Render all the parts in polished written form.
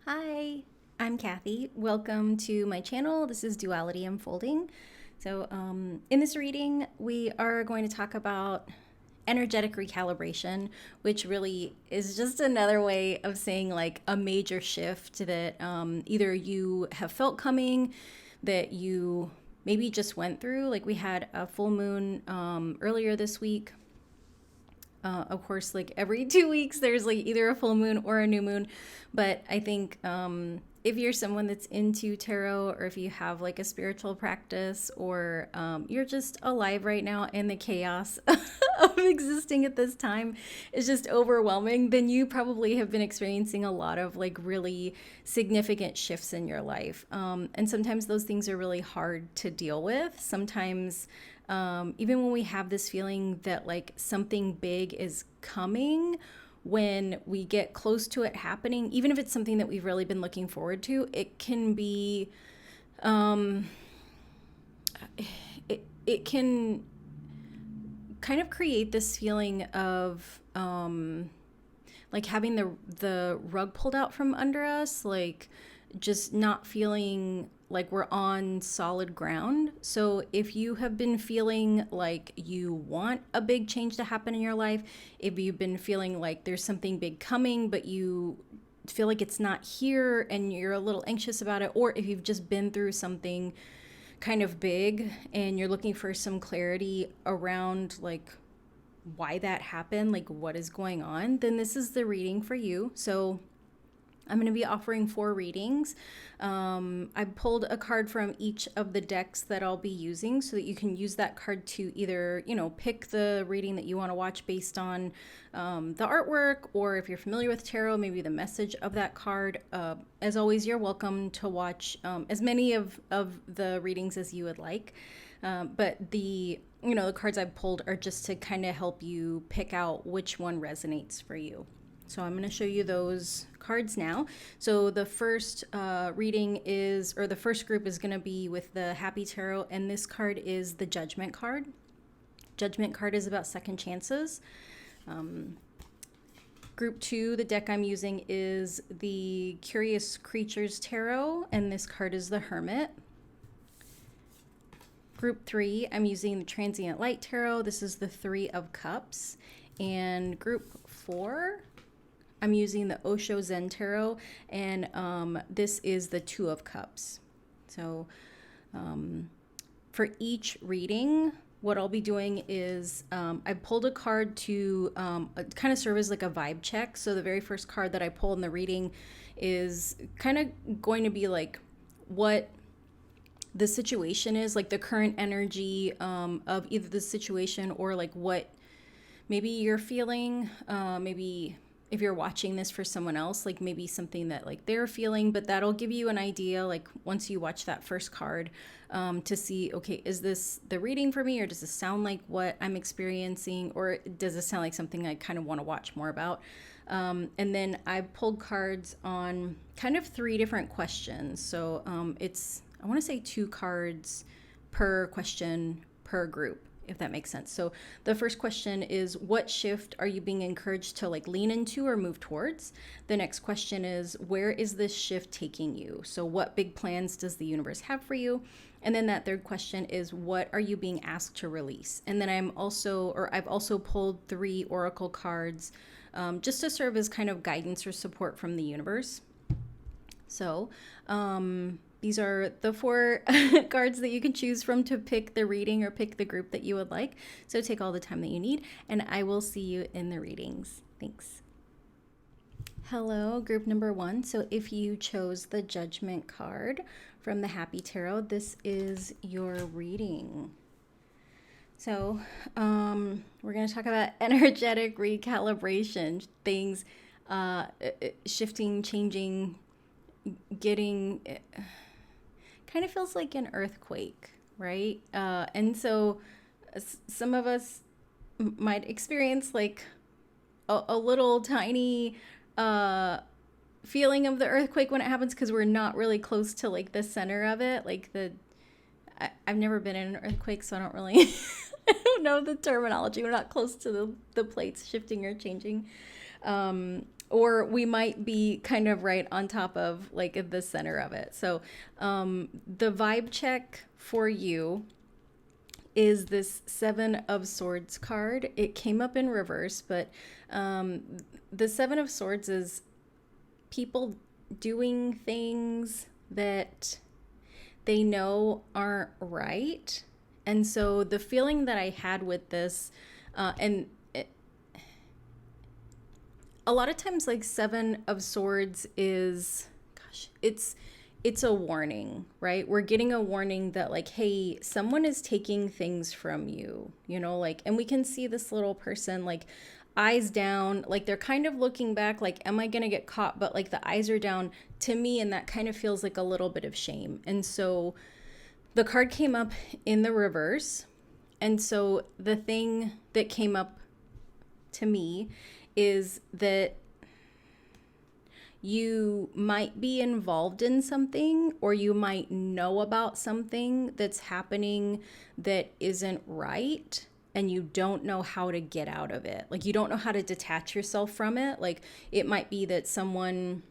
Hi, I'm Kathy. Welcome to my channel. This is Duality Unfolding. So, in this reading, we are going to talk about energetic recalibration, which really is just another way of saying like a major shift that either you have felt coming, that you maybe just went through. Like we had a full moon earlier this week. Of course, like every 2 weeks, there's like either a full moon or a new moon. But I think if you're someone that's into tarot, or if you have like a spiritual practice, or you're just alive right now and the chaos of existing at this time is just overwhelming, then you probably have been experiencing a lot of like really significant shifts in your life. And sometimes those things are really hard to deal with. Sometimes even when we have this feeling that like something big is coming, when we get close to it happening, even if it's something that we've really been looking forward to, it can be, it can kind of create this feeling of like having the rug pulled out from under us, like just not feeling like we're on solid ground. So if you have been feeling like you want a big change to happen in your life, if you've been feeling like there's something big coming, but you feel like it's not here and you're a little anxious about it, or if you've just been through something kind of big and you're looking for some clarity around like why that happened, like what is going on, then this is the reading for you. So I'm going to be offering 4 readings. I pulled a card from each of the decks that I'll be using so that you can use that card to either, pick the reading that you want to watch based on the artwork, or if you're familiar with tarot, maybe the message of that card. As always, you're welcome to watch as many of the readings as you would like. But the cards I've pulled are just to kind of help you pick out which one resonates for you. So I'm going to show you those cards now. So the first reading is, or the first group is going to be with the Happy Tarot, and this card is the Judgment card. Judgment card is about second chances. Group 2, the deck I'm using is the Curious Creatures Tarot, and this card is the Hermit. Group 3, I'm using the Transient Light Tarot. This is the 3 of Cups. And group 4, I'm using the Osho Zen Tarot, and this is the 2 of Cups. So for each reading, what I'll be doing is I pulled a card to kind of serve as like a vibe check. So the very first card that I pull in the reading is kind of going to be like what the situation is, like the current energy of either the situation or like what maybe you're feeling, maybe if you're watching this for someone else, like maybe something that like they're feeling, but that'll give you an idea, like once you watch that first card, to see, okay, is this the reading for me, or does this sound like what I'm experiencing, or does this sound like something I kind of want to watch more about? And then I pulled cards on kind of 3 different questions. So I want to say 2 cards per question per group, if that makes sense. So the first question is, what shift are you being encouraged to like lean into or move towards? The next question is, where is this shift taking you? So what big plans does the universe have for you? And then that third question is, what are you being asked to release? And then I've also pulled 3 oracle cards just to serve as kind of guidance or support from the universe. So these are the 4 cards that you can choose from to pick the reading or pick the group that you would like. So take all the time that you need, and I will see you in the readings. Thanks. Hello, group number 1. So if you chose the Judgment card from the Happy Tarot, this is your reading. So we're going to talk about energetic recalibration, things shifting, changing, getting... kind of feels like an earthquake, right? And so some of us might experience like a little tiny feeling of the earthquake when it happens, because we're not really close to like the center of it. Like I've never been in an earthquake, so I don't really I don't know the terminology. We're not close to the plates shifting or changing. or we might be kind of right on top of like the center of it. So the vibe check for you is this Seven of Swords card. It came up in reverse, but the Seven of Swords is people doing things that they know aren't right. And so the feeling that I had with this, a lot of times like Seven of Swords is, gosh, it's a warning, right? We're getting a warning that like, hey, someone is taking things from you, you know, like, and we can see this little person like eyes down, like they're kind of looking back, like, am I gonna get caught? But like the eyes are down to me, and that kind of feels like a little bit of shame. And so the card came up in the reverse. And so the thing that came up to me is that you might be involved in something, or you might know about something that's happening that isn't right, and you don't know how to get out of it. Like you don't know how to detach yourself from it. Like it might be that someone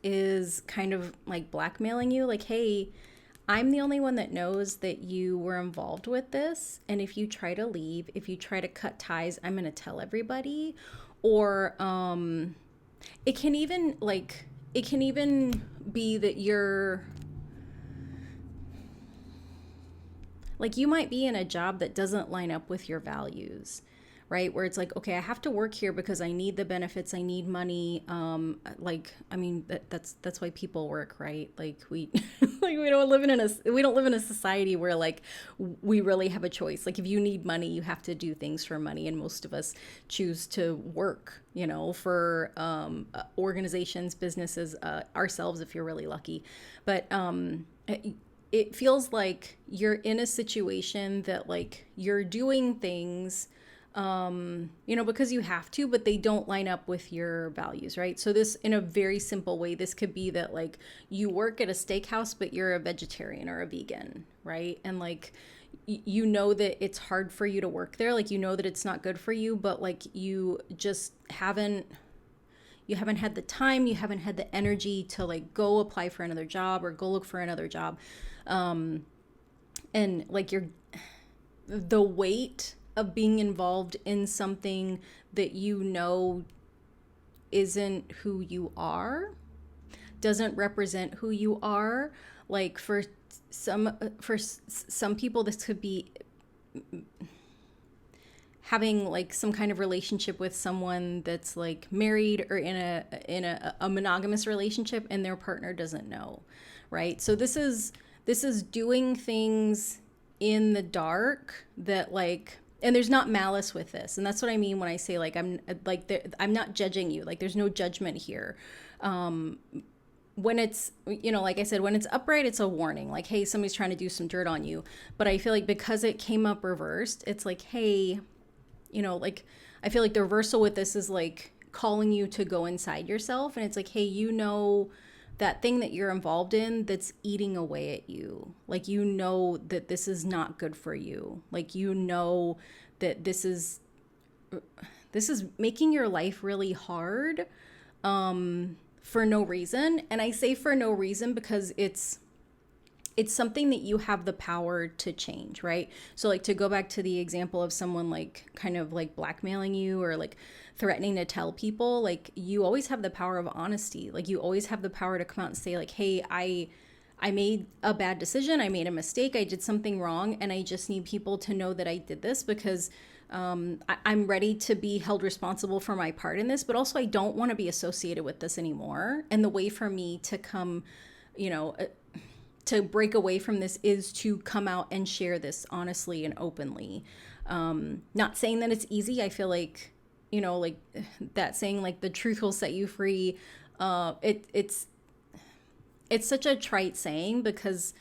is kind of like blackmailing you, like, hey, I'm the only one that knows that you were involved with this. And if you try to leave, if you try to cut ties, I'm going to tell everybody. Or it can even be that you're like, you might be in a job that doesn't line up with your values, right? Where it's like, okay, I have to work here because I need the benefits, I need money. Like, I mean, that's why people work, right? Like we like we don't live in a society where like we really have a choice. Like if you need money, you have to do things for money, and most of us choose to work, you know, for organizations, businesses, ourselves if you're really lucky. But it feels like you're in a situation that like you're doing things, you know, because you have to, but they don't line up with your values, right? So this, in a very simple way, this could be that like you work at a steakhouse, but you're a vegetarian or a vegan, right? And like, you know that it's hard for you to work there. Like, you know that it's not good for you, but like you just haven't had the time, you haven't had the energy to like go apply for another job or go look for another job. And like the weight of being involved in something that you know isn't who you are, doesn't represent who you are. Like for some people, this could be having like some kind of relationship with someone that's like married or in a monogamous relationship, and their partner doesn't know, right? So this is doing things in the dark that like, and there's not malice with this. And that's what I mean when I say like, I'm not judging you. Like there's no judgment here. When it's, you know, like I said, when it's upright, it's a warning. Like, hey, somebody's trying to do some dirt on you. But I feel like because it came up reversed, it's like, hey, you know, like I feel like the reversal with this is like calling you to go inside yourself. And it's like, hey, you know, that thing that you're involved in that's eating away at you. Like, you know that this is not good for you. Like, you know that this is making your life really hard for no reason. And I say for no reason because it's something that you have the power to change, right? So like, to go back to the example of someone like kind of like blackmailing you or like threatening to tell people, like you always have the power of honesty. Like you always have the power to come out and say like, hey, I made a bad decision. I made a mistake. I did something wrong. And I just need people to know that I did this because I'm ready to be held responsible for my part in this, but also I don't want to be associated with this anymore. And the way for me to come, you know, to break away from this is to come out and share this honestly and openly. Not saying that it's easy. I feel like, you know, like that saying, like the truth will set you free. It's such a trite saying because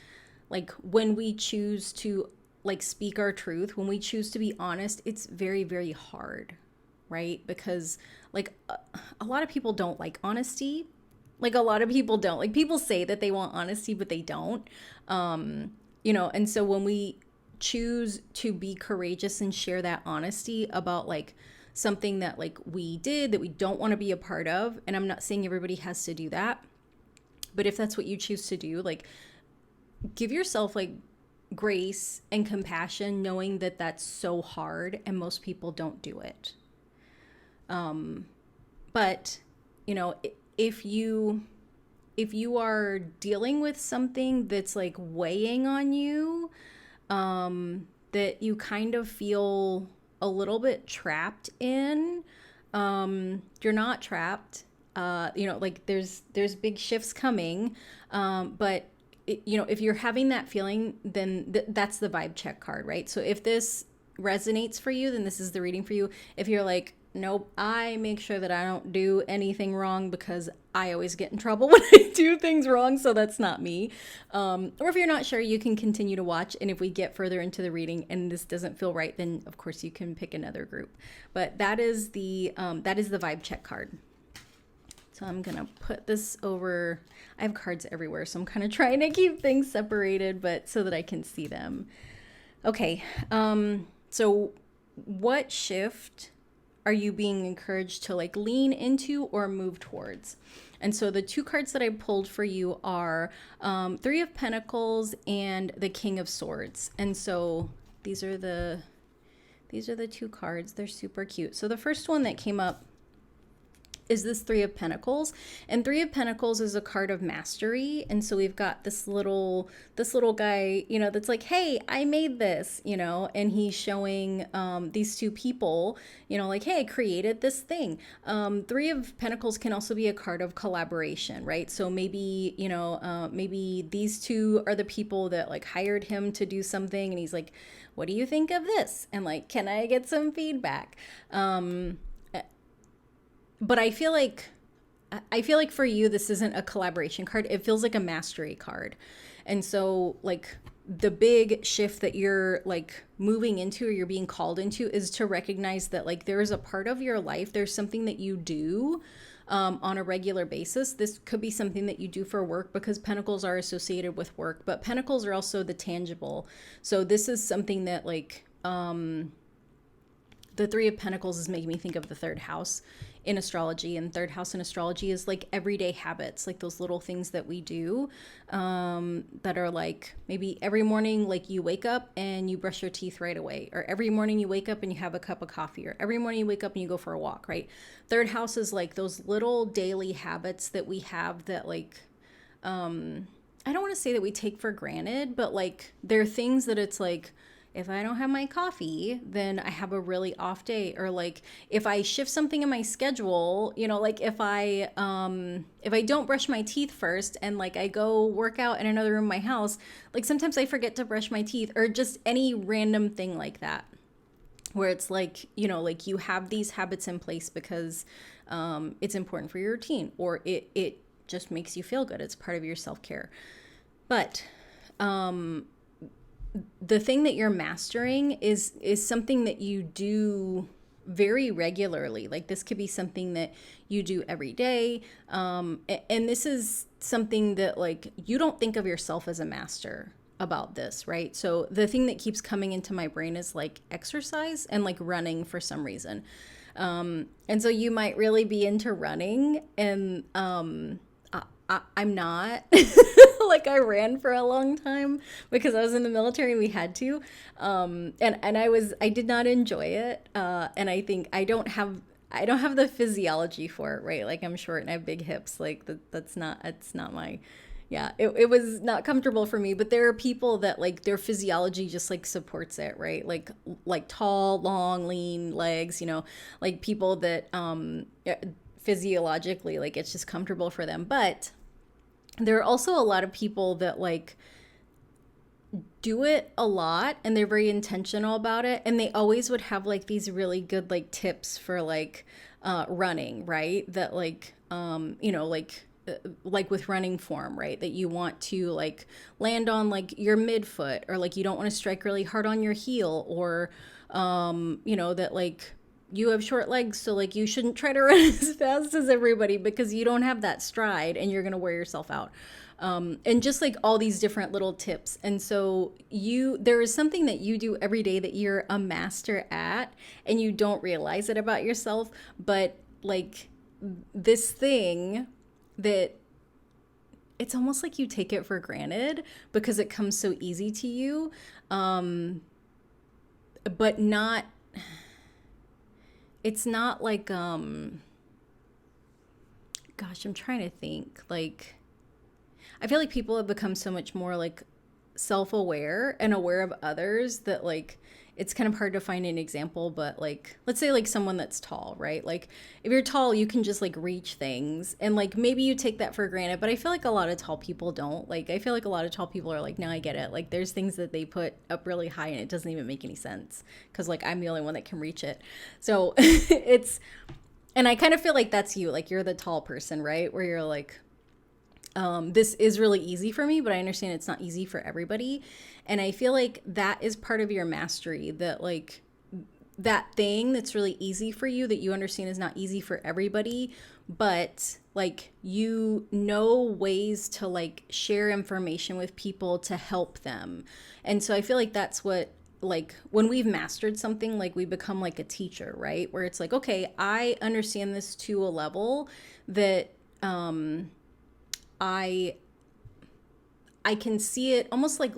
like when we choose to like speak our truth, when we choose to be honest, it's very, very hard, right? Because like a lot of people don't like honesty. Like a lot of people don't. Like people say that they want honesty, but they don't. You know, and so when we choose to be courageous and share that honesty about like something that like we did that we don't want to be a part of. And I'm not saying everybody has to do that, but if that's what you choose to do, like give yourself like grace and compassion, knowing that that's so hard and most people don't do it. But you know, if you are dealing with something that's like weighing on you, that you kind of feel a little bit trapped in, you're not trapped. You know, like there's big shifts coming, but you know, if you're having that feeling, then that's the vibe check card, right? So if this resonates for you, then this is the reading for you. If you're like, nope, I make sure that I don't do anything wrong because I always get in trouble when I do things wrong, so that's not me. Or if you're not sure, you can continue to watch, and if we get further into the reading and this doesn't feel right, then of course you can pick another group. But that is the vibe check card. So I'm going to put this over. I have cards everywhere, so I'm kind of trying to keep things separated, but so that I can see them. Okay. So what shift are you being encouraged to like lean into or move towards? And so the two cards that I pulled for you are Three of Pentacles and the King of Swords. And so these are the two cards. They're super cute. So the first one that came up is this Three of Pentacles, and Three of Pentacles is a card of mastery. And so we've got this little guy, you know, that's like, hey, I made this, you know, and he's showing these two people, you know, like, hey, I created this thing. Three of Pentacles can also be a card of collaboration, right? So maybe, you know, maybe these two are the people that like hired him to do something, and he's like, what do you think of this? And like, can I get some feedback? But I feel like for you, this isn't a collaboration card. It feels like a mastery card. And so like the big shift that you're like moving into or you're being called into is to recognize that like there is a part of your life, there's something that you do on a regular basis. This could be something that you do for work because pentacles are associated with work, but pentacles are also the tangible. So this is something that like the Three of Pentacles is making me think of the third house in astrology, and third house in astrology is like everyday habits, like those little things that we do that are like maybe every morning, like you wake up and you brush your teeth right away, or every morning you wake up and you have a cup of coffee, or every morning you wake up and you go for a walk, right? Third house is like those little daily habits that we have that like I don't want to say that we take for granted, but like they're things that it's like, if I don't have my coffee, then I have a really off day. Or like if I shift something in my schedule, you know, like if I don't brush my teeth first and like I go work out in another room in my house, like sometimes I forget to brush my teeth, or just any random thing like that, where it's like, you know, like you have these habits in place because it's important for your routine, or it just makes you feel good. It's part of your self-care. But the thing that you're mastering is something that you do very regularly. Like this could be something that you do every day. And this is something that like you don't think of yourself as a master about this, right? So the thing that keeps coming into my brain is like exercise and like running for some reason. And so you might really be into running, and I'm not. Like I ran for a long time because I was in the military and we had to. And I did not enjoy it. And I think I don't have the physiology for it, right? Like I'm short and I have big hips. Like it's not my, yeah, it was not comfortable for me. But there are people that like their physiology just like supports it, right? Like tall, long, lean legs, you know, like people that physiologically, like it's just comfortable for them. But there are also a lot of people that like do it a lot and they're very intentional about it, and they always would have like these really good like tips for like running, right? That like you know, like with running form, right? That you want to like land on like your midfoot, or like you don't want to strike really hard on your heel, or you know, that like you have short legs, so like you shouldn't try to run as fast as everybody because you don't have that stride and you're gonna wear yourself out. And just like all these different little tips. And so there is something that you do every day that you're a master at and you don't realize it about yourself, but like this thing that it's almost like you take it for granted because it comes so easy to you. But not, it's not like, gosh, I'm trying to think. Like, I feel like people have become so much more like self-aware and aware of others that like it's kind of hard to find an example, but like let's say like someone that's tall, right? Like if you're tall, you can just like reach things and like maybe you take that for granted, but I feel like a lot of tall people don't. Like I feel like a lot of tall people are like, no, I get it. Like there's things that they put up really high and it doesn't even make any sense because like I'm the only one that can reach it. So it's, and I kind of feel like that's you, like you're the tall person, right? Where you're like, this is really easy for me, but I understand it's not easy for everybody. And I feel like that is part of your mastery, that like that thing that's really easy for you that you understand is not easy for everybody, but like you know ways to like share information with people to help them. And so I feel like that's what, like when we've mastered something, like we become like a teacher, right? Where it's like, okay, I understand this to a level that I can see it almost like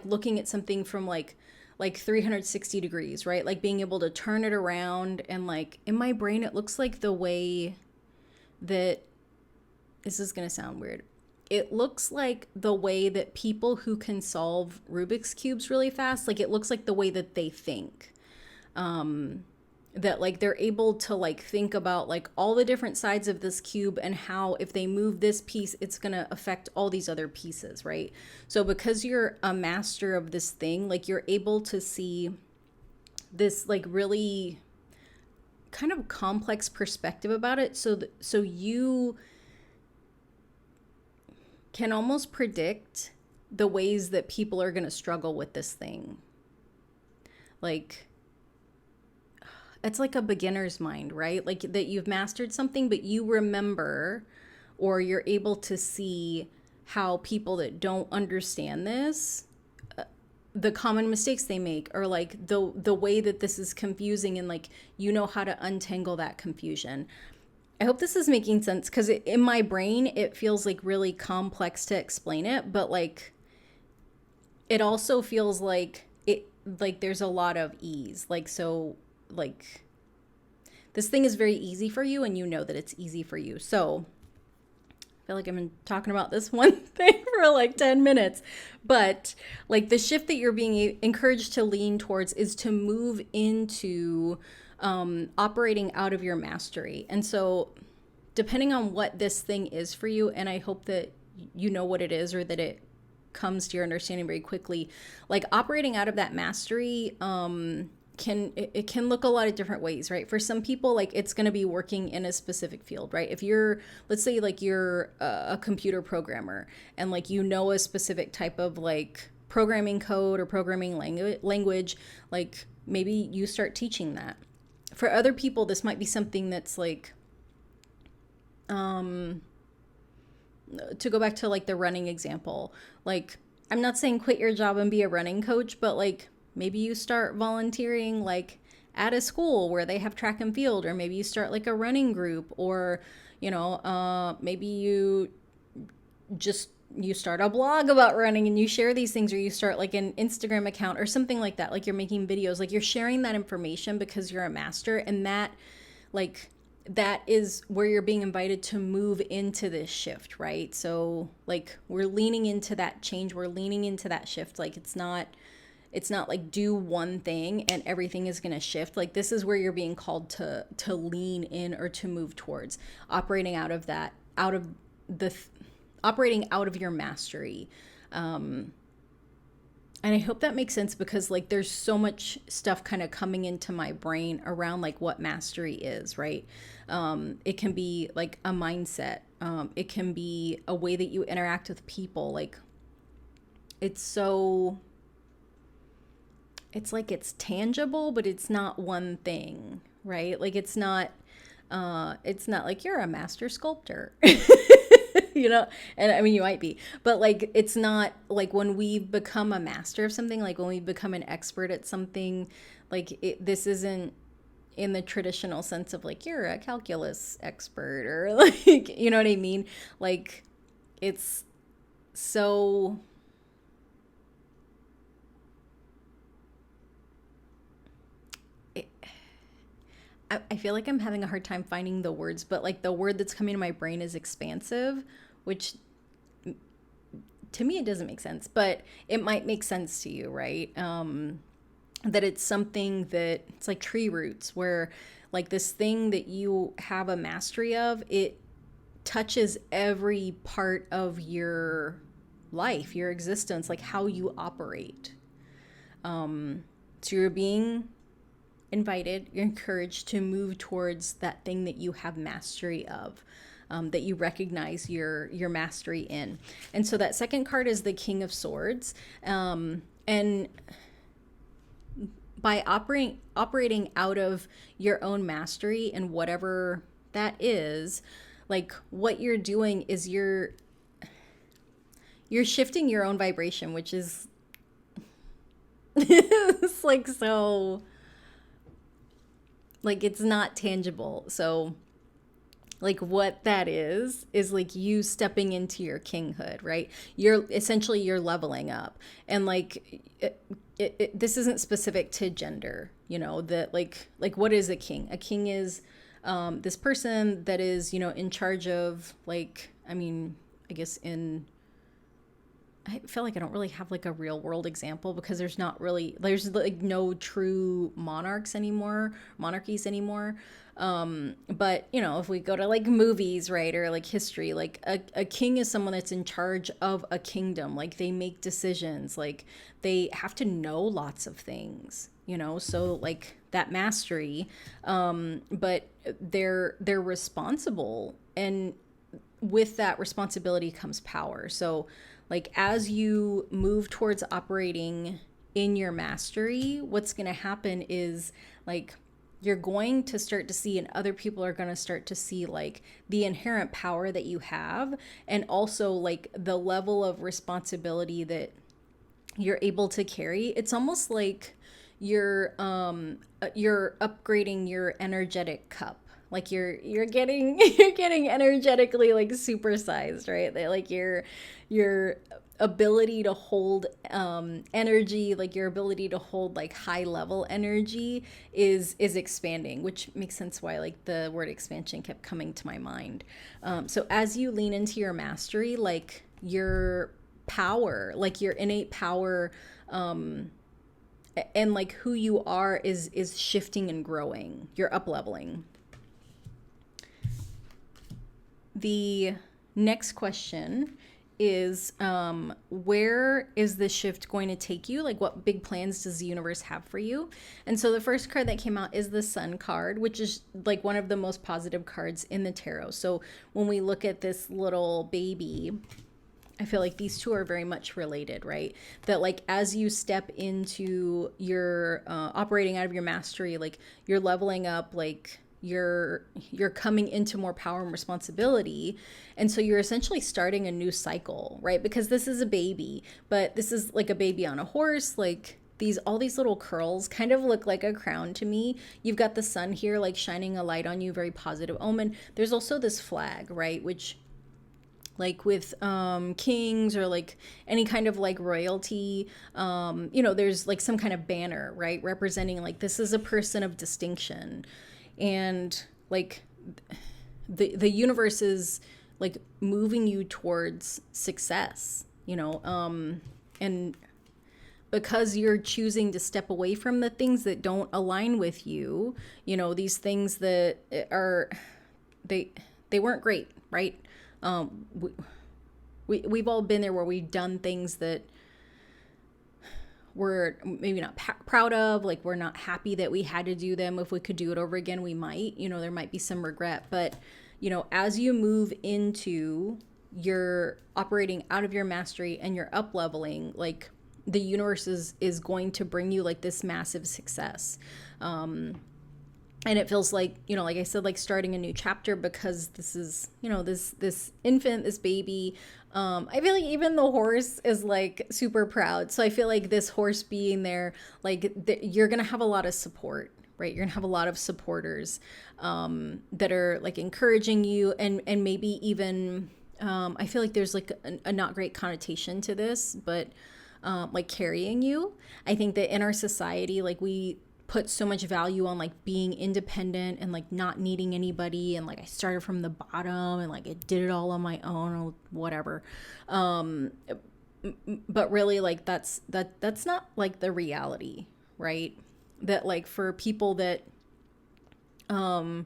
looking at something from like 360 degrees, right? Like being able to turn it around and like in my brain it looks like the way that, this is going to sound weird. It looks like the way that people who can solve Rubik's cubes really fast, like it looks like the way that they think. That like they're able to like think about like all the different sides of this cube and how if they move this piece it's going to affect all these other pieces, right? So because you're a master of this thing, like you're able to see this like really kind of complex perspective about it, so you can almost predict the ways that people are going to struggle with this thing. Like it's like a beginner's mind, right? Like that you've mastered something, but you remember or you're able to see how people that don't understand this, the common mistakes they make, or like the way that this is confusing, and like you know how to untangle that confusion. I hope this is making sense because in my brain it feels like really complex to explain it, but like it also feels like it, like there's a lot of ease. Like so like this thing is very easy for you and you know that it's easy for you. So I feel like I've been talking about this one thing for like 10 minutes, but like the shift that you're being encouraged to lean towards is to move into operating out of your mastery. And so depending on what this thing is for you, and I hope that you know what it is or that it comes to your understanding very quickly, like operating out of that mastery can look a lot of different ways, right? For some people, like it's going to be working in a specific field, right? If you're, let's say like you're a computer programmer and like you know a specific type of like programming code or programming language, like maybe you start teaching that. For other people, this might be something that's like to go back to like the running example, like I'm not saying quit your job and be a running coach, but like maybe you start volunteering like at a school where they have track and field, or maybe you start like a running group, or you know maybe you start a blog about running and you share these things, or you start like an Instagram account or something like that. Like you're making videos, like you're sharing that information because you're a master, and that like that is where you're being invited to move into this shift, right? So like we're leaning into that change, we're leaning into that shift. Like it's not like do one thing and everything is going to shift. Like this is where you're being called to lean in or to move towards operating out of that, operating out of your mastery. And I hope that makes sense because like there's so much stuff kind of coming into my brain around like what mastery is, right? It can be like a mindset. It can be a way that you interact with people. Like it's like it's tangible, but it's not one thing, right? Like it's not like you're a master sculptor. You know, and I mean you might be, but like it's not like when we become a master of something, like when we become an expert at something, like this isn't in the traditional sense of like you're a calculus expert or like, you know what I mean? Like it's so I feel like I'm having a hard time finding the words, but like the word that's coming to my brain is expansive, which to me it doesn't make sense, but it might make sense to you, right? That it's something that it's like tree roots, where like this thing that you have a mastery of, it touches every part of your life, your existence, like how you operate. So you're being invited, you're encouraged to move towards that thing that you have mastery of, that you recognize your mastery in. And so that second card is the King of Swords. And by operating out of your own mastery and whatever that is, like what you're doing is you're shifting your own vibration, which is it's like so like it's not tangible. So like what that is like you stepping into your kinghood, right? You're leveling up. And like this isn't specific to gender, you know, that like what is a king? A king is this person that is, you know, in charge of like, I mean, I guess I feel like I don't really have like a real world example because there's like no true monarchies anymore. But you know, if we go to like movies, right, or like history, like a king is someone that's in charge of a kingdom. Like they make decisions, like they have to know lots of things, you know, so like that mastery, but they're responsible, and with that responsibility comes power. So like as you move towards operating in your mastery, what's going to happen is like you're going to start to see, and other people are going to start to see like the inherent power that you have, and also like the level of responsibility that you're able to carry. It's almost like you're upgrading your energetic cup. Like you're getting you're getting energetically like supersized, right? Like your ability to hold energy, like your ability to hold like high level energy is expanding, which makes sense why like the word expansion kept coming to my mind. So as you lean into your mastery, like your power, like your innate power, and like who you are is shifting and growing. You're up leveling. The next question is where is this shift going to take you? Like what big plans does the universe have for you? And so the first card that came out is the Sun card, which is like one of the most positive cards in the tarot. So when we look at this little baby, I feel like these two are very much related, right? That like as you step into your operating out of your mastery, like you're leveling up, like you're coming into more power and responsibility. And so you're essentially starting a new cycle, right? Because this is a baby, but this is like a baby on a horse. Like all these little curls kind of look like a crown to me. You've got the sun here like shining a light on you, very positive omen. There's also this flag, right? Which like with kings or like any kind of like royalty, you know, there's like some kind of banner, right, representing like this is a person of distinction. And like the universe is like moving you towards success, you know, and because you're choosing to step away from the things that don't align with you, you know, these things that are they weren't great, right? We've all been there where we've done things that we're maybe not proud of, like we're not happy that we had to do them. If we could do it over again, we might, you know, there might be some regret. But, you know, as you move into your operating out of your mastery and you're up leveling, like the universe is going to bring you like this massive success. And it feels like, you know, like I said, like starting a new chapter, because this is, you know, this infant, this baby. I feel like even the horse is like super proud. So I feel like this horse being there, like you're gonna have a lot of support, right? You're gonna have a lot of supporters that are like encouraging you, and maybe even I feel like there's like a not great connotation to this, but like carrying you. I think that in our society, like we put so much value on like being independent and like not needing anybody, and like I started from the bottom and like I did it all on my own or whatever. But really, like that's not like the reality, right? That like for people that have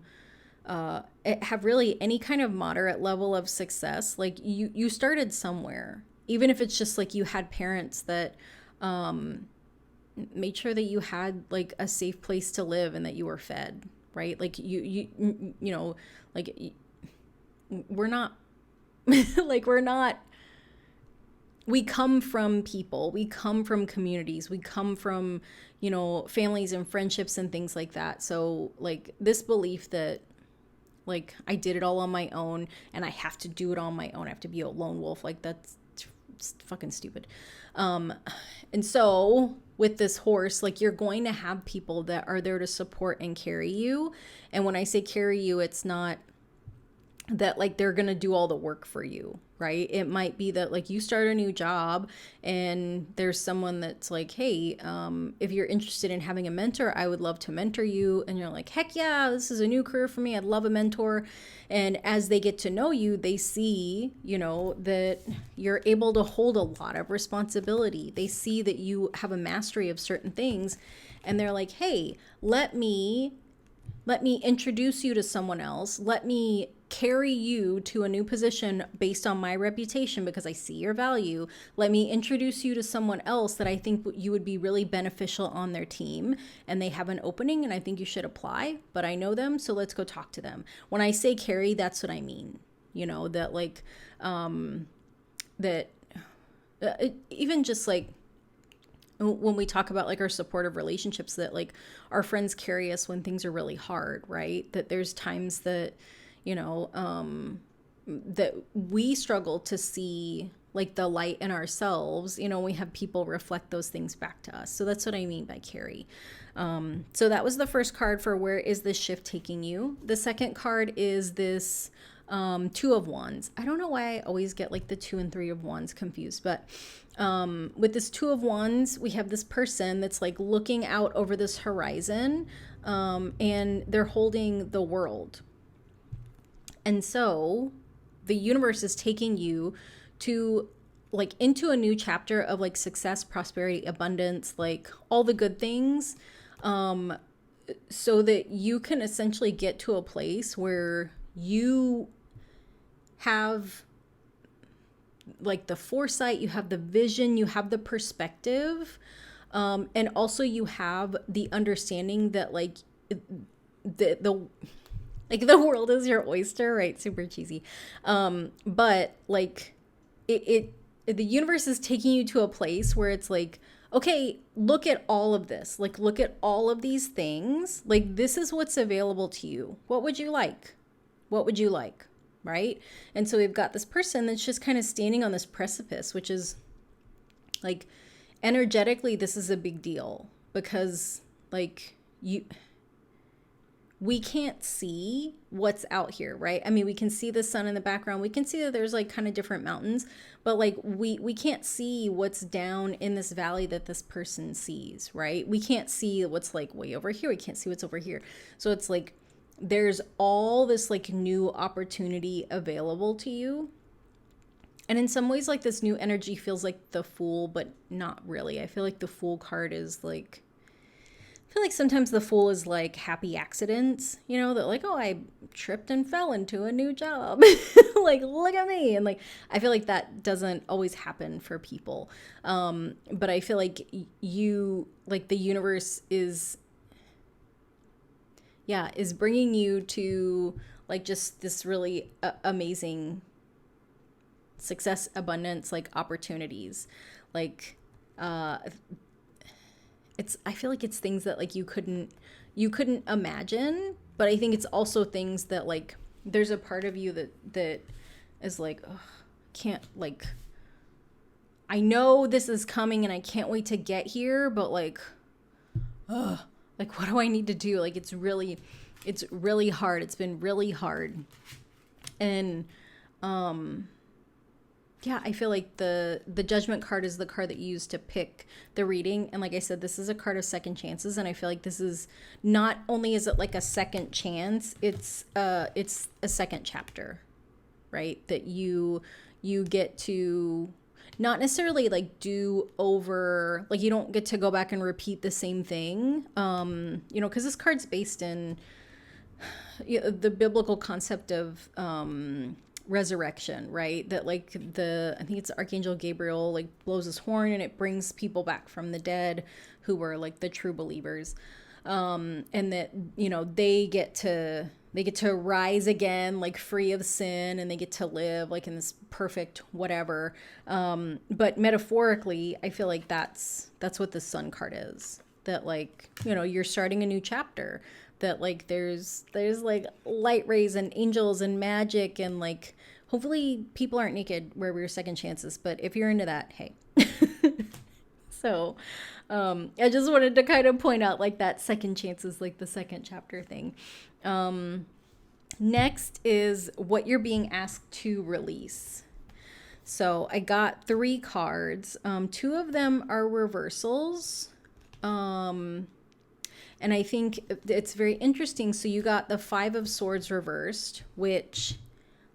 really any kind of moderate level of success, like you started somewhere, even if it's just like you had parents that made sure that you had like a safe place to live and that you were fed, right? Like you know, like we're not like we're not we come from people, we come from communities, we come from, you know, families and friendships and things like that. So like this belief that like I did it all on my own and I have to do it on my own, I have to be a lone wolf, like that's fucking stupid. And so with this horse, like you're going to have people that are there to support and carry you. And when I say carry you, it's not that like they're gonna do all the work for you, right? It might be that like you start a new job and there's someone that's like, hey, if you're interested in having a mentor, I would love to mentor you. And you're like, heck yeah, this is a new career for me, I'd love a mentor. And as they get to know you, they see, you know, that you're able to hold a lot of responsibility. They see that you have a mastery of certain things, and they're like, hey, let me introduce you to someone else. Let me carry you to a new position based on my reputation because I see your value. Let me introduce you to someone else that I think you would be really beneficial on their team, and they have an opening and I think you should apply, but I know them, so let's go talk to them. When I say carry, that's what I mean. You know, that like even just like when we talk about like our supportive relationships, that like our friends carry us when things are really hard, right? That there's times that, you know, that we struggle to see like the light in ourselves, you know, we have people reflect those things back to us. So that's what I mean by carry. So that was the first card for where is this shift taking you. The second card is this Two of Wands. I don't know why I always get like the 2 and 3 of Wands confused, but with this Two of Wands, we have this person that's like looking out over this horizon, and they're holding the world. And so the universe is taking you to like into a new chapter of like success, prosperity, abundance, like all the good things, so that you can essentially get to a place where you have like the foresight, you have the vision, you have the perspective, and also you have the understanding that like the like the world is your oyster, right? Super cheesy. But like the universe is taking you to a place where it's like, okay, look at all of this. Like, look at all of these things. Like, this is what's available to you. What would you like? What would you like? Right? And so we've got this person that's just kind of standing on this precipice, which is like energetically, this is a big deal because like we can't see what's out here, right? I mean, we can see the sun in the background. We can see that there's like kind of different mountains, but like we can't see what's down in this valley that this person sees, right? We can't see what's like way over here. We can't see what's over here. So it's like there's all this like new opportunity available to you. And in some ways, like this new energy feels like the Fool, but not really. I feel like the Fool card is like, I feel like sometimes the Fool is like happy accidents, you know, that like, oh, I tripped and fell into a new job. Like, look at me. And like, I feel like that doesn't always happen for people. But I feel like like the universe is bringing you to like just this really amazing success, abundance, like opportunities. Like, I feel like it's things that like you couldn't imagine, but I think it's also things that like there's a part of you that is like, ugh, can't, like, I know this is coming and I can't wait to get here, but like, ugh, like what do I need to do? Like it's really hard. It's been really hard. And yeah, I feel like the Judgment card is the card that you use to pick the reading. And like I said, this is a card of second chances. And I feel like this is not only is it like a second chance, it's a second chapter, right? That you get to not necessarily like do over, like you don't get to go back and repeat the same thing. You know, because this card's based in the biblical concept of resurrection, right? That like I think it's Archangel Gabriel like blows his horn and it brings people back from the dead who were like the true believers, and that, you know, they get to rise again, like free of sin, and they get to live like in this perfect whatever. But metaphorically, I feel like that's what the Sun card is. That like, you know, you're starting a new chapter. That like there's like light rays and angels and magic, and like hopefully people aren't naked where we're second chances, but if you're into that, hey. So I just wanted to kind of point out like that second chances, like the second chapter thing. Next is what you're being asked to release. So I got 3 cards. 2 of them are reversals. And I think it's very interesting. So you got the 5 of Swords reversed, which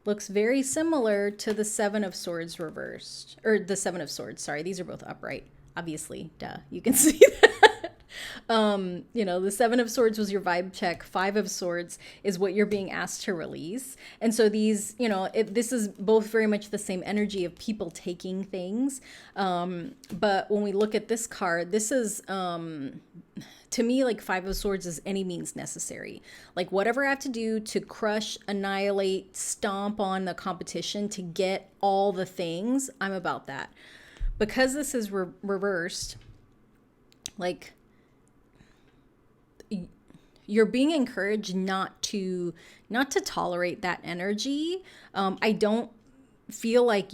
looks very similar to the 7 of Swords reversed. Or the 7 of Swords, sorry. These are both upright, obviously. Duh, you can see that. You know, the 7 of Swords was your vibe check. 5 of Swords is what you're being asked to release. And so these, you know, this is both very much the same energy of people taking things. But when we look at this card, this is... to me, like 5 of Swords is any means necessary. Like whatever I have to do to crush, annihilate, stomp on the competition to get all the things, I'm about that. Because this is reversed, like you're being encouraged not to tolerate that energy. I don't feel like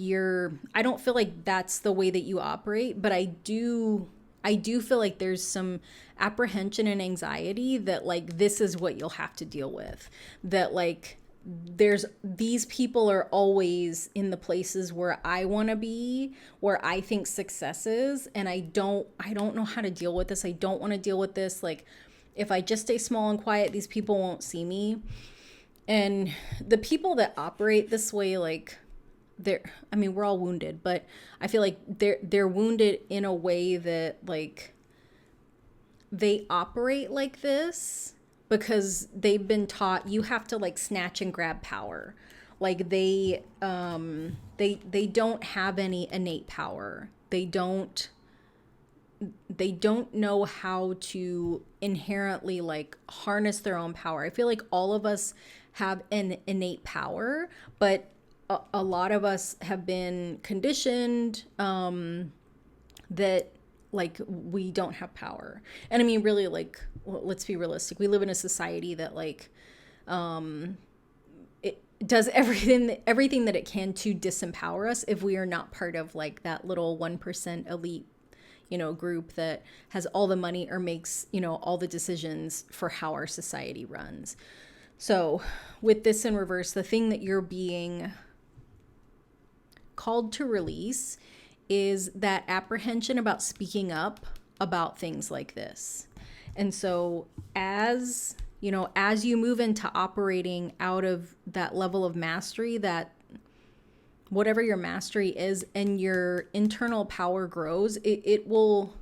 that's the way that you operate, but I do feel like there's some apprehension and anxiety that like this is what you'll have to deal with. That like these people are always in the places where I want to be, where I think success is, and I don't know how to deal with this. I don't want to deal with this. Like if I just stay small and quiet, these people won't see me. And the people that operate this way, like we're all wounded, but I feel like they're wounded in a way that like they operate like this because they've been taught you have to like snatch and grab power. Like they don't have any innate power. They don't know how to inherently like harness their own power. I feel like all of us have an innate power, but a lot of us have been conditioned that like we don't have power. And I mean, really, like, well, let's be realistic. We live in a society that like it does everything that it can to disempower us if we are not part of like that little 1% elite, you know, group that has all the money or makes, you know, all the decisions for how our society runs. So with this in reverse, the thing that you're being called to release is that apprehension about speaking up about things like this. And so as you move into operating out of that level of mastery, that whatever your mastery is, and your internal power grows, it will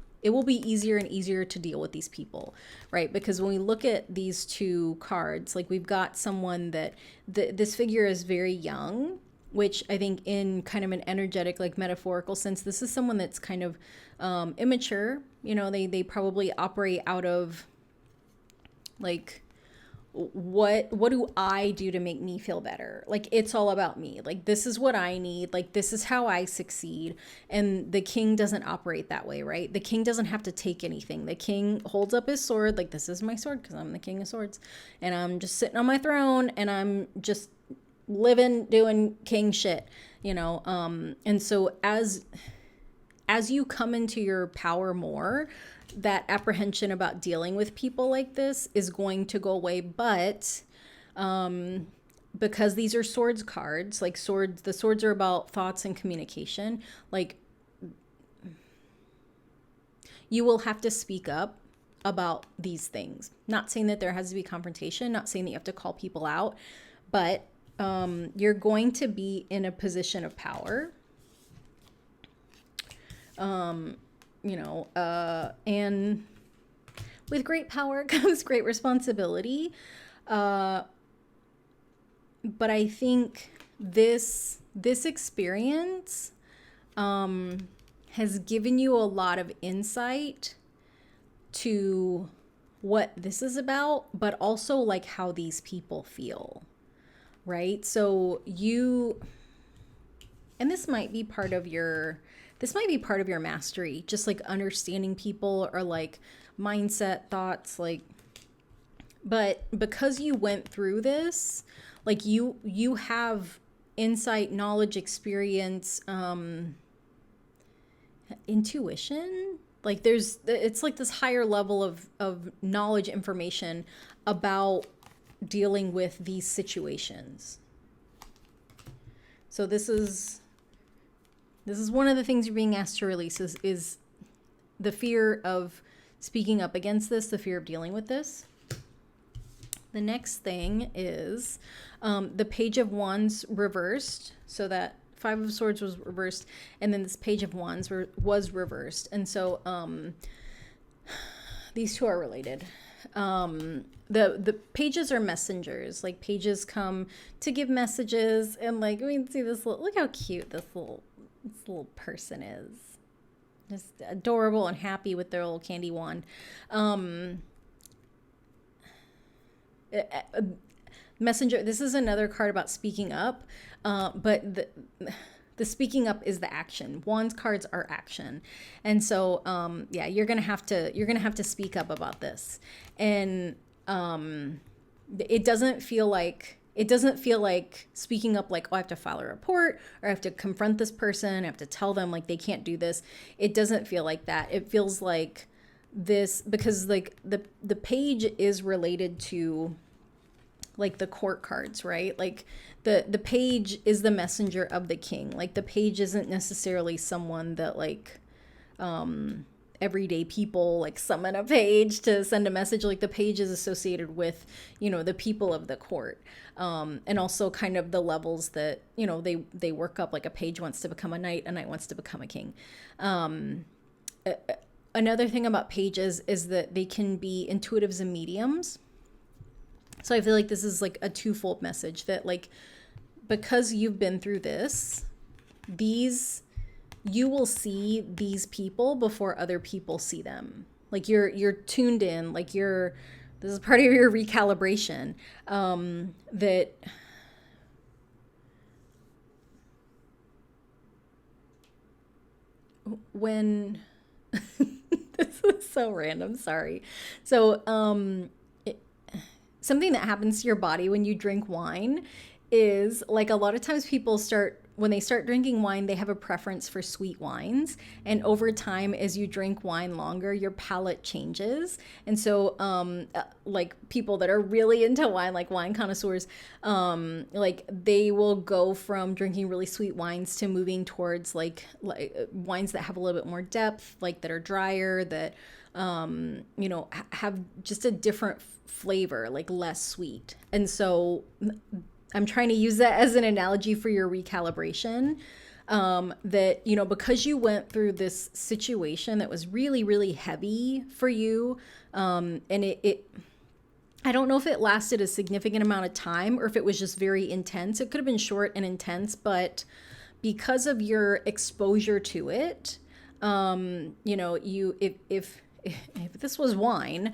be easier and easier to deal with these people, right? Because when we look at these 2 cards, like we've got someone that this figure is very young, which I think in kind of an energetic, like metaphorical sense, this is someone that's kind of immature. You know, they probably operate out of like what do I do to make me feel better? Like, it's all about me. Like, this is what I need. Like, this is how I succeed. And the king doesn't operate that way, right? The king doesn't have to take anything. The king holds up his sword, like, this is my sword because I'm the king of swords, and I'm just sitting on my throne and I'm just living, doing king shit, you know. And so as you come into your power more, that apprehension about dealing with people like this is going to go away. But because these are swords cards, like the swords are about thoughts and communication, like, you will have to speak up about these things. Not saying that there has to be confrontation, not saying that you have to call people out, but you're going to be in a position of power. You know, and with great power comes great responsibility. But I think this experience has given you a lot of insight to what this is about, but also like how these people feel, right? So and this might be part of your mastery, just like understanding people, or like mindset, thoughts, like, but because you went through this, like, you have insight, knowledge, experience, intuition, like it's like this higher level of knowledge, information about dealing with these situations. So this is one of the things you're being asked to release, is the fear of speaking up against this, the fear of dealing with this. The next thing is the Page of Wands reversed. So that Five of Swords was reversed, and then this Page of Wands was reversed. And so these two are related. The pages are messengers. Like, pages come to give messages, and like, I mean, see this look how cute this little person is. Just adorable and happy with their little candy wand. Messenger, this is another card about speaking up, but the speaking up is the action. Wands cards are action. And so yeah, you're gonna have to speak up about this. And it doesn't feel like speaking up like, oh, I have to file a report, or I have to confront this person, I have to tell them like they can't do this. It doesn't feel like that. It feels like this, because like the page is related to like the court cards, right? Like the page is the messenger of the king. Like, the page isn't necessarily someone that like everyday people like summon a page to send a message. Like, the page is associated with, you know, the people of the court, and also kind of the levels that, you know, they work up. Like, a page wants to become a knight wants to become a king. Another thing about pages is that they can be intuitives and mediums. So I feel like this is like a twofold message, that like, because you've been through this, you will see these people before other people see them. Like, you're tuned in, like this is part of your recalibration, that when this is so random, sorry. So something that happens to your body when you drink wine is, like, a lot of times people when they start drinking wine, they have a preference for sweet wines. And over time, as you drink wine longer, your palate changes. And so, like, people that are really into wine, like wine connoisseurs, like, they will go from drinking really sweet wines to moving towards like wines that have a little bit more depth, like that are drier, that, you know, have just a different flavor, like less sweet. And so I'm trying to use that as an analogy for your recalibration, that, you know, because you went through this situation that was really, really heavy for you, and I don't know if it lasted a significant amount of time or if it was just very intense. It could have been short and intense, but because of your exposure to it, you know, if if this was wine,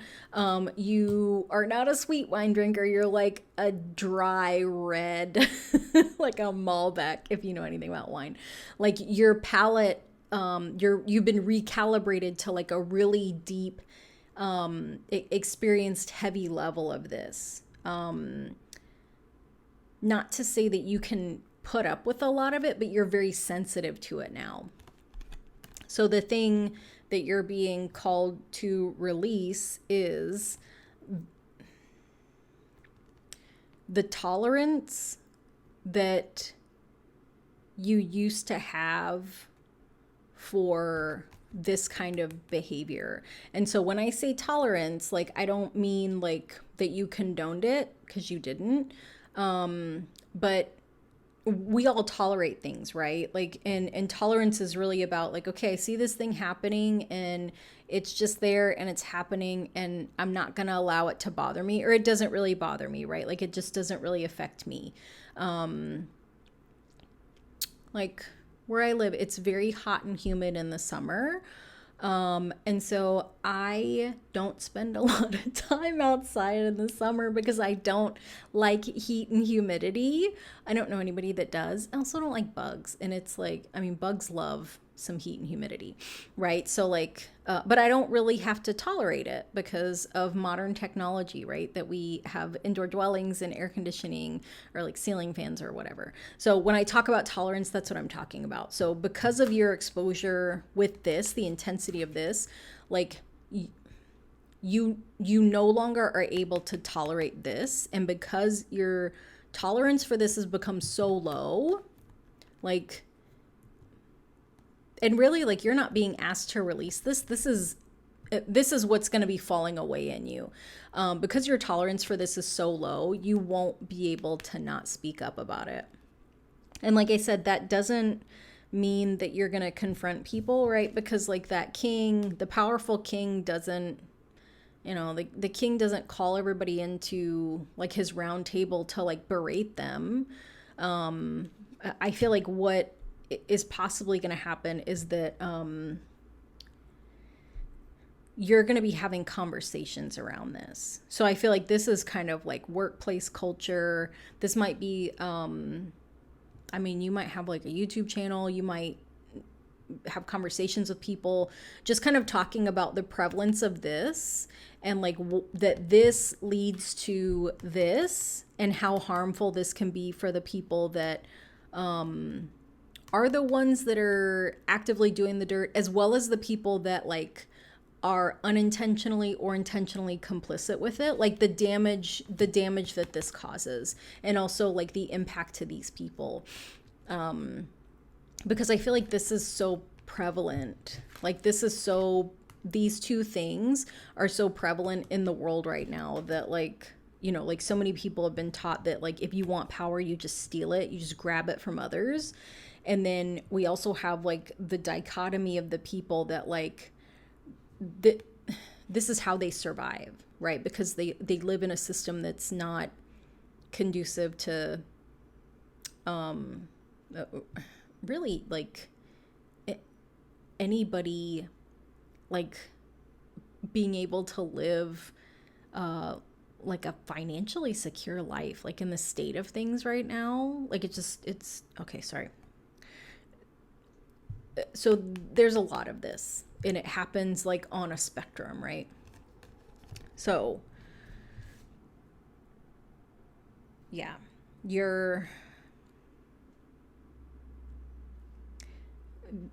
you are not a sweet wine drinker. You're like a dry red, like a Malbec, if you know anything about wine. Like your palate, you've been recalibrated to like a really deep, experienced heavy level of this. Not to say that you can put up with a lot of it, but you're very sensitive to it now. So the thing that you're being called to release is the tolerance that you used to have for this kind of behavior. And so when I say tolerance, like, I don't mean like that you condoned it, because you didn't. But we all tolerate things, right? Like, and tolerance is really about like, okay, I see this thing happening and it's just there and it's happening and I'm not going to allow it to bother me, or it doesn't really bother me, right? Like, it just doesn't really affect me. Like where I live, it's very hot and humid in the summer. And so I don't spend a lot of time outside in the summer because I don't like heat and humidity. I don't know anybody that does. I also don't like bugs. And it's like, I mean, bugs love some heat and humidity, right? So like, but I don't really have to tolerate it because of modern technology, right? That we have indoor dwellings and air conditioning, or like ceiling fans or whatever. So when I talk about tolerance, that's what I'm talking about. So because of your exposure with this, the intensity of this, like you no longer are able to tolerate this. And because your tolerance for this has become so low, like, and really, like, you're not being asked to release this. This is what's going to be falling away in you. Because your tolerance for this is so low, you won't be able to not speak up about it. And like I said, that doesn't mean that you're going to confront people, right? Because like that king, the powerful king doesn't, you know, the king doesn't call everybody into like his round table to like berate them. I feel like what is possibly going to happen is that you're going to be having conversations around this. So I feel like this is kind of like workplace culture. This might be, I mean, you might have like a YouTube channel. You might have conversations with people just kind of talking about the prevalence of this and like that this leads to this and how harmful this can be for the people that are the ones that are actively doing the dirt, as well as the people that like are unintentionally or intentionally complicit with it, like the damage that this causes, and also like the impact to these people. Because I feel like this is so prevalent. Like these two things are so prevalent in the world right now that like, you know, like so many people have been taught that like, if you want power, you just steal it, you just grab it from others. And then we also have like the dichotomy of the people that like, this is how they survive, right? Because they live in a system that's not conducive to really like anybody like being able to live like a financially secure life, like in the state of things right now. Like it's okay, sorry. So there's a lot of this, and it happens like on a spectrum, right? So yeah,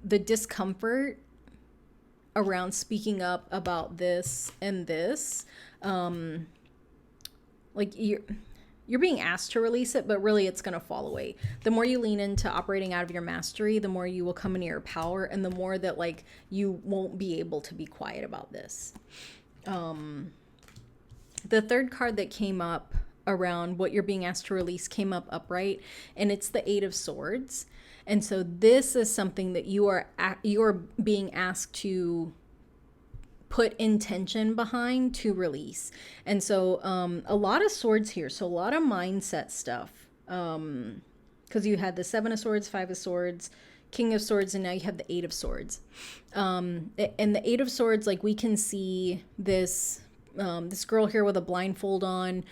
the discomfort around speaking up about this and this, like you're being asked to release it, but really it's going to fall away. The more you lean into operating out of your mastery, the more you will come into your power, and the more that like you won't be able to be quiet about this. The third card that came up around what you're being asked to release came up upright, and it's the Eight of Swords. And so this is something that you are being asked to put intention behind to release. And so a lot of swords here, so a lot of mindset stuff, because you had the Seven of Swords, Five of Swords, King of Swords, and now you have the Eight of Swords. And the Eight of Swords, like we can see this this girl here with a blindfold on.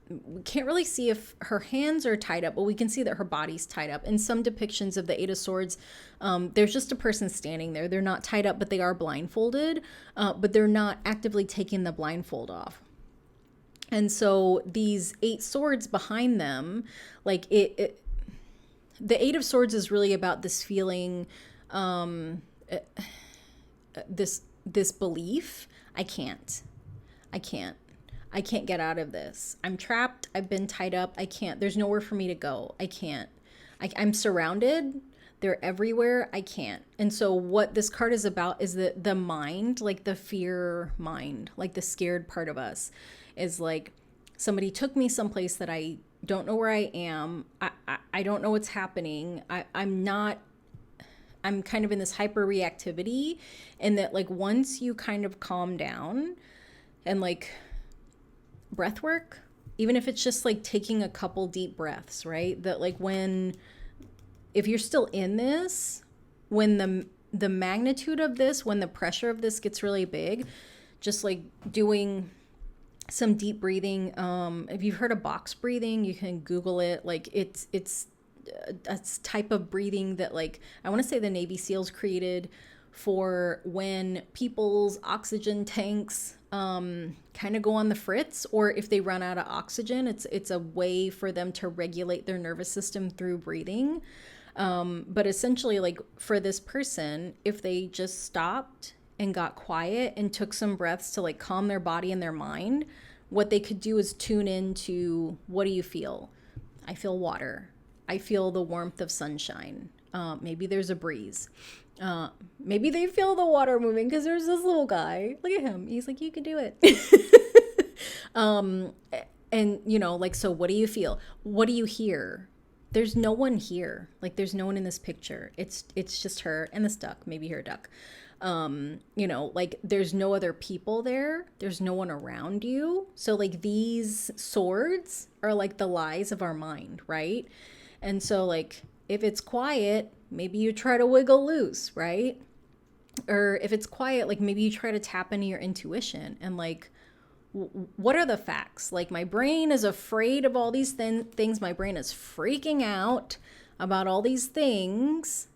We can't really see if her hands are tied up, but we can see that her body's tied up. In some depictions of the Eight of Swords, there's just a person standing there. They're not tied up, but they are blindfolded, but they're not actively taking the blindfold off. And so these 8 swords behind them, like the Eight of Swords is really about this feeling, this belief. I can't get out of this. I'm trapped. I've been tied up. I can't. There's nowhere for me to go. I can't. I'm surrounded. They're everywhere. I can't. And so what this card is about is the mind, like the fear mind, like the scared part of us is like, somebody took me someplace that I don't know where I am. I don't know what's happening. I'm kind of in this hyper reactivity, and that like once you kind of calm down and like breath work, even if it's just like taking a couple deep breaths, right? That like if you're still in this, when the magnitude of this, when the pressure of this gets really big, just like doing some deep breathing. If you've heard of box breathing, you can Google it. Like it's a type of breathing that like, I want to say the Navy SEALs created for when people's oxygen tanks kind of go on the fritz, or if they run out of oxygen. It's a way for them to regulate their nervous system through breathing. But essentially, like for this person, if they just stopped and got quiet and took some breaths to like calm their body and their mind, what they could do is tune into, what do you feel? I feel water. I feel the warmth of sunshine. Maybe there's a breeze. Maybe they feel the water moving because there's this little guy. Look at him. He's like, you can do it. And you know, like, so what do you feel? What do you hear? There's no one here. Like there's no one in this picture. It's just her and this duck, maybe her duck. You know, like there's no other people there. There's no one around you. So like these swords are like the lies of our mind, right? And so like if it's quiet, maybe you try to wiggle loose, right? Or if it's quiet, like maybe you try to tap into your intuition and like, what are the facts? Like my brain is afraid of all these things. My brain is freaking out about all these things,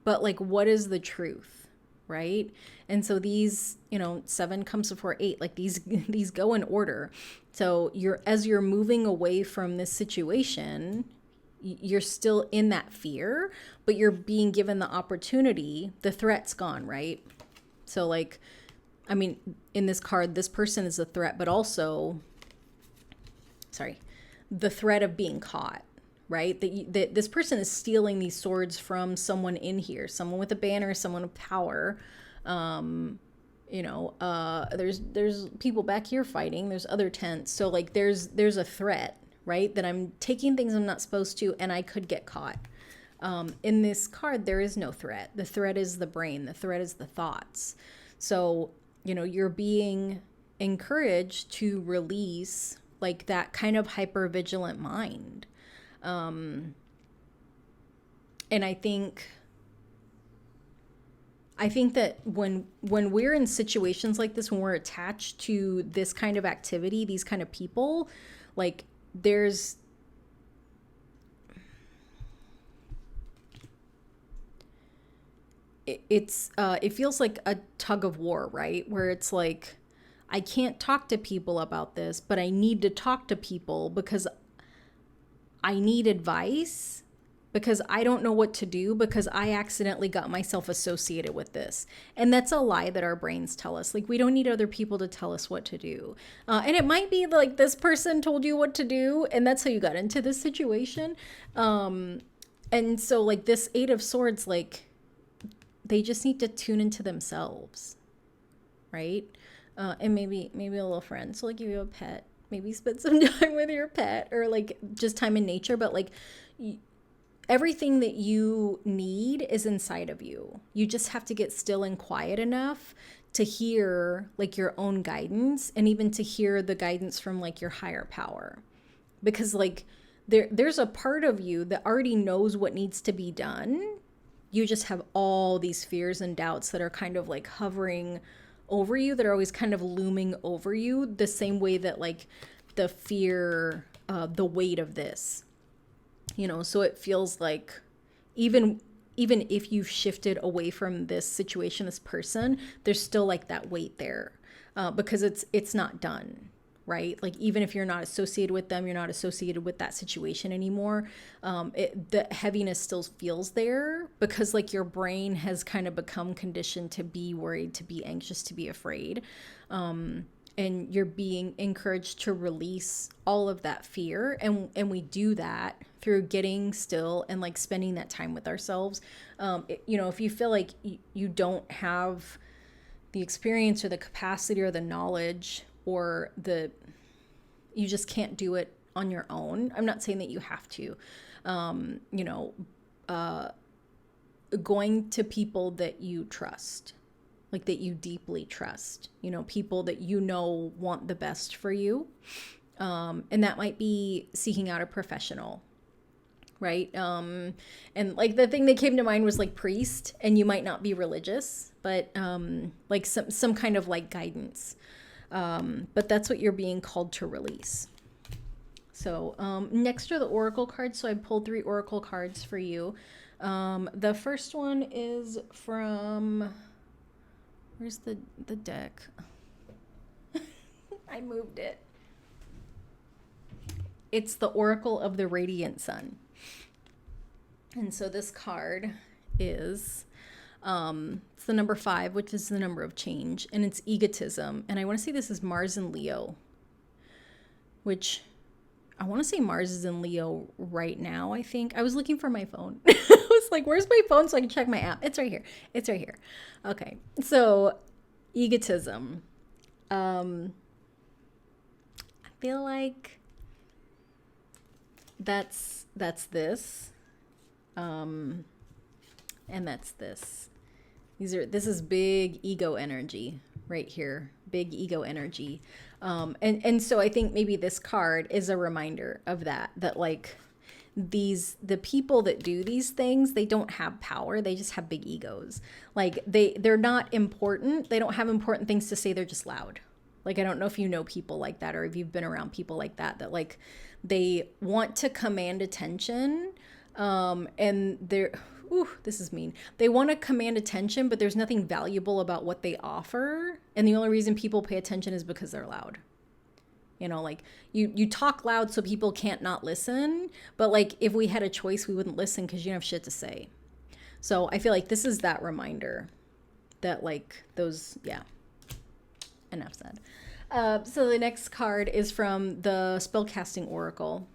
but like, what is the truth? Right? And so these, you know, 7 comes before 8, like these go in order. So as you're moving away from this situation, you're still in that fear, but you're being given the opportunity. The threat's gone, right? So like, I mean, in this card, this person is a threat, but also, the threat of being caught, right? That this person is stealing these swords from someone in here, someone with a banner, someone of power. You know, there's people back here fighting. There's other tents. So like, there's a threat, right? That I'm taking things I'm not supposed to, and I could get caught. In this card, there is no threat. The threat is the brain. The threat is the thoughts. So, you know, you're being encouraged to release like that kind of hyper-vigilant mind. And I think that when we're in situations like this, when we're attached to this kind of activity, these kind of people, like it feels like a tug of war, right? Where it's like, I can't talk to people about this, but I need to talk to people because I need advice, because I don't know what to do, because I accidentally got myself associated with this. And that's a lie that our brains tell us. Like, we don't need other people to tell us what to do. And it might be like this person told you what to do, and that's how you got into this situation. And so like this 8 of Swords, like, they just need to tune into themselves, right? And maybe a little friend. So like, if you have a pet, maybe spend some time with your pet, or like just time in nature. But like, everything that you need is inside of you. You just have to get still and quiet enough to hear like your own guidance, and even to hear the guidance from like your higher power. Because like there's a part of you that already knows what needs to be done. You just have all these fears and doubts that are kind of like hovering over you, that are always kind of looming over you, the same way that like the fear, the weight of this, you know, so it feels like even if you've shifted away from this situation, this person, there's still like that weight there, because it's not done, right? Like even if you're not associated with them, you're not associated with that situation anymore, the heaviness still feels there, because like your brain has kind of become conditioned to be worried, to be anxious, to be afraid. And you're being encouraged to release all of that fear. And we do that through getting still and like spending that time with ourselves. You know, if you feel like you don't have the experience or the capacity or the knowledge, or you just can't do it on your own. I'm not saying that you have to, you know, going to people that you trust, like that you deeply trust, you know, people that you know want the best for you. And that might be seeking out a professional, right? And like the thing that came to mind was like priest, and you might not be religious, but like some kind of like guidance. But that's what you're being called to release. So next are the oracle cards. So I pulled 3 oracle cards for you. The first one is from, where's the deck? I moved it. It's the Oracle of the Radiant Sun. And so this card is, it's the number 5, which is the number of change, and it's egotism. And I want to say this is Mars and Leo, which I want to say Mars is in Leo right now, I think. I was looking for my phone. I was like, where's my phone so I can check my app? It's right here. It's right here. Okay. So egotism. I feel like that's this. And that's this. This is big ego energy right here. Big ego energy. And so I think maybe this card is a reminder of that like the people that do these things, they don't have power. They just have big egos. Like they're not important. They don't have important things to say. They're just loud. Like, I don't know if you know people like that, or if you've been around people like that like they want to command attention. And they're, this is mean. They want to command attention, but there's nothing valuable about what they offer. And the only reason people pay attention is because they're loud. You know, like you talk loud so people can't not listen. But like if we had a choice, we wouldn't listen because you don't have shit to say. So I feel like this is that reminder that like those, yeah. Enough said. So the next card is from the Spellcasting Oracle,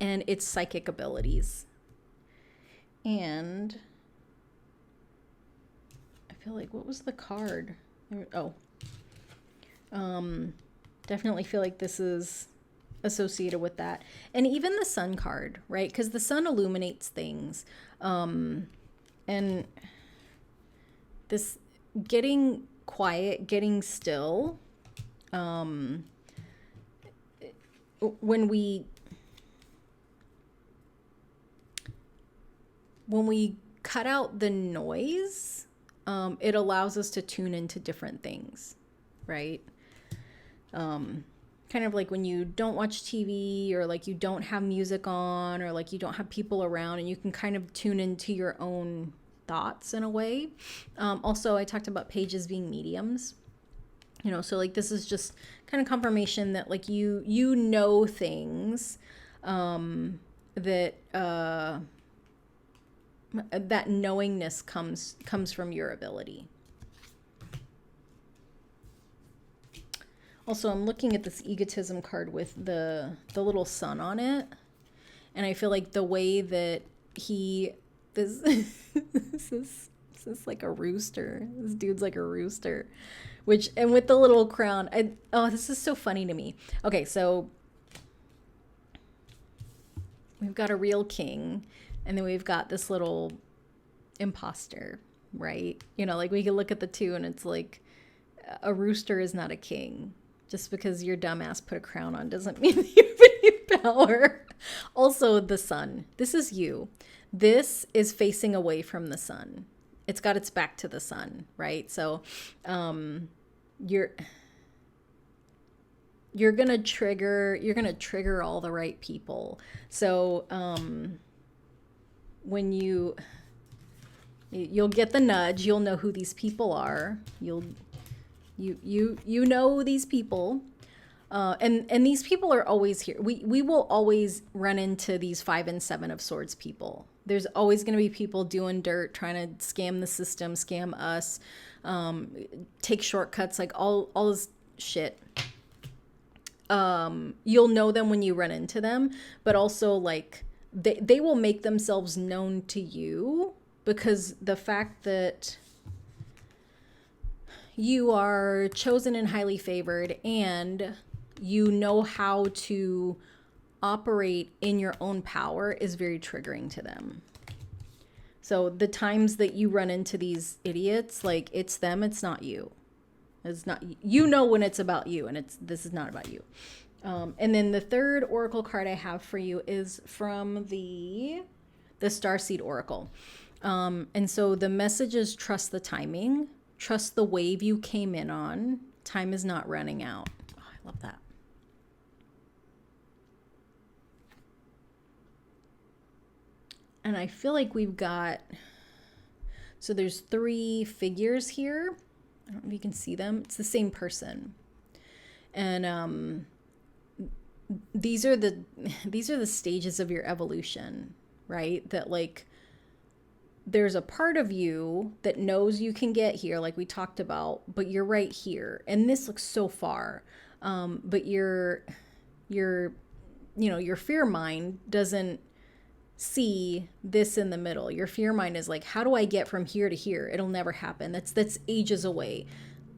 and it's psychic abilities. And I feel like, what was the card? Definitely feel like this is associated with that. And even the sun card, right? Because the sun illuminates things. And this getting quiet, getting still, when we cut out the noise, it allows us to tune into different things, right? Kind of like when you don't watch TV, or like you don't have music on, or like you don't have people around, and you can kind of tune into your own thoughts in a way. Also, I talked about pages being mediums, you know, so like this is just kind of confirmation that like you know things, that that knowingness comes from your ability. Also, I'm looking at this egotism card with the little sun on it, and I feel like the way that this is like a rooster. This dude's like a rooster, and with the little crown. This is so funny to me. Okay, so we've got a real king, and then we've got this little imposter, right? You know, like we can look at the two, and it's like a rooster is not a king. Just because your dumbass put a crown on doesn't mean you've been power. Also, the sun. This is you. This is facing away from the sun. It's got its back to the sun, right? So, you're gonna trigger all the right people. So, when you'll get the nudge, you'll know who these people are. You know these people. And these people are always here. We will always run into these 5 and 7 of swords people. There's always going to be people doing dirt, trying to scam the system, scam us, take shortcuts, like all this shit. You'll know them when you run into them, but also like they will make themselves known to you, because the fact that you are chosen and highly favored, and you know how to operate in your own power, is very triggering to them. So the times that you run into these idiots, like, it's them, it's not you. It's not, you know when it's about you, and this is not about you. And then the third oracle card I have for you is from the Starseed Oracle. And so the message is: trust the timing, trust the wave you came in on. Time is not running out. Oh, I love that. And I feel like we've got, so there's 3 figures here. I don't know if you can see them. It's the same person. And these are the stages of your evolution, right? That, like, there's a part of you that knows you can get here, like we talked about, but you're right here. And this looks so far. But your fear mind doesn't see this in the middle. Your fear mind is like, how do I get from here to here? It'll never happen. That's ages away.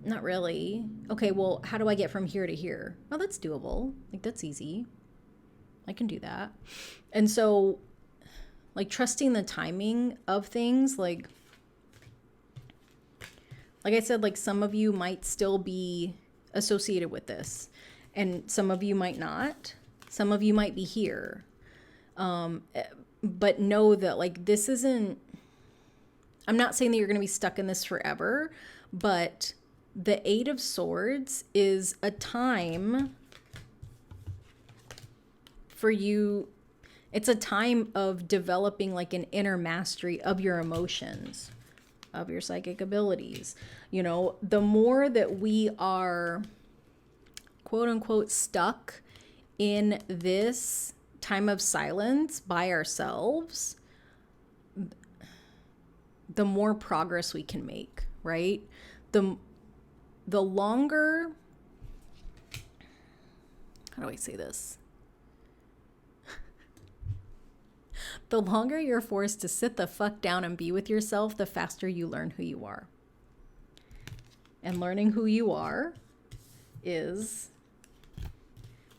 Not really. Okay, well, how do I get from here to here? Oh, that's doable. Like, that's easy. I can do that. And so, like, trusting the timing of things, like I said, like, some of you might still be associated with this, and some of you might not. Some of you might be here. But know that, like, this isn't, I'm not saying that you're going to be stuck in this forever, but the 8 of Swords is a time for you. It's a time of developing, like, an inner mastery of your emotions, of your psychic abilities. You know, the more that we are, quote unquote, stuck in this time of silence by ourselves, the more progress we can make, right? The longer, how do I say this? The longer you're forced to sit the fuck down and be with yourself, the faster you learn who you are. And learning who you are is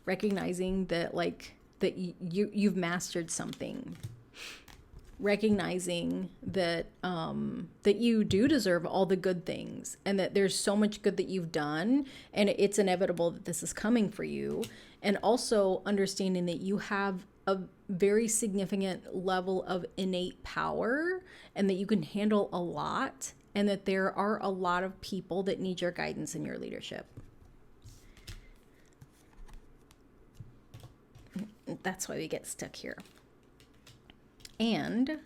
recognizing that, like, that you've mastered something. Recognizing that that you do deserve all the good things, and that there's so much good that you've done, and it's inevitable that this is coming for you. And also understanding that you have a very significant level of innate power, and that you can handle a lot, and that there are a lot of people that need your guidance and your leadership. That's why we get stuck here. And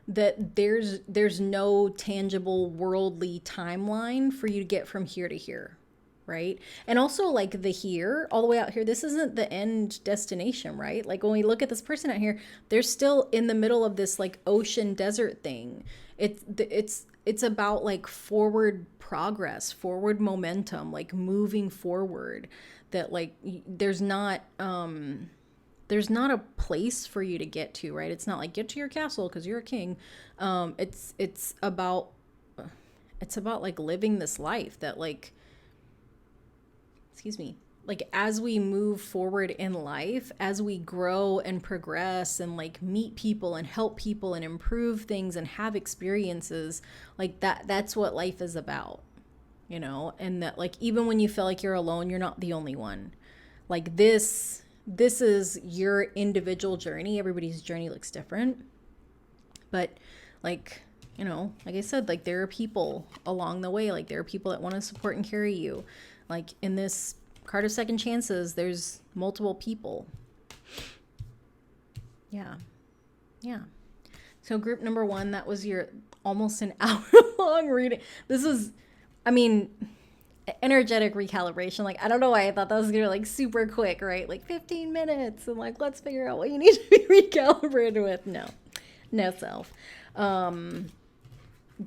that there's no tangible worldly timeline for you to get from here to here, right? And also, like, the here, all the way out here, this isn't the end destination, right? Like, when we look at this person out here, they're still in the middle of this, like, ocean desert thing. It's about, like, forward progress, forward momentum, like, moving forward. That, like, there's not a place for you to get to, right? It's not like, get to your castle because you're a king. It's about like living this life that, like, excuse me, like, as we move forward in life, as we grow and progress and, like, meet people and help people and improve things and have experiences, like, that's what life is about, you know? And that, like, even when you feel like you're alone, you're not the only one. Like, this this is your individual journey. Everybody's journey looks different. But like, you know, like I said, like there are people along the way. Like there are people that want to support and carry you. Like in this card of second chances, there's multiple people. Yeah. Yeah. So group number 1, that was your almost an hour long reading. This is, I mean, energetic recalibration. Like, I don't know why I thought that was gonna be like super quick, right? Like 15 minutes and like, let's figure out what you need to be recalibrated with. No self.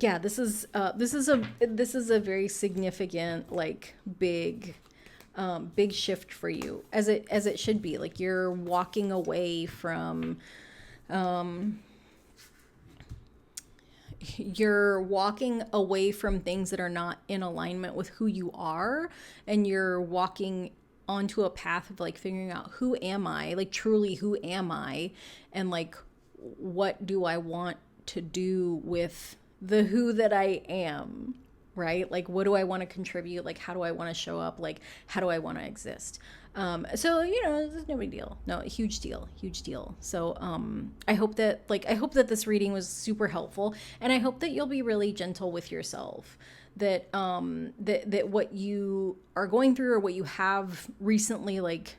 Yeah, this is a very significant, like big shift for you, as it should be. Like you're walking away from, things that are not in alignment with who you are, and you're walking onto a path of like figuring out, who am I, like truly who am I, and like what do I want to do with the who that I am, right? Like what do I want to contribute, like how do I want to show up, like how do I want to exist. So you know, it's no big deal. No, huge deal. So I hope that this reading was super helpful, and I hope that you'll be really gentle with yourself, that that what you are going through, or what you have recently like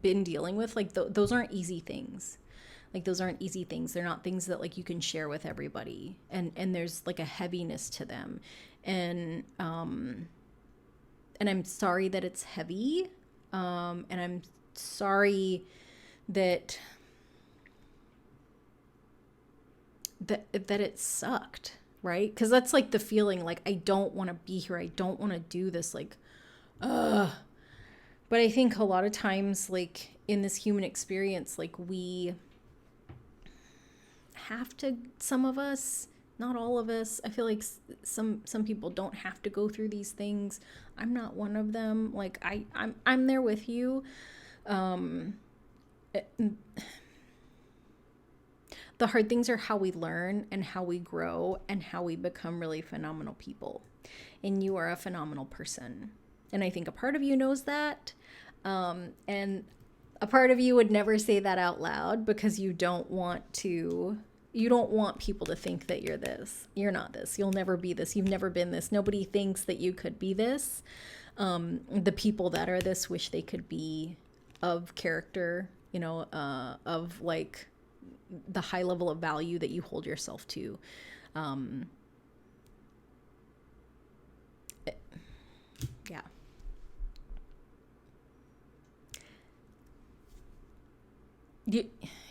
been dealing with, like those aren't easy things. Like those aren't easy things. They're not things that like you can share with everybody, and there's like a heaviness to them, and I'm sorry that it's heavy, and I'm sorry that it sucked, right? Because that's like the feeling, like I don't want to be here, I don't want to do this, like but I think a lot of times, like in this human experience, like we have to, some of us, not all of us, I feel like some people don't have to go through these things. I'm not one of them. Like I'm there with you. The hard things are how we learn and how we grow and how we become really phenomenal people. And you are a phenomenal person. And I think a part of you knows that. And a part of you would never say that out loud, because you don't want people to think that you're this. You're not this. You'll never be this. You've never been this. Nobody thinks that you could be this. The people that are this wish they could be of character, you know, of like the high level of value that you hold yourself to. Yeah.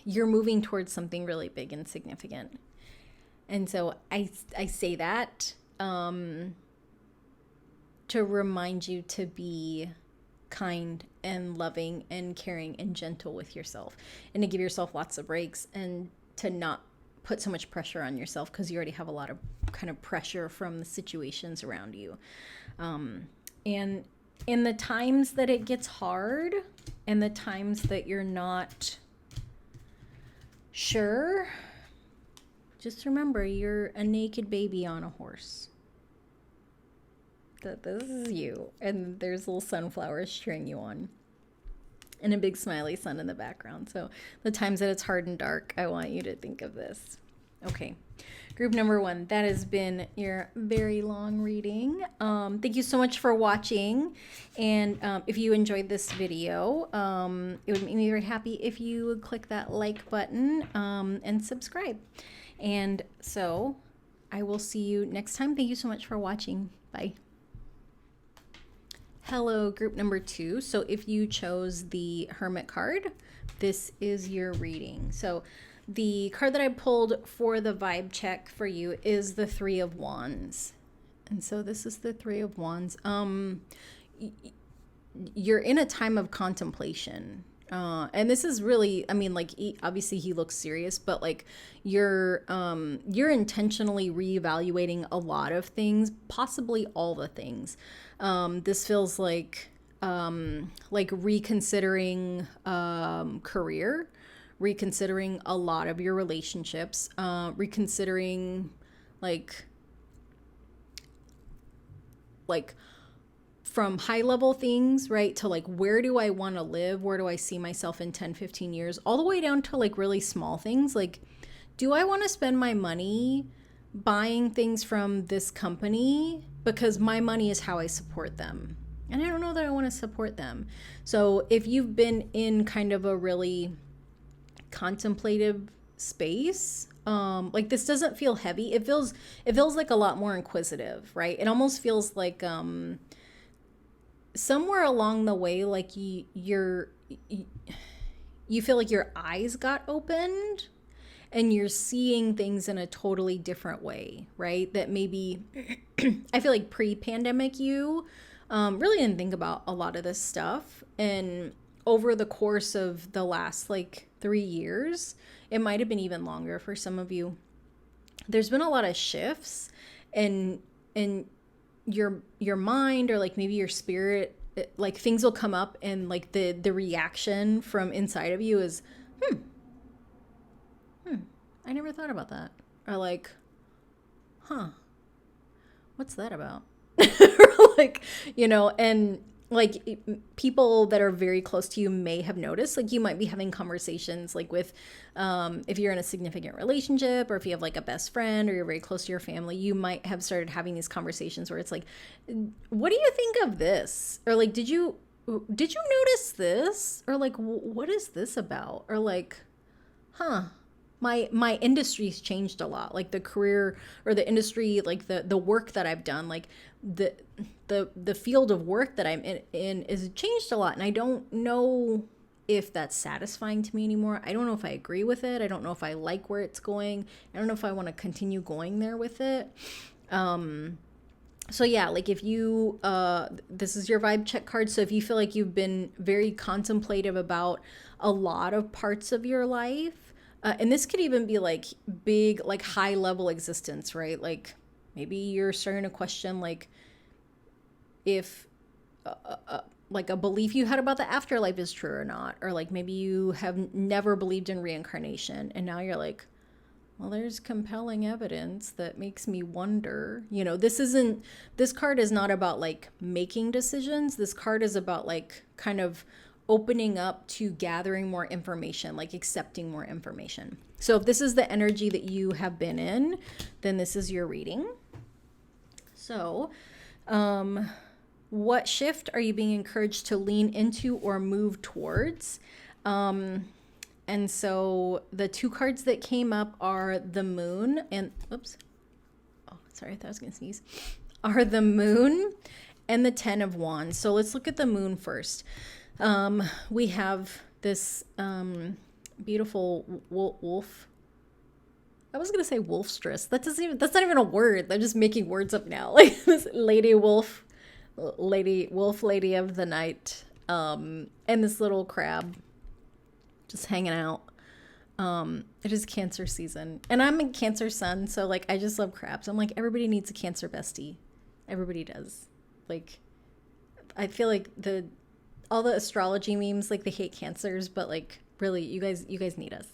You're moving towards something really big and significant. And so I say that to remind you to be kind and loving and caring and gentle with yourself, and to give yourself lots of breaks, and to not put so much pressure on yourself, because you already have a lot of kind of pressure from the situations around you. And in the times that it gets hard, and the times that you're not sure, just remember, you're a naked baby on a horse. That this is you, and there's little sunflowers cheering you on, and a big smiley sun in the background. So the times that it's hard and dark, I want you to think of this. Okay, group number 1, that has been your very long reading. Thank you so much for watching, and if you enjoyed this video, it would make me very happy if you would click that like button and subscribe. And so I will see you next time. Thank you so much for watching. Bye. Hello, group number 2. So if you chose the Hermit card, this is your reading. So the card that I pulled for the vibe check for you is the 3 of Wands. And so this is the 3 of Wands. You're in a time of contemplation. And this is really, I mean, like, obviously he looks serious, but like you're intentionally reevaluating a lot of things, possibly all the things. This feels like reconsidering career, reconsidering a lot of your relationships, reconsidering like from high level things, right, to like, where do I want to live? Where do I see myself in 10, 15 years? All the way down to like really small things. Like, do I want to spend my money buying things from this company because my money is how I support them? And I don't know that I want to support them. So if you've been in kind of a really contemplative space, like, this doesn't feel heavy. It feels like a lot more inquisitive, right? It almost feels like somewhere along the way, like you feel like your eyes got opened and you're seeing things in a totally different way, right? That maybe I feel like pre-pandemic you really didn't think about a lot of this stuff. And over the course of the last like 3 years, it might have been even longer for some of you, there's been a lot of shifts in your mind, or like maybe your spirit. Like, things will come up and like the reaction from inside of you is, I never thought about that. Or like, what's that about? Like, and like, people that are very close to you may have noticed, like, you might be having conversations like with, if you're in a significant relationship, or if you have like a best friend, or you're very close to your family, you might have started having these conversations where it's like, what do you think of this? Or like, did you notice this? Or like, what is this about? Or like, my industry's changed a lot. Like, the career or the industry, like the work that I've done, like the field of work that I'm in is changed a lot. And I don't know if that's satisfying to me anymore. I don't know if I agree with it. I don't know if I like where it's going. I don't know if I want to continue going there with it. So yeah, like, if you, this is your vibe check card. So if you feel like you've been very contemplative about a lot of parts of your life, and this could even be like big, like high level existence, right? Like, maybe you're starting to question, like, if like a belief you had about the afterlife is true or not. Or like, maybe you have never believed in reincarnation, and now you're like, well, there's compelling evidence that makes me wonder. This card is not about like making decisions. This card is about like kind of opening up to gathering more information, like accepting more information. So if this is the energy that you have been in, then this is your reading. So, what shift are you being encouraged to lean into or move towards? And so the two cards that came up are the moon and, oops. Oh, sorry, I thought I was going to sneeze. Are the moon and the 10 of wands. So let's look at the moon first. We have this beautiful wolf. I was gonna say wolfstress. That's not even a word. I'm just making words up now. Like, this lady wolf of the night, and this little crab just hanging out. It is Cancer season, and I'm a Cancer sun, so like, I just love crabs. I'm like, everybody needs a Cancer bestie. Everybody does. Like, I feel like all the astrology memes, like, they hate Cancers, but like, really, you guys need us.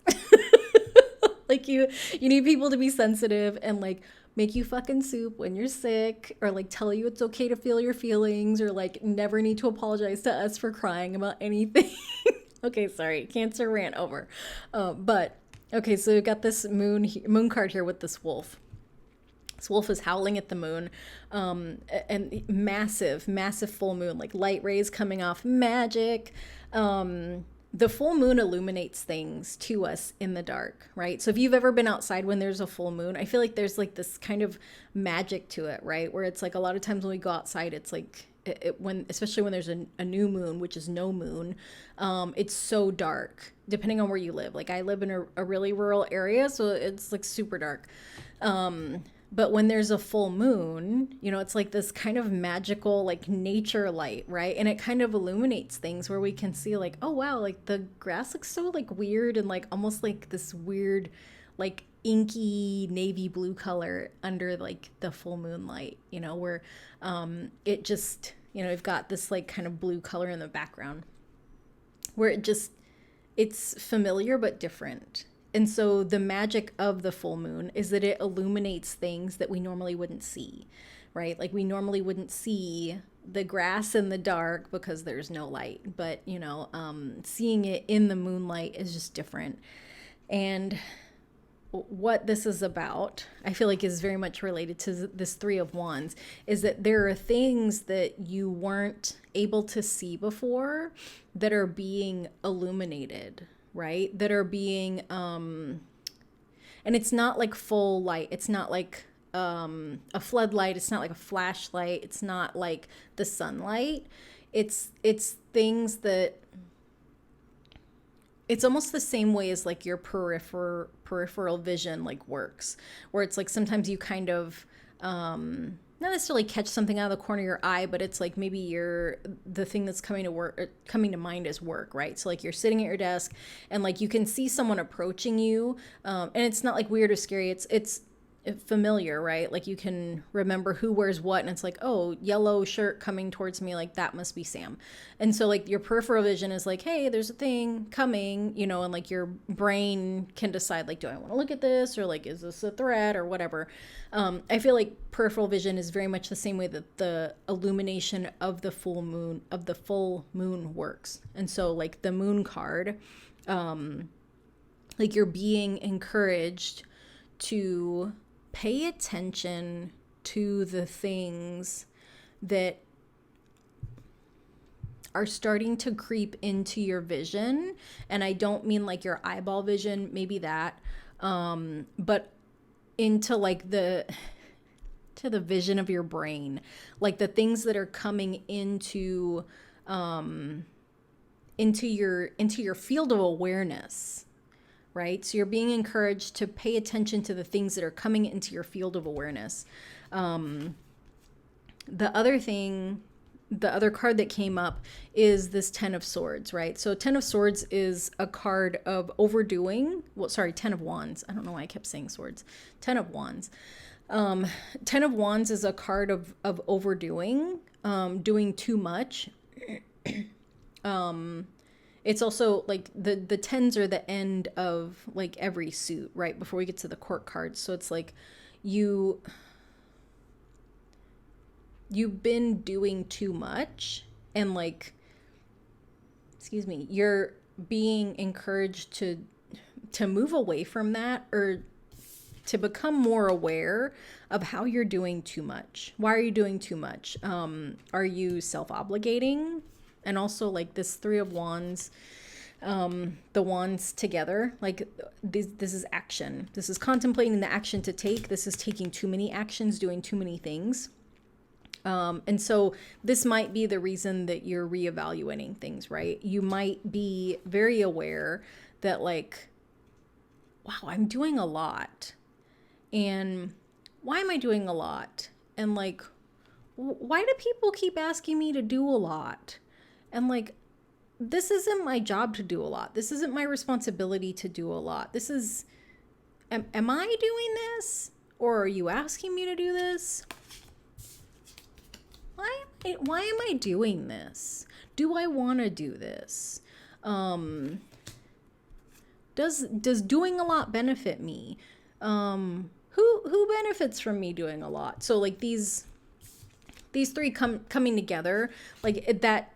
Like, you need people to be sensitive and like make you fucking soup when you're sick, or like tell you it's okay to feel your feelings, or like never need to apologize to us for crying about anything. Okay, sorry, Cancer rant over. But okay, so we've got this moon card here with this wolf. This wolf is howling at the moon, and massive full moon, like light rays coming off, magic. The full moon illuminates things to us in the dark, right? So if you've ever been outside when there's a full moon, I feel like there's like this kind of magic to it, right? Where it's like, a lot of times when we go outside, it's like, especially when there's a new moon, which is no moon, it's so dark, depending on where you live. Like, I live in a really rural area, so it's like super dark. But when there's a full moon, it's like this kind of magical, like, nature light, right? And it kind of illuminates things where we can see like, oh wow, like the grass looks so like weird, and like almost like this weird, like inky navy blue color under like the full moonlight, where it just, we've got this like kind of blue color in the background where it's familiar but different. And so the magic of the full moon is that it illuminates things that we normally wouldn't see, right? Like, we normally wouldn't see the grass in the dark because there's no light, but seeing it in the moonlight is just different. And what this is about, I feel like, is very much related to this Three of Wands, is that there are things that you weren't able to see before that are being illuminated, right? That are being, and it's not like full light. It's not like a floodlight. It's not like a flashlight. It's not like the sunlight. It's things that, it's almost the same way as like your peripheral vision like works, where it's like sometimes you kind of not necessarily catch something out of the corner of your eye, but it's like maybe the thing that's coming to mind is work, right? So like you're sitting at your desk and like you can see someone approaching you, and it's not like weird or scary. It's familiar, right? Like you can remember who wears what, and it's like, oh, yellow shirt coming towards me, like that must be Sam. And so like your peripheral vision is like, hey, there's a thing coming, and like your brain can decide like, do I want to look at this, or like, is this a threat or whatever. I feel like peripheral vision is very much the same way that the illumination of the full moon works. And so like the moon card, like you're being encouraged to pay attention to the things that are starting to creep into your vision. And I don't mean like your eyeball vision, maybe that, but into like to the vision of your brain, like the things that are coming into your field of awareness. Right? So you're being encouraged to pay attention to the things that are coming into your field of awareness. The other card that came up is this Ten of Swords, right? So Ten of Swords is a card of overdoing. Well, sorry, Ten of Wands. I don't know why I kept saying swords. Ten of Wands. Ten of Wands is a card of overdoing, doing too much. It's also like the tens are the end of like every suit, right? Before we get to the court cards. So it's like you've been doing too much, and like, you're being encouraged to move away from that, or to become more aware of how you're doing too much. Why are you doing too much? Are you self-obligating? And also like this Three of Wands, the wands together, like this is action. This is contemplating the action to take. This is taking too many actions, doing too many things. And so this might be the reason that you're reevaluating things, right? You might be very aware that like, wow, I'm doing a lot. And why am I doing a lot? And like, why do people keep asking me to do a lot? And like, this isn't my job to do a lot. This isn't my responsibility to do a lot. This is, am I doing this? Or are you asking me to do this? Why am I doing this? Do I want to do this? Does doing a lot benefit me? Who benefits from me doing a lot? So like these three coming together, like that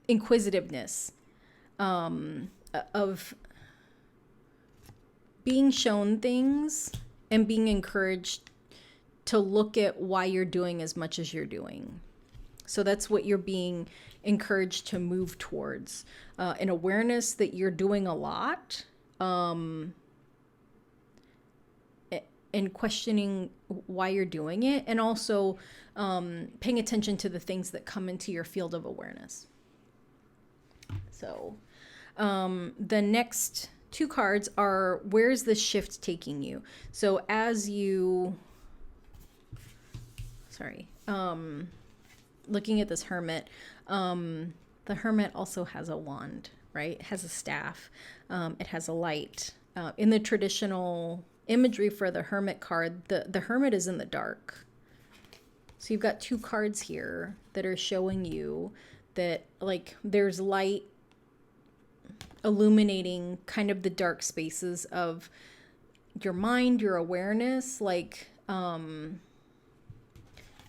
inquisitiveness, of being shown things and being encouraged to look at why you're doing as much as you're doing. So that's what you're being encouraged to move towards, an awareness that you're doing a lot, and questioning why you're doing it, and also paying attention to the things that come into your field of awareness. So the next two cards are, where's this shift taking you? So as you, looking at this hermit, the hermit also has a wand, right? It has a staff. It has a light. In the traditional imagery for the hermit card, the hermit is in the dark. So you've got two cards here that are showing you that like there's light illuminating kind of the dark spaces of your mind, your awareness, like, and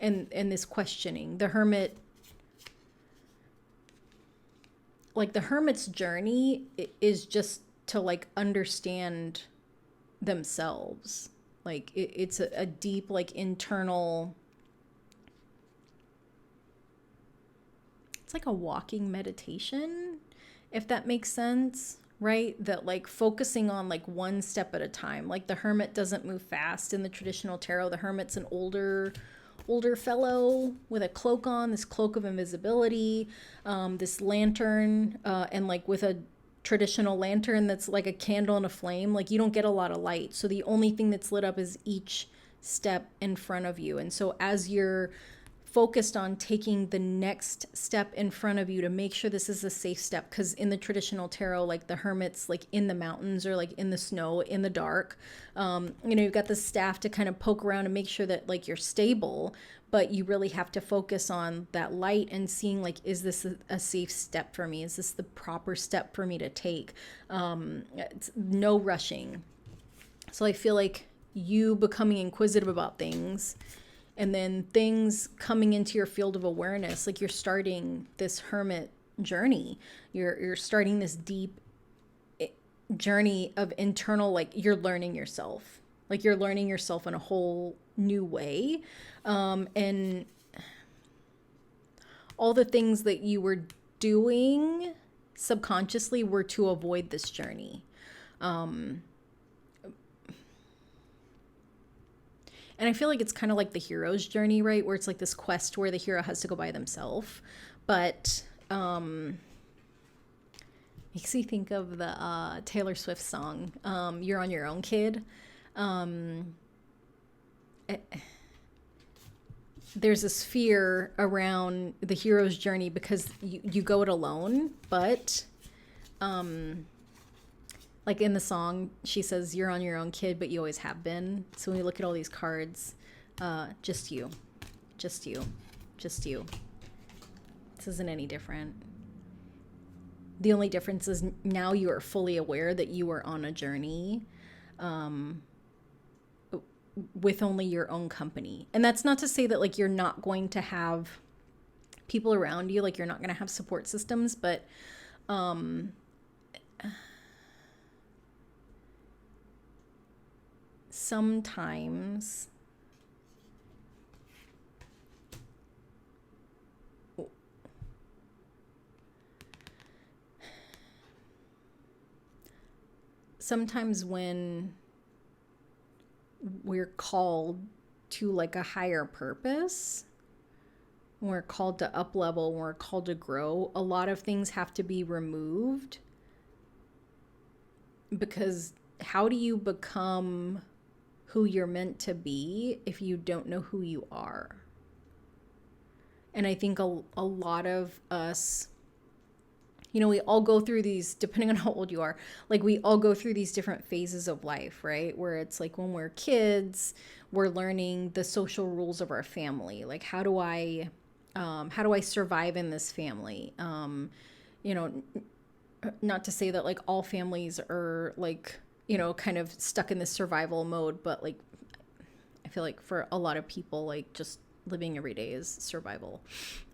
and this questioning. The hermit, like the hermit's journey is just to like understand themselves. Like it's a deep like internal, it's like a walking meditation, if that makes sense, right? That like focusing on like one step at a time. Like the hermit doesn't move fast in the traditional tarot. The hermit's an older fellow with a cloak on, this cloak of invisibility, this lantern, and like with a traditional lantern that's like a candle and a flame, like you don't get a lot of light. So the only thing that's lit up is each step in front of you. And so as you're focused on taking the next step in front of you to make sure this is a safe step, because in the traditional tarot, like the hermit's like in the mountains or like in the snow, in the dark, you've got the staff to kind of poke around and make sure that like you're stable, but you really have to focus on that light and seeing like, is this a safe step for me? Is this the proper step for me to take? It's no rushing. So I feel like you becoming inquisitive about things, and then things coming into your field of awareness, like you're starting this hermit journey. You're starting this deep journey of internal, like you're learning yourself. Like you're learning yourself in a whole new way. And all the things that you were doing subconsciously were to avoid this journey. And I feel like it's kind of like the hero's journey, right? Where it's like this quest where the hero has to go by themselves. But makes me think of the Taylor Swift song, You're on Your Own, Kid. There's this fear around the hero's journey because you go it alone, but like in the song, she says, you're on your own, kid, but you always have been. So when we look at all these cards, just you, just you, just you. This isn't any different. The only difference is now you are fully aware that you are on a journey with only your own company. And that's not to say that like you're not going to have people around you, like you're not going to have support systems, but sometimes when we're called to like a higher purpose, when we're called to up level, when we're called to grow, a lot of things have to be removed, because how do you become who you're meant to be if you don't know who you are? And I think a lot of us, we all go through these, depending on how old you are, like we all go through these different phases of life, right? Where it's like when we're kids, we're learning the social rules of our family. Like, how do I survive in this family? Not to say that like all families are like, kind of stuck in this survival mode, but like, I feel like for a lot of people, like just living every day is survival.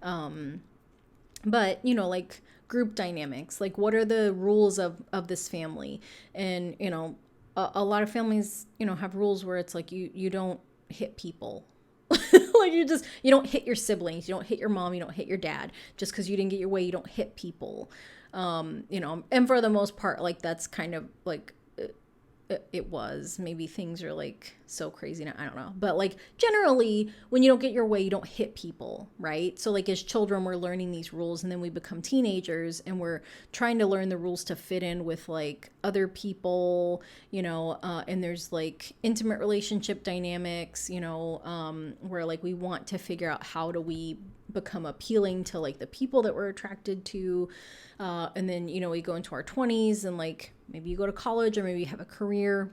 But, like group dynamics, like what are the rules of this family? And, a lot of families, have rules where it's like you don't hit people. Like you don't hit your siblings, you don't hit your mom, you don't hit your dad. Just because you didn't get your way, you don't hit people. And for the most part, like that's kind of like it was. Maybe things are like so crazy now, I don't know, but like generally when you don't get your way, you don't hit people, right? So like as children, we're learning these rules, and then we become teenagers and we're trying to learn the rules to fit in with like other people, and there's like intimate relationship dynamics, where like we want to figure out how do we become appealing to like the people that we're attracted to, and then we go into our 20s, and like maybe you go to college, or maybe you have a career,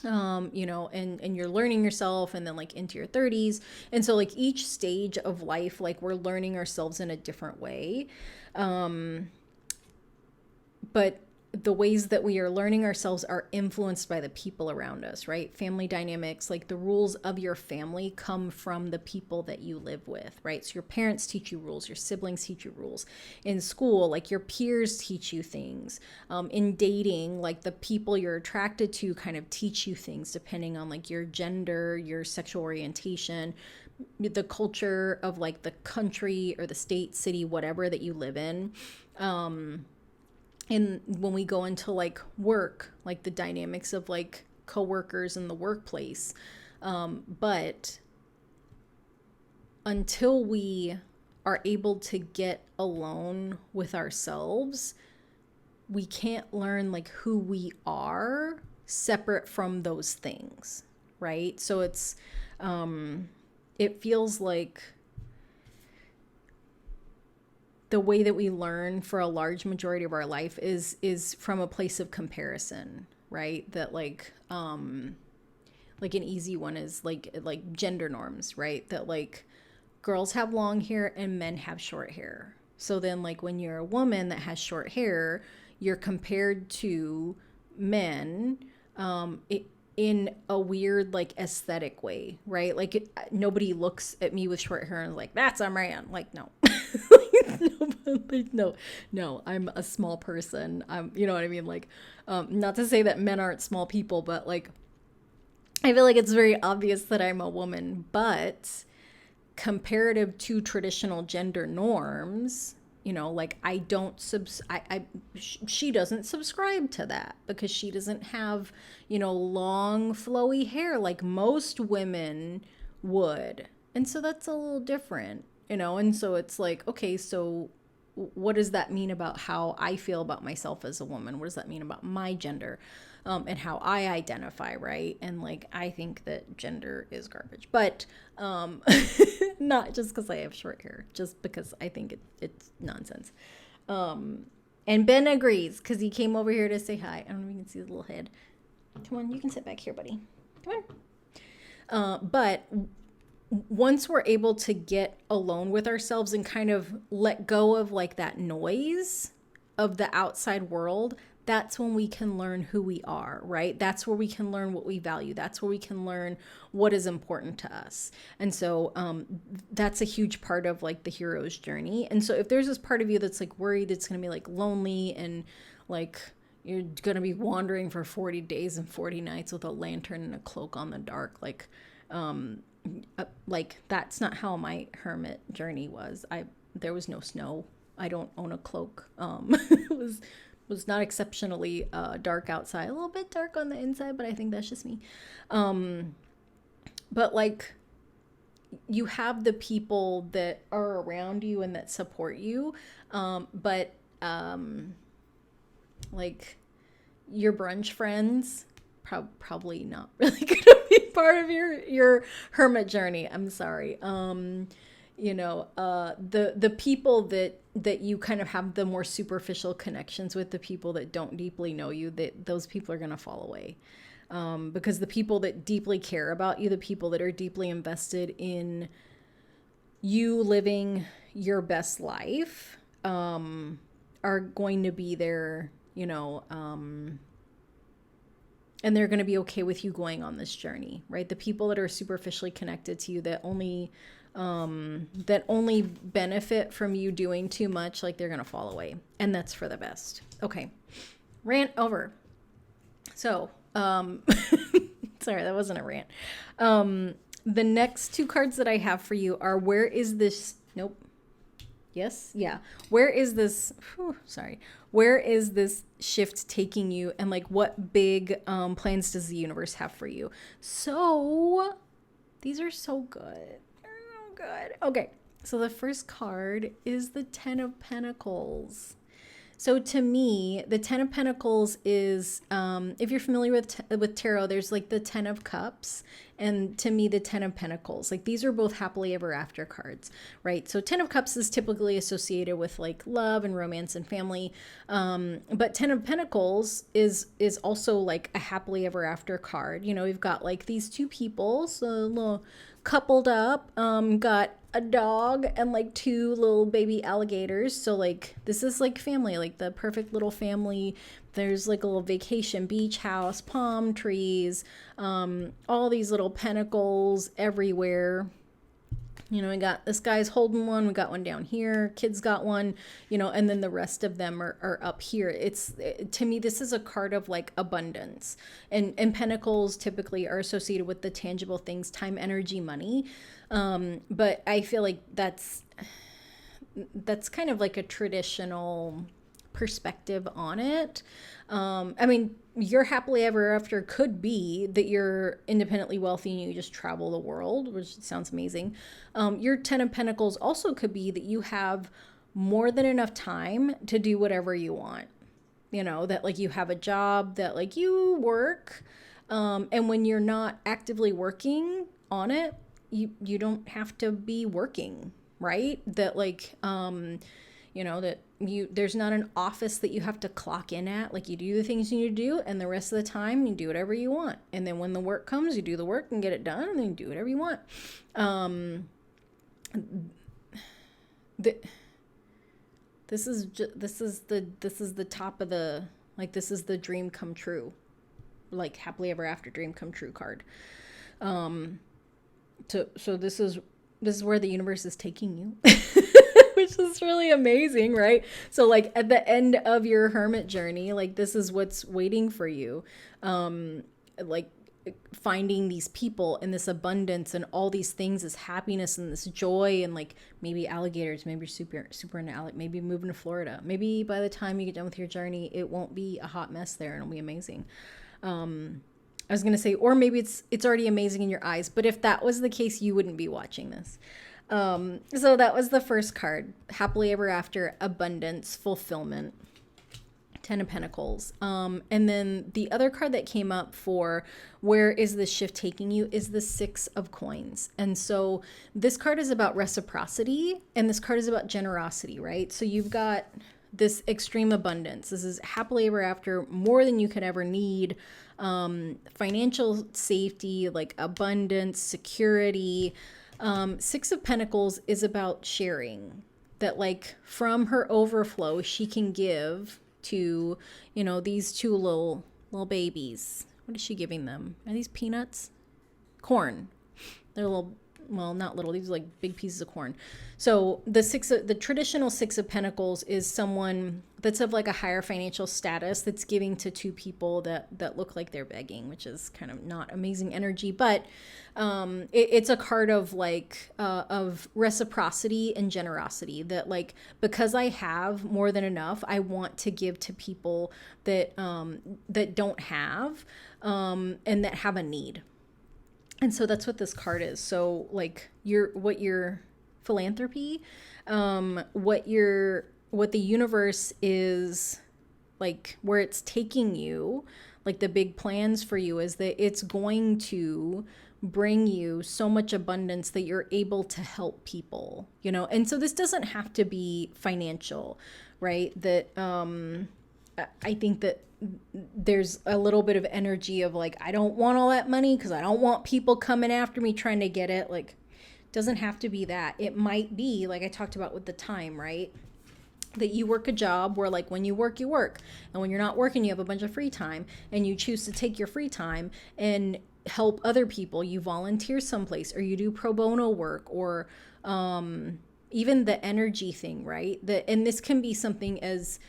and you're learning yourself, and then like into your 30s. And so like each stage of life, like we're learning ourselves in a different way. But the ways that we are learning ourselves are influenced by the people around us, right? Family dynamics, like the rules of your family come from the people that you live with, right? So your parents teach you rules, your siblings teach you rules. In school, like your peers teach you things. In dating, like the people you're attracted to kind of teach you things depending on like your gender, your sexual orientation, the culture of like the country or the state, city, whatever that you live in. And when we go into like work, like the dynamics of like coworkers in the workplace. But until we are able to get alone with ourselves, we can't learn like who we are separate from those things, right? So it's, it feels like the way that we learn for a large majority of our life is from a place of comparison, right? That like an easy one is like gender norms, right? That like girls have long hair and men have short hair. So then like when you're a woman that has short hair, you're compared to men in a weird like aesthetic way, right? Like nobody looks at me with short hair and is like, that's a man. Like, no. No, I'm a small person. You know what I mean? Like, not to say that men aren't small people, but like, I feel like it's very obvious that I'm a woman, but comparative to traditional gender norms, you know, like I don't she doesn't subscribe to that because she doesn't have, you know, long flowy hair like most women would. And so that's a little different, you know? And so it's like, okay, so what does that mean about how I feel about myself as a woman? What does that mean about my gender? And how I identify, right? And like, I think that gender is garbage, but not just because I have short hair, just because I think it's nonsense. And Ben agrees because he came over here to say hi. I don't know if you can see his little head. Come on, you can sit back here, buddy. Come on. But once we're able to get alone with ourselves and kind of let go of like that noise of the outside world, that's when we can learn who we are, right? That's where we can learn what we value. That's where we can learn what is important to us. And so that's a huge part of like the hero's journey. And so if there's this part of you that's like worried it's going to be like lonely and like you're going to be wandering for 40 days and 40 nights with a lantern and a cloak on the dark, like that's not how my hermit journey was. There was no snow. I don't own a cloak. It was not exceptionally dark outside, a little bit dark on the inside, but I think that's just me. But like you have the people that are around you and that support you. But like your brunch friends, probably not really going to be part of your hermit journey. I'm sorry. You know, the people that you kind of have the more superficial connections with, the people that don't deeply know you, that those people are going to fall away. Because the people that deeply care about you, the people that are deeply invested in you living your best life, are going to be there, you know, and they're going to be okay with you going on this journey, right? The people that are superficially connected to you that only benefit from you doing too much, like they're going to fall away. And that's for the best. Okay. Rant over. So, sorry, that wasn't a rant. The next two cards that I have for you are where is this? Nope. Yes. Yeah. Where is this? Where is this shift taking you? And like what big plans does the universe have for you? So these are so good. Good. Okay, so the first card is the Ten of Pentacles. So to me, the Ten of Pentacles is, if you're familiar with tarot, there's like the Ten of Cups, and to me, the Ten of Pentacles. Like these are both happily ever after cards, right? So Ten of Cups is typically associated with like love and romance and family, but Ten of Pentacles is also like a happily ever after card. You know, we've got like these two people, so a little coupled up, got a dog and like 2 little baby alligators. So like this is like family, like the perfect little family. There's like a little vacation beach house, palm trees, all these little pinnacles everywhere. You know, we got this guy's holding one, we got one down here, kids got one, you know, and then the rest of them are up here. To me, this is a card of like abundance. And pentacles typically are associated with the tangible things, time, energy, money. But I feel like that's kind of like a traditional perspective on it. I mean, your happily ever after could be that you're independently wealthy and you just travel the world, which sounds amazing. Your 10 of Pentacles also could be that you have more than enough time to do whatever you want. You know, that like you have a job, that like you work, and when you're not actively working on it, you don't have to be working, right? That like, you know, that there's not an office that you have to clock in at. Like you do the things you need to do, and the rest of the time you do whatever you want. And then when the work comes, you do the work and get it done, and then you do whatever you want. This is the top of the, like, this is the dream come true, like happily ever after dream come true card. So this is where the universe is taking you. Which is really amazing, right? So like at the end of your hermit journey, like this is what's waiting for you. Like finding these people and this abundance and all these things, this happiness and this joy, and like maybe alligators, maybe you're super into alligators, maybe moving to Florida. Maybe by the time you get done with your journey, it won't be a hot mess there and it'll be amazing. I was gonna say, or maybe it's already amazing in your eyes, but if that was the case, you wouldn't be watching this. So that was the first card, happily ever after, abundance, fulfillment, 10 of Pentacles. And then the other card that came up for where is this shift taking you is the 6 of Coins. And so this card is about reciprocity, and this card is about generosity, right? So you've got this extreme abundance. This is happily ever after, more than you could ever need. Financial safety, like abundance, security. 6 of Pentacles is about sharing, that like from her overflow she can give to, you know, these 2 little babies. What is she giving them? Are these peanuts? Corn. They're little, well, not little, these are like big pieces of corn. So the traditional 6 of Pentacles is someone that's of like a higher financial status that's giving to 2 people that look like they're begging, which is kind of not amazing energy, but it's a card of like of reciprocity and generosity, that like because I have more than enough, I want to give to people that that don't have and that have a need. And so that's what this card is. So like your philanthropy, what the universe is, like where it's taking you, like the big plans for you is that it's going to bring you so much abundance that you're able to help people, you know? And so this doesn't have to be financial, right? That I think that there's a little bit of energy of like, I don't want all that money because I don't want people coming after me trying to get it. Like, doesn't have to be that. It might be like I talked about with the time, right? That you work a job where like when you work, and when you're not working, you have a bunch of free time, and you choose to take your free time and help other people. You volunteer someplace, or you do pro bono work, or even the energy thing, right? And this can be something as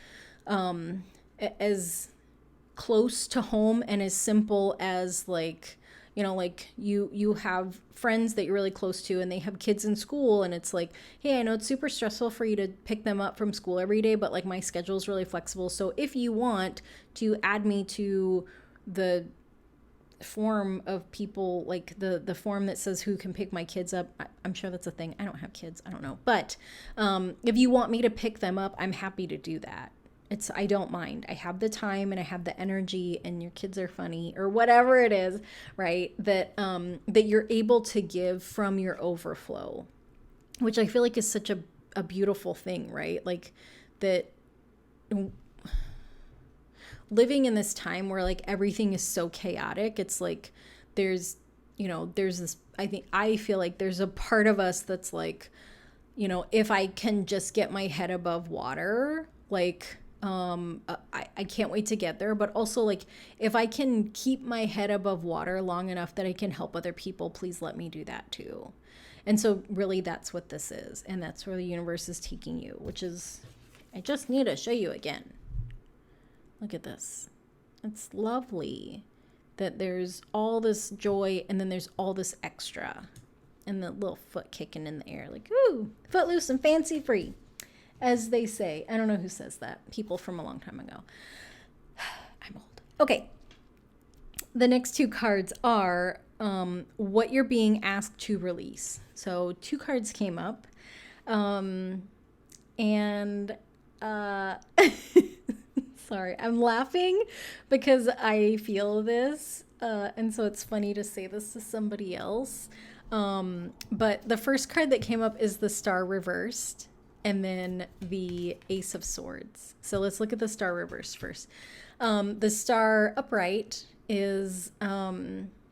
close to home and as simple as like, you know, like you have friends that you're really close to and they have kids in school, and it's like, hey, I know it's super stressful for you to pick them up from school every day, but like my schedule is really flexible. So if you want to add me to the form of people, like the form that says who can pick my kids up, I'm sure that's a thing. I don't have kids, I don't know. But if you want me to pick them up, I'm happy to do that. I don't mind. I have the time and I have the energy, and your kids are funny, or whatever it is, right? That you're able to give from your overflow, which I feel like is such a beautiful thing, right? Like that living in this time where like everything is so chaotic, it's like there's you know, there's this, I feel like there's a part of us that's like, you know, if I can just get my head above water, like, I can't wait to get there. But also, like, if I can keep my head above water long enough that I can help other people, please let me do that too. And so really that's what this is. And that's where the universe is taking you, which is, I just need to show you again. Look at this. It's lovely that there's all this joy and then there's all this extra. And the little foot kicking in the air, like, ooh, footloose and fancy free, as they say. I don't know who says that. People from a long time ago. I'm old. Okay. The next two cards are what you're being asked to release. So 2 cards came up. And sorry, I'm laughing because I feel this. And so it's funny to say this to somebody else. But the first card that came up is the Star reversed and then the Ace of Swords. So let's look at the Star reversed first. The Star upright is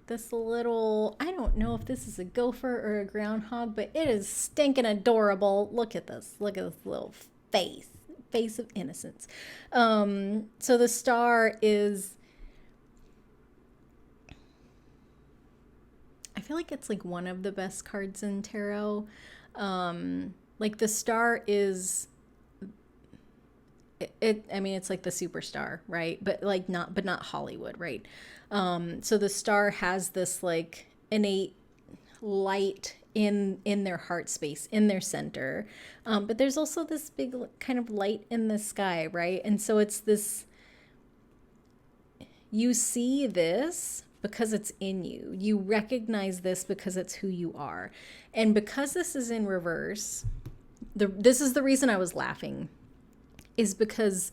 this little, I don't know if this is a gopher or a groundhog, but it is stinking adorable. Look at this. Look at this little face of innocence. So the Star is, I feel like it's like one of the best cards in tarot. Like the Star is I mean, it's like the superstar, right? But not Hollywood, right? So the Star has this like innate light in their heart space, in their center. But there's also this big kind of light in the sky, right? And so it's this, you see this because it's in you. You recognize this because it's who you are. And because this is in reverse, this is the reason I was laughing, is because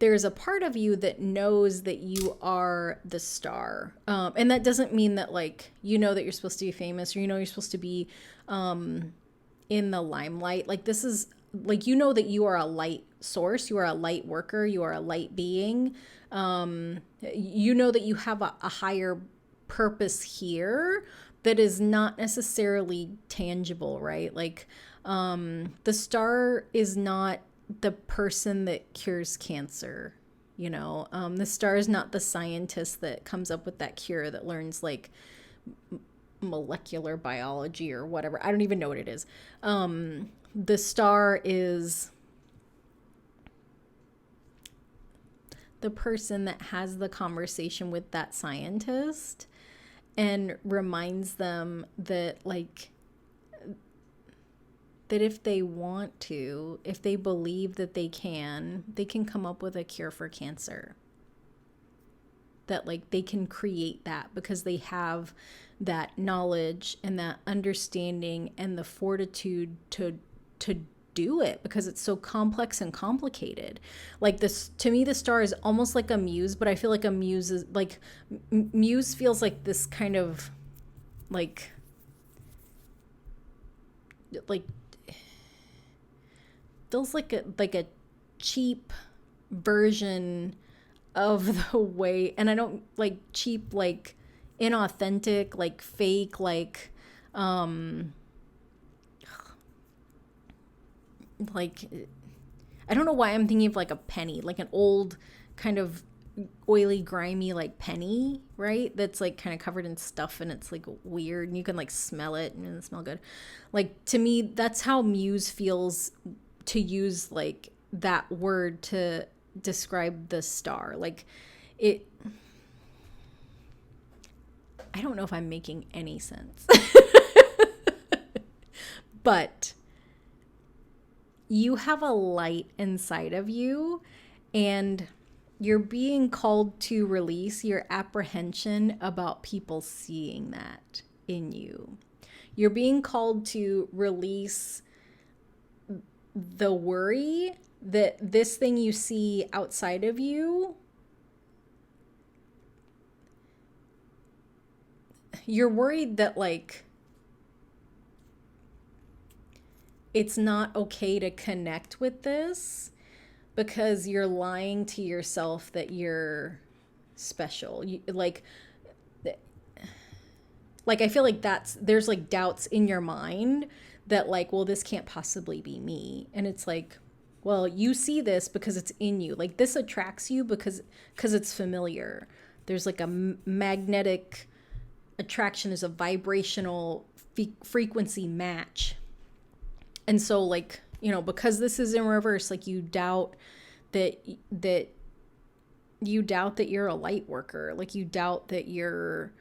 there's a part of you that knows that you are the Star. And that doesn't mean that, like, you know that you're supposed to be famous, or you know you're supposed to be in the limelight. Like, this is, like, you know that you are a light source, you are a light worker, you are a light being. You know that you have a higher purpose here that is not necessarily tangible, right? Like, the Star is not the person that cures cancer, you know. The Star is not the scientist that comes up with that cure, that learns like molecular biology or whatever. I don't even know what it is. The Star is the person that has the conversation with that scientist and reminds them that, like, that if they want to, if they believe that they can come up with a cure for cancer. That, like, they can create that because they have that knowledge and that understanding and the fortitude to do it, because it's so complex and complicated. Like, this, to me, the Star is almost like a muse, but I feel like a muse is like, muse feels like this kind of like feels like a cheap version of the way, and I don't like cheap, like inauthentic, like fake, like I don't know why I'm thinking of like a penny, like an old kind of oily, grimy, like penny, right? That's like kind of covered in stuff and it's like weird and you can like smell it and it smells good. Like, to me, that's how muse feels, to use like that word to describe the Star. Like, it, I don't know if I'm making any sense. But you have a light inside of you, and you're being called to release your apprehension about people seeing that in you. You're being called to release the worry that this thing you see outside of you, you're worried that, like, it's not okay to connect with this because you're lying to yourself that you're special. like, I feel like there's like doubts in your mind that like, well, this can't possibly be me. And it's like, well, you see this because it's in you. Like, this attracts you because it's familiar. There's like a magnetic attraction. There's a vibrational frequency match. And so like, you know, because this is in reverse, like you doubt that you're a light worker. Like you doubt that you're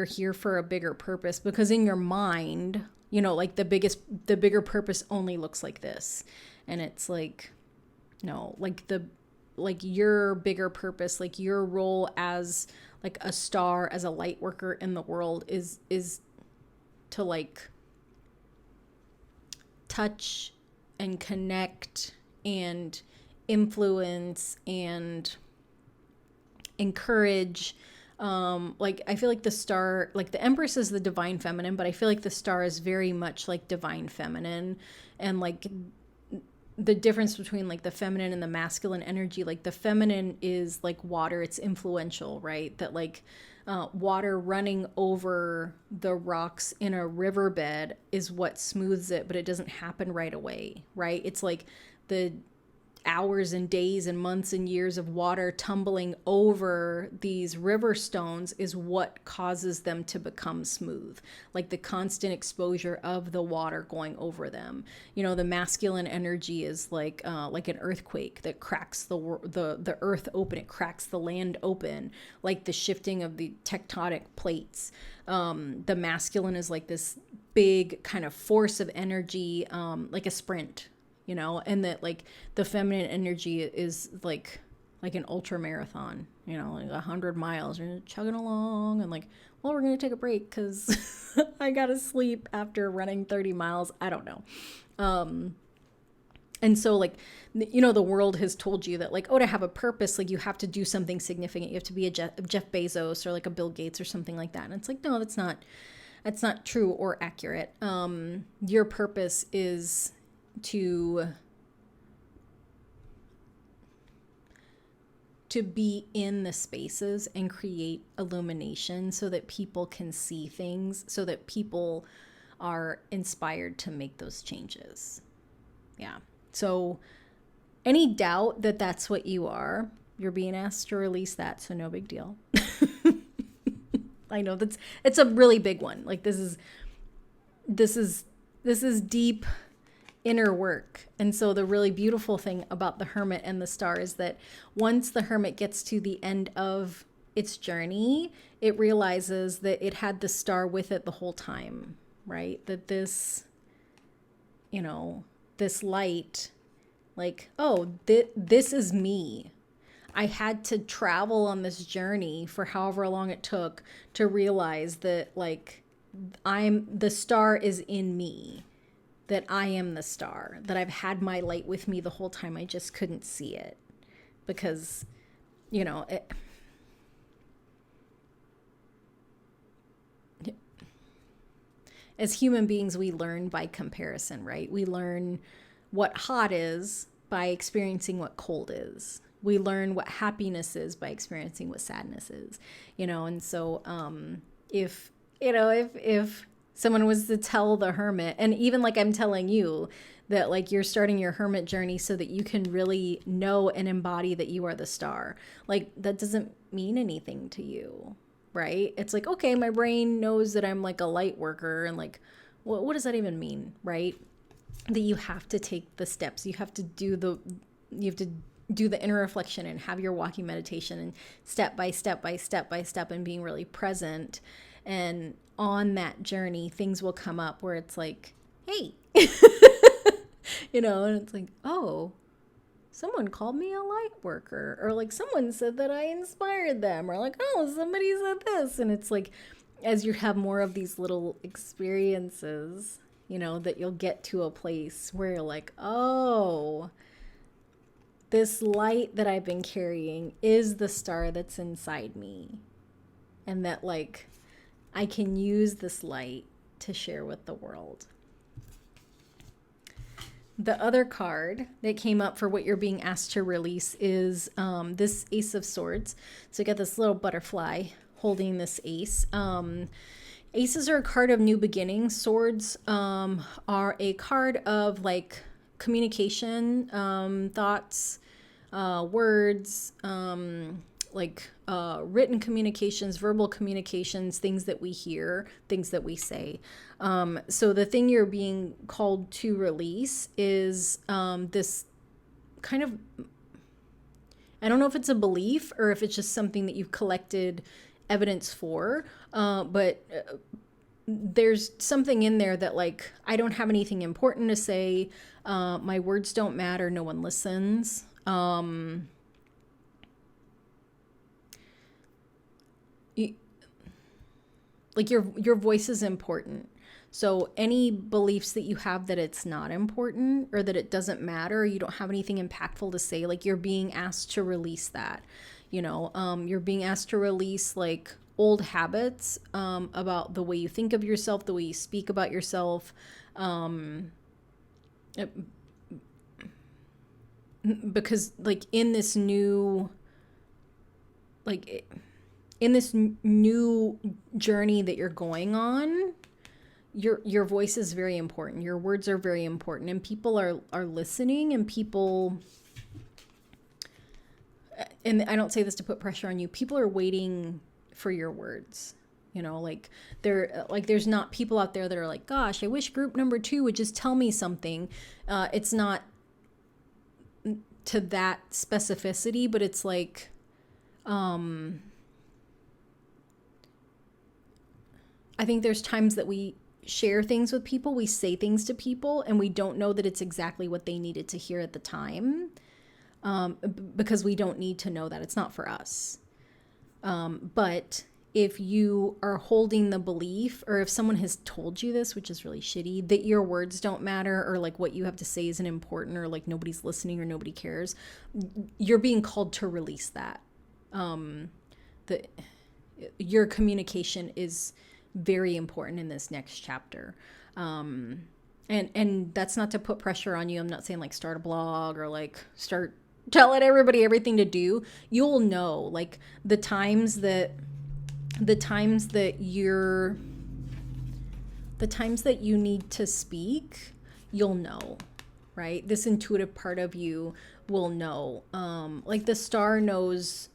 here for a bigger purpose, because in your mind, you know, like the bigger purpose only looks like this. And it's like, no, like your bigger purpose, like your role as like a star, as a light worker in the world is to like touch and connect and influence and encourage. Like I feel like the star, like the Empress is the divine feminine, but I feel like the star is very much like divine feminine. And like the difference between like the feminine and the masculine energy, like the feminine is like water, it's influential, right? That like water running over the rocks in a riverbed is what smooths it, but it doesn't happen right away, right? It's like the hours and days and months and years of water tumbling over these river stones is what causes them to become smooth. Like the constant exposure of the water going over them. You know, the masculine energy is like an earthquake that cracks the earth open. It cracks the land open, like the shifting of the tectonic plates. The masculine is like this big kind of force of energy, like a sprint, you know, and that like the feminine energy is like an ultra marathon, you know, like 100 miles, you're chugging along and like, well, we're going to take a break because I got to sleep after running 30 miles. I don't know. And so like, you know, the world has told you that like, oh, to have a purpose, like you have to do something significant. You have to be a Jeff Bezos or like a Bill Gates or something like that. And it's like, no, that's not true or accurate. Your purpose is to be in the spaces and create illumination so that people can see things, so that people are inspired to make those changes. Yeah. So any doubt that that's what you are, you're being asked to release that. So no big deal. I know it's a really big one. Like this is deep inner work. And so the really beautiful thing about the Hermit and the Star is that once the Hermit gets to the end of its journey, it realizes that it had the star with it the whole time, right? That this, you know, this light, like, oh, this is me. I had to travel on this journey for however long it took to realize that like the star is in me. That I am the star, that I've had my light with me the whole time. I just couldn't see it because, you know, as human beings, we learn by comparison, right? We learn what hot is by experiencing what cold is. We learn what happiness is by experiencing what sadness is, you know? And so, if someone was to tell the Hermit, and even like I'm telling you that like you're starting your Hermit journey so that you can really know and embody that you are the star, like that doesn't mean anything to you, right? It's like, okay, my brain knows that I'm like a light worker, and like, what does that even mean, right? That you have to take the steps, you have to do the inner reflection and have your walking meditation and step by step and being really present. And on that journey, things will come up where it's like, hey, you know, and it's like, oh, someone called me a light worker, or like someone said that I inspired them, or like, oh, somebody said this. And it's like, as you have more of these little experiences, you know, that you'll get to a place where you're like, oh, this light that I've been carrying is the star that's inside me. And that like, I can use this light to share with the world. the other card that came up for what you're being asked to release is this Ace of Swords. So you got this little butterfly holding this ace. Aces are a card of new beginnings. Swords are a card of like communication, thoughts, words, written communications, verbal communications, things that we hear, things that we say. So the thing you're being called to release is this kind of, I don't know if it's a belief or if it's just something that you've collected evidence for, but there's something in there that like, I don't have anything important to say. My words don't matter. No one listens. Like your voice is important. So any beliefs that you have that it's not important or that it doesn't matter, or you don't have anything impactful to say, like you're being asked to release that. You're being asked to release like old habits about the way you think of yourself, the way you speak about yourself. Because like in this new journey that you're going on, your voice is very important. Your words are very important, and people are listening, and people, and I don't say this to put pressure on you, people are waiting for your words. There's not people out there that are like, gosh, I wish group number 2 would just tell me something. It's not to that specificity, but it's like, I think there's times that we share things with people, we say things to people, and we don't know that it's exactly what they needed to hear at the time, because we don't need to know that. It's not for us. But if you are holding the belief, or if someone has told you this, which is really shitty, that your words don't matter, or like what you have to say isn't important, or like nobody's listening or nobody cares, you're being called to release that. Your communication is very important in this next chapter. And that's not to put pressure on you. I'm not saying like start a blog or like start telling everybody everything to do. You'll know like the times that you need to speak, you'll know, right? This intuitive part of you will know. Like the star knows.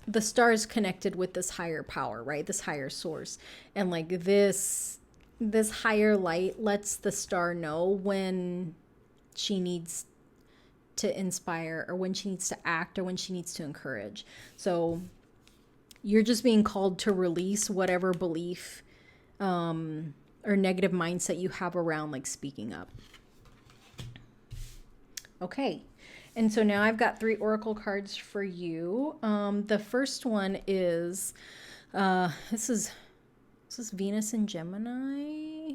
The star is connected with this higher power, right? This higher source. And like this higher light lets the star know when she needs to inspire, or when she needs to act, or when she needs to encourage. So you're just being called to release whatever belief or negative mindset you have around like speaking up. Okay. And so now I've got 3 oracle cards for you. The first one is, this is Venus in Gemini.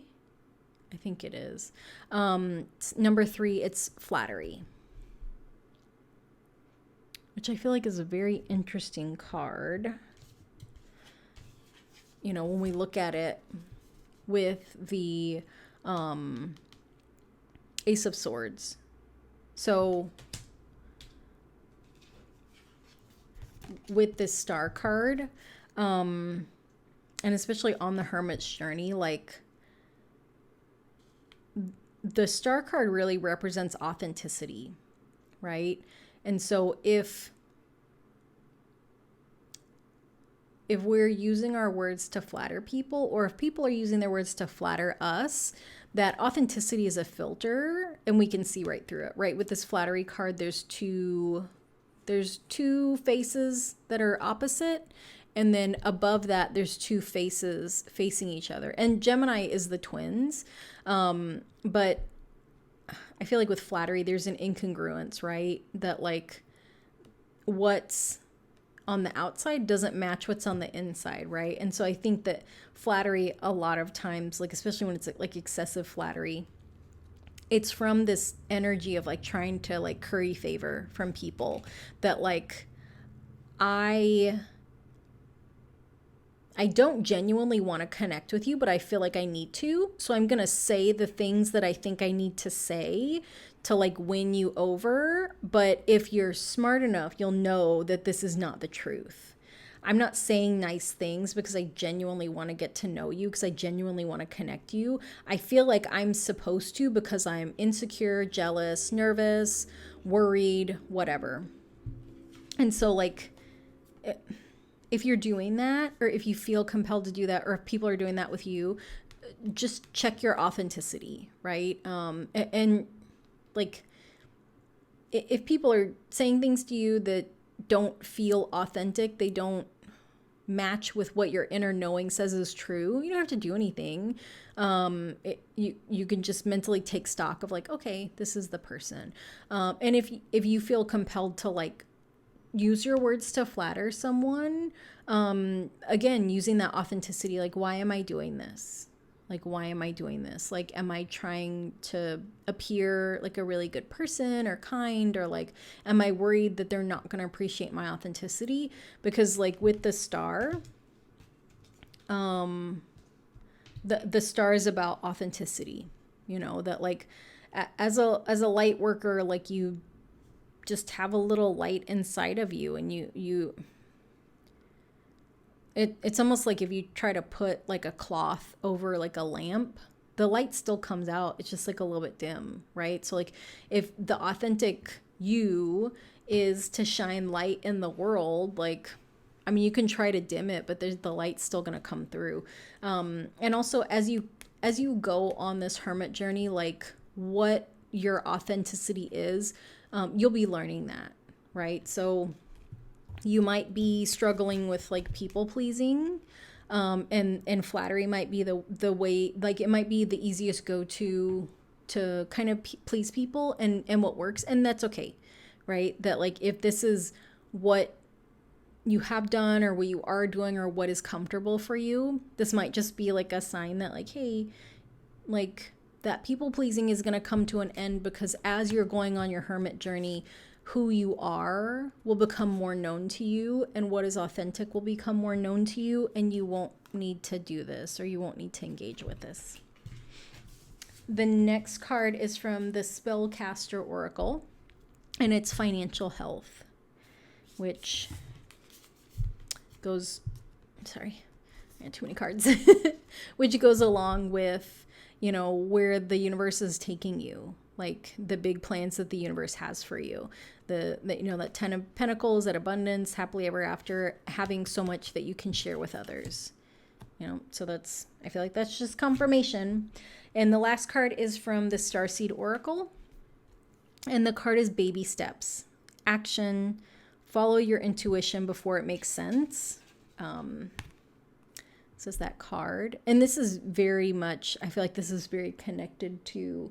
I think it is. Number 3, it's flattery, which I feel like is a very interesting card. When we look at it with the Ace of Swords. So with this star card, and especially on the Hermit's journey, like the star card really represents authenticity, right? And so if we're using our words to flatter people, or if people are using their words to flatter us, that authenticity is a filter and we can see right through it, right? With this flattery card, there's two faces that are opposite, and then above that there's 2 faces facing each other. And Gemini is the twins, but I feel like with flattery there's an incongruence, right? That like what's on the outside doesn't match what's on the inside, right? And so I think that flattery a lot of times, like especially when it's like excessive flattery, it's from this energy of like trying to like curry favor from people, that like I I don't genuinely want to connect with you, but I feel like I need to. So I'm going to say the things that I think I need to say to like win you over. But if you're smart enough, you'll know that this is not the truth. I'm not saying nice things because I genuinely want to get to know you, because I genuinely want to connect you. I feel like I'm supposed to because I'm insecure, jealous, nervous, worried, whatever. And so like, if you're doing that, or if you feel compelled to do that, or if people are doing that with you, just check your authenticity, right? And like, if people are saying things to you that don't feel authentic, they don't match with what your inner knowing says is true, you don't have to do anything. You can just mentally take stock of like, okay, this is the person. And if you feel compelled to like use your words to flatter someone, again, using that authenticity, like, why am I doing this? Like, why am I doing this? Like, am I trying to appear like a really good person or kind, or like, am I worried that they're not going to appreciate my authenticity? Because like with the star, the star is about authenticity, you know, that like as a light worker, like you just have a little light inside of you, and it's almost like if you try to put like a cloth over like a lamp, the light still comes out. It's just like a little bit dim, right? So like if the authentic you is to shine light in the world, like, I mean, you can try to dim it, but the light's still going to come through. And also as you go on this hermit journey, like what your authenticity is, you'll be learning that, right? So you might be struggling with like people pleasing, and flattery might be the way, like it might be the easiest go-to to kind of please people, and what works, and that's okay, right? That like if this is what you have done or what you are doing or what is comfortable for you, this might just be like a sign that like, hey, like that people pleasing is going to come to an end, because as you're going on your hermit journey, who you are will become more known to you, and what is authentic will become more known to you, and you won't need to do this, or you won't need to engage with this. The next card is from the Spellcaster Oracle, and it's financial health, which goes, sorry, I had too many cards, which goes along with, you know, where the universe is taking you, like the big plans that the universe has for you. The you know, that 10 of Pentacles, that abundance, happily ever after, having so much that you can share with others. You know, so that's, I feel like that's just confirmation. And the last card is from the Starseed Oracle. And the card is baby steps. Action. Follow your intuition before it makes sense. This is that card. And this is very much, I feel like this is very connected to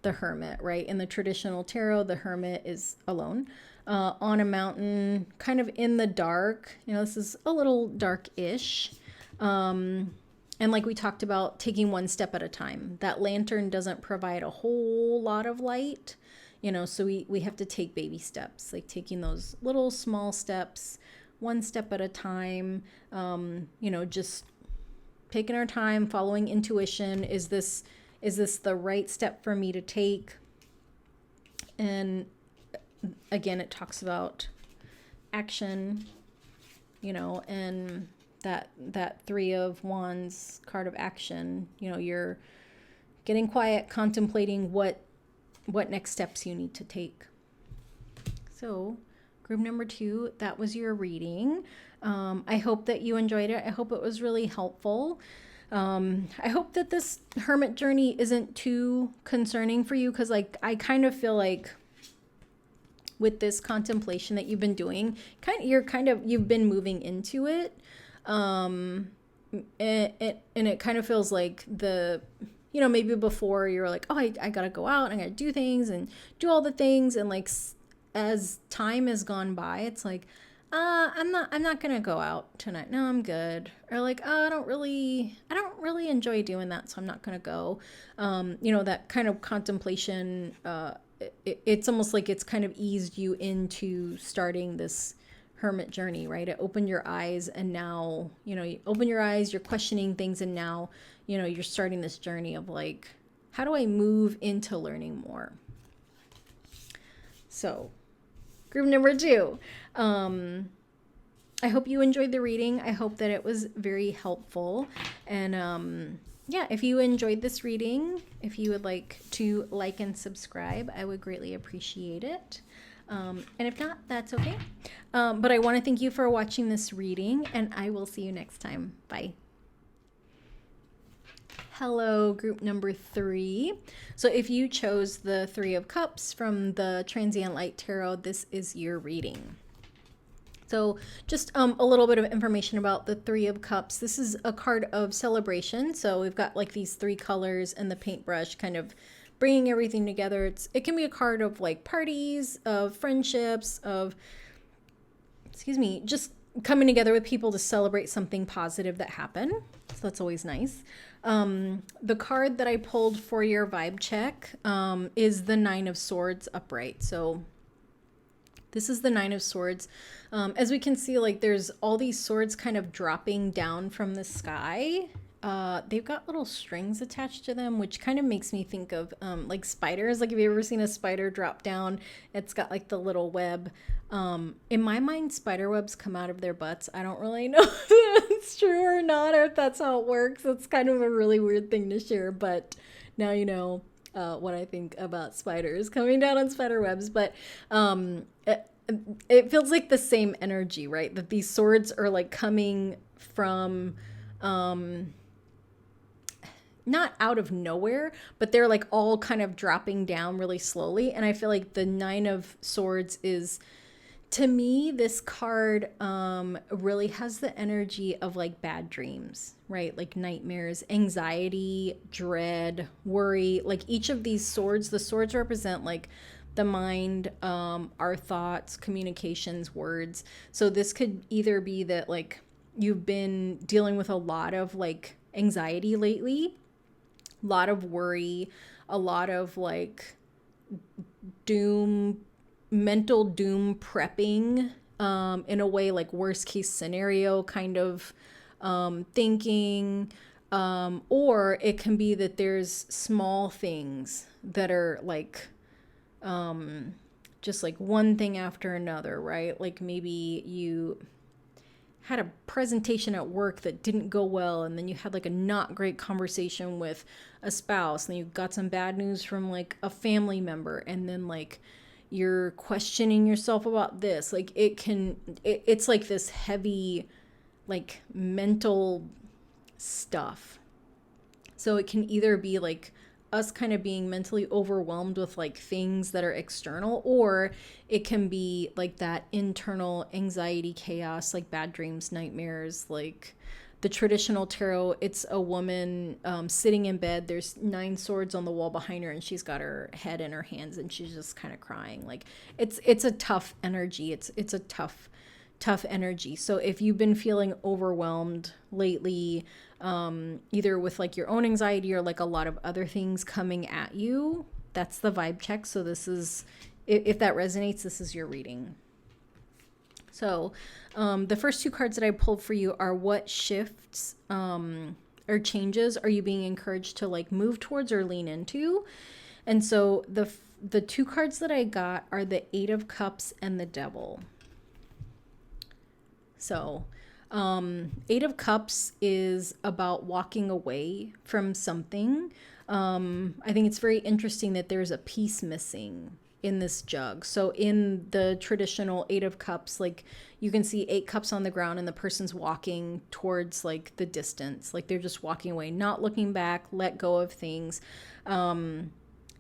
the hermit, right? In the traditional tarot, the hermit is alone, on a mountain, kind of in the dark. You know, this is a little dark-ish. And like we talked about, taking one step at a time. That lantern doesn't provide a whole lot of light, you know, so we have to take baby steps, like taking those little small steps, one step at a time, you know, just taking our time, following intuition. Is this the right step for me to take? And again, it talks about action, you know, and that 3 of Wands card of action, you know, you're getting quiet, contemplating what next steps you need to take. So group number 2, that was your reading. I hope that you enjoyed it. I hope it was really helpful. I hope that this hermit journey isn't too concerning for you, because like I kind of feel like with this contemplation that you've been doing, you've been moving into it. And it kind of feels like you know, maybe before you were like, oh, I gotta go out and I gotta do things and do all the things, and like as time has gone by, it's like, I'm not gonna go out tonight. No, I'm good. Or like, oh, I don't really enjoy doing that, so I'm not gonna go. You know, that kind of contemplation, it's almost like it's kind of eased you into starting this hermit journey, right? It opened your eyes, and now, you know, you open your eyes, you're questioning things, and now, you know, you're starting this journey of like, how do I move into learning more? So, group number 2. I hope you enjoyed the reading. I hope that it was very helpful. And yeah, if you enjoyed this reading, if you would like to like and subscribe, I would greatly appreciate it. And if not, that's okay. But I want to thank you for watching this reading, and I will see you next time. Bye. Hello, group number 3. So if you chose the 3 of Cups from the Transient Light Tarot, this is your reading. So just a little bit of information about the 3 of Cups. This is a card of celebration. So we've got like these 3 colors and the paintbrush kind of bringing everything together. It can be a card of like parties, of friendships, of, just coming together with people to celebrate something positive that happened. So that's always nice. The card that I pulled for your vibe check is the 9 of Swords upright. So this is the 9 of Swords. As we can see, like there's all these swords kind of dropping down from the sky. They've got little strings attached to them, which kind of makes me think of like spiders. Like, have you ever seen a spider drop down? It's got like the little web. In my mind, spider webs come out of their butts. I don't really know if that's true or not, or if that's how it works. It's kind of a really weird thing to share, but now you know what I think about spiders coming down on spider webs. But it feels like the same energy, right? That these swords are like coming from not out of nowhere, but they're like all kind of dropping down really slowly. And I feel like the 9 of Swords is, to me, this card really has the energy of like bad dreams, right? Like nightmares, anxiety, dread, worry. Like each of these swords, the swords represent like the mind, our thoughts, communications, words. So this could either be that like you've been dealing with a lot of like anxiety lately, a lot of worry, a lot of like mental doom prepping, in a way, like worst case scenario kind of thinking, or it can be that there's small things that are like just like one thing after another, right? Like maybe you had a presentation at work that didn't go well, and then you had like a not great conversation with a spouse, and you got some bad news from like a family member, and then like you're questioning yourself about this. Like it's like this heavy like mental stuff. So it can either be like us kind of being mentally overwhelmed with like things that are external, or it can be like that internal anxiety, chaos, like bad dreams, nightmares. Like the traditional tarot, it's a woman sitting in bed. There's 9 swords on the wall behind her, and she's got her head in her hands, and she's just kind of crying. Like it's a tough energy. It's a tough energy. So if you've been feeling overwhelmed lately, either with like your own anxiety or like a lot of other things coming at you, that's the vibe check. So this is, if that resonates, this is your reading. So the first 2 cards that I pulled for you are what shifts or changes are you being encouraged to like move towards or lean into. And so the 2 cards that I got are the 8 of Cups and the Devil. So 8 of Cups is about walking away from something. I think it's very interesting that there's a piece missing in this jug. So in the traditional 8 of Cups, like you can see 8 cups on the ground, and the person's walking towards like the distance. Like they're just walking away, not looking back, let go of things.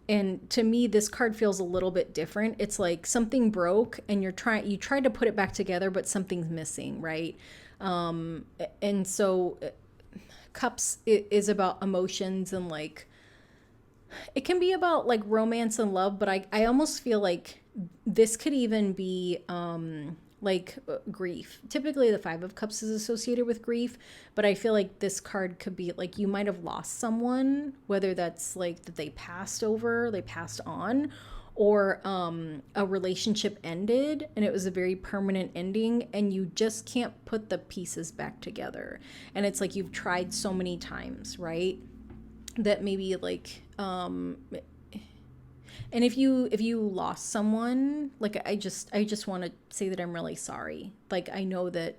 And to me, this card feels a little bit different. It's like something broke and you tried to put it back together, but something's missing, right? And so Cups is about emotions, and like it can be about like romance and love, but I almost feel like this could even be like grief. Typically the 5 of Cups is associated with grief, but I feel like this card could be like you might have lost someone, whether that's like that they passed on, or a relationship ended and it was a very permanent ending and you just can't put the pieces back together. And it's like you've tried so many times, right? That maybe like and if you lost someone, like I just want to say that I'm really sorry. Like I know that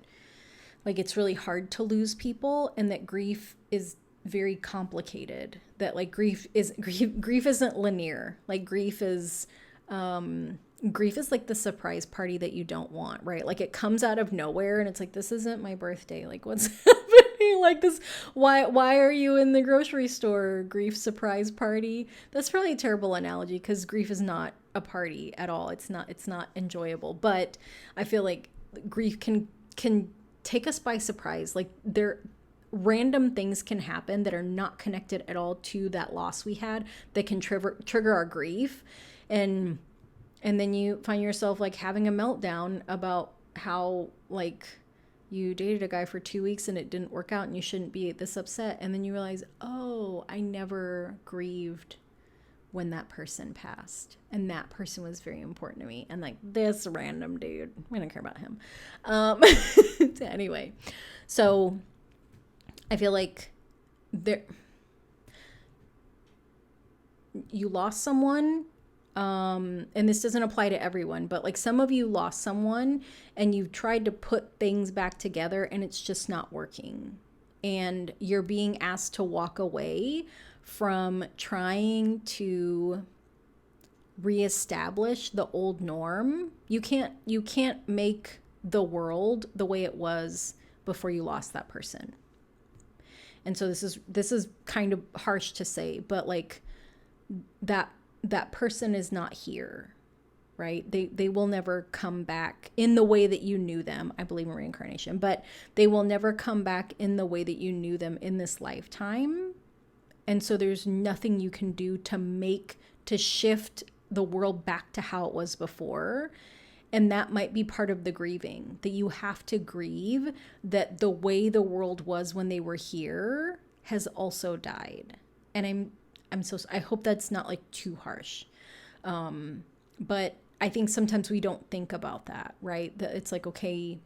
like it's really hard to lose people and that grief is very complicated. That like grief isn't linear. Like grief is like the surprise party that you don't want, right? Like it comes out of nowhere and it's like, this isn't my birthday. Like what's happening? Like this, why are you in the grocery store? Grief surprise party. That's probably a terrible analogy because grief is not a party at all. It's not enjoyable. But I feel like grief can take us by surprise. Like random things can happen that are not connected at all to that loss we had that can trigger our grief. And then you find yourself like having a meltdown about how like you dated a guy for 2 weeks and it didn't work out and you shouldn't be this upset. And then you realize, oh, I never grieved when that person passed. And that person was very important to me. And like this random dude, I don't care about him. Anyway, so I feel like you lost someone. And this doesn't apply to everyone, but like some of you lost someone and you've tried to put things back together and it's just not working. And you're being asked to walk away from trying to reestablish the old norm. You can't make the world the way it was before you lost that person. And so this is kind of harsh to say, but like that person is not here, right? They will never come back in the way that you knew them. I believe in reincarnation, but they will never come back in the way that you knew them in this lifetime. And so there's nothing you can do to shift the world back to how it was before. And that might be part of the grieving, that you have to grieve that the way the world was when they were here has also died. And I hope that's not like too harsh. But I think sometimes we don't think about that, right? That it's like, okay,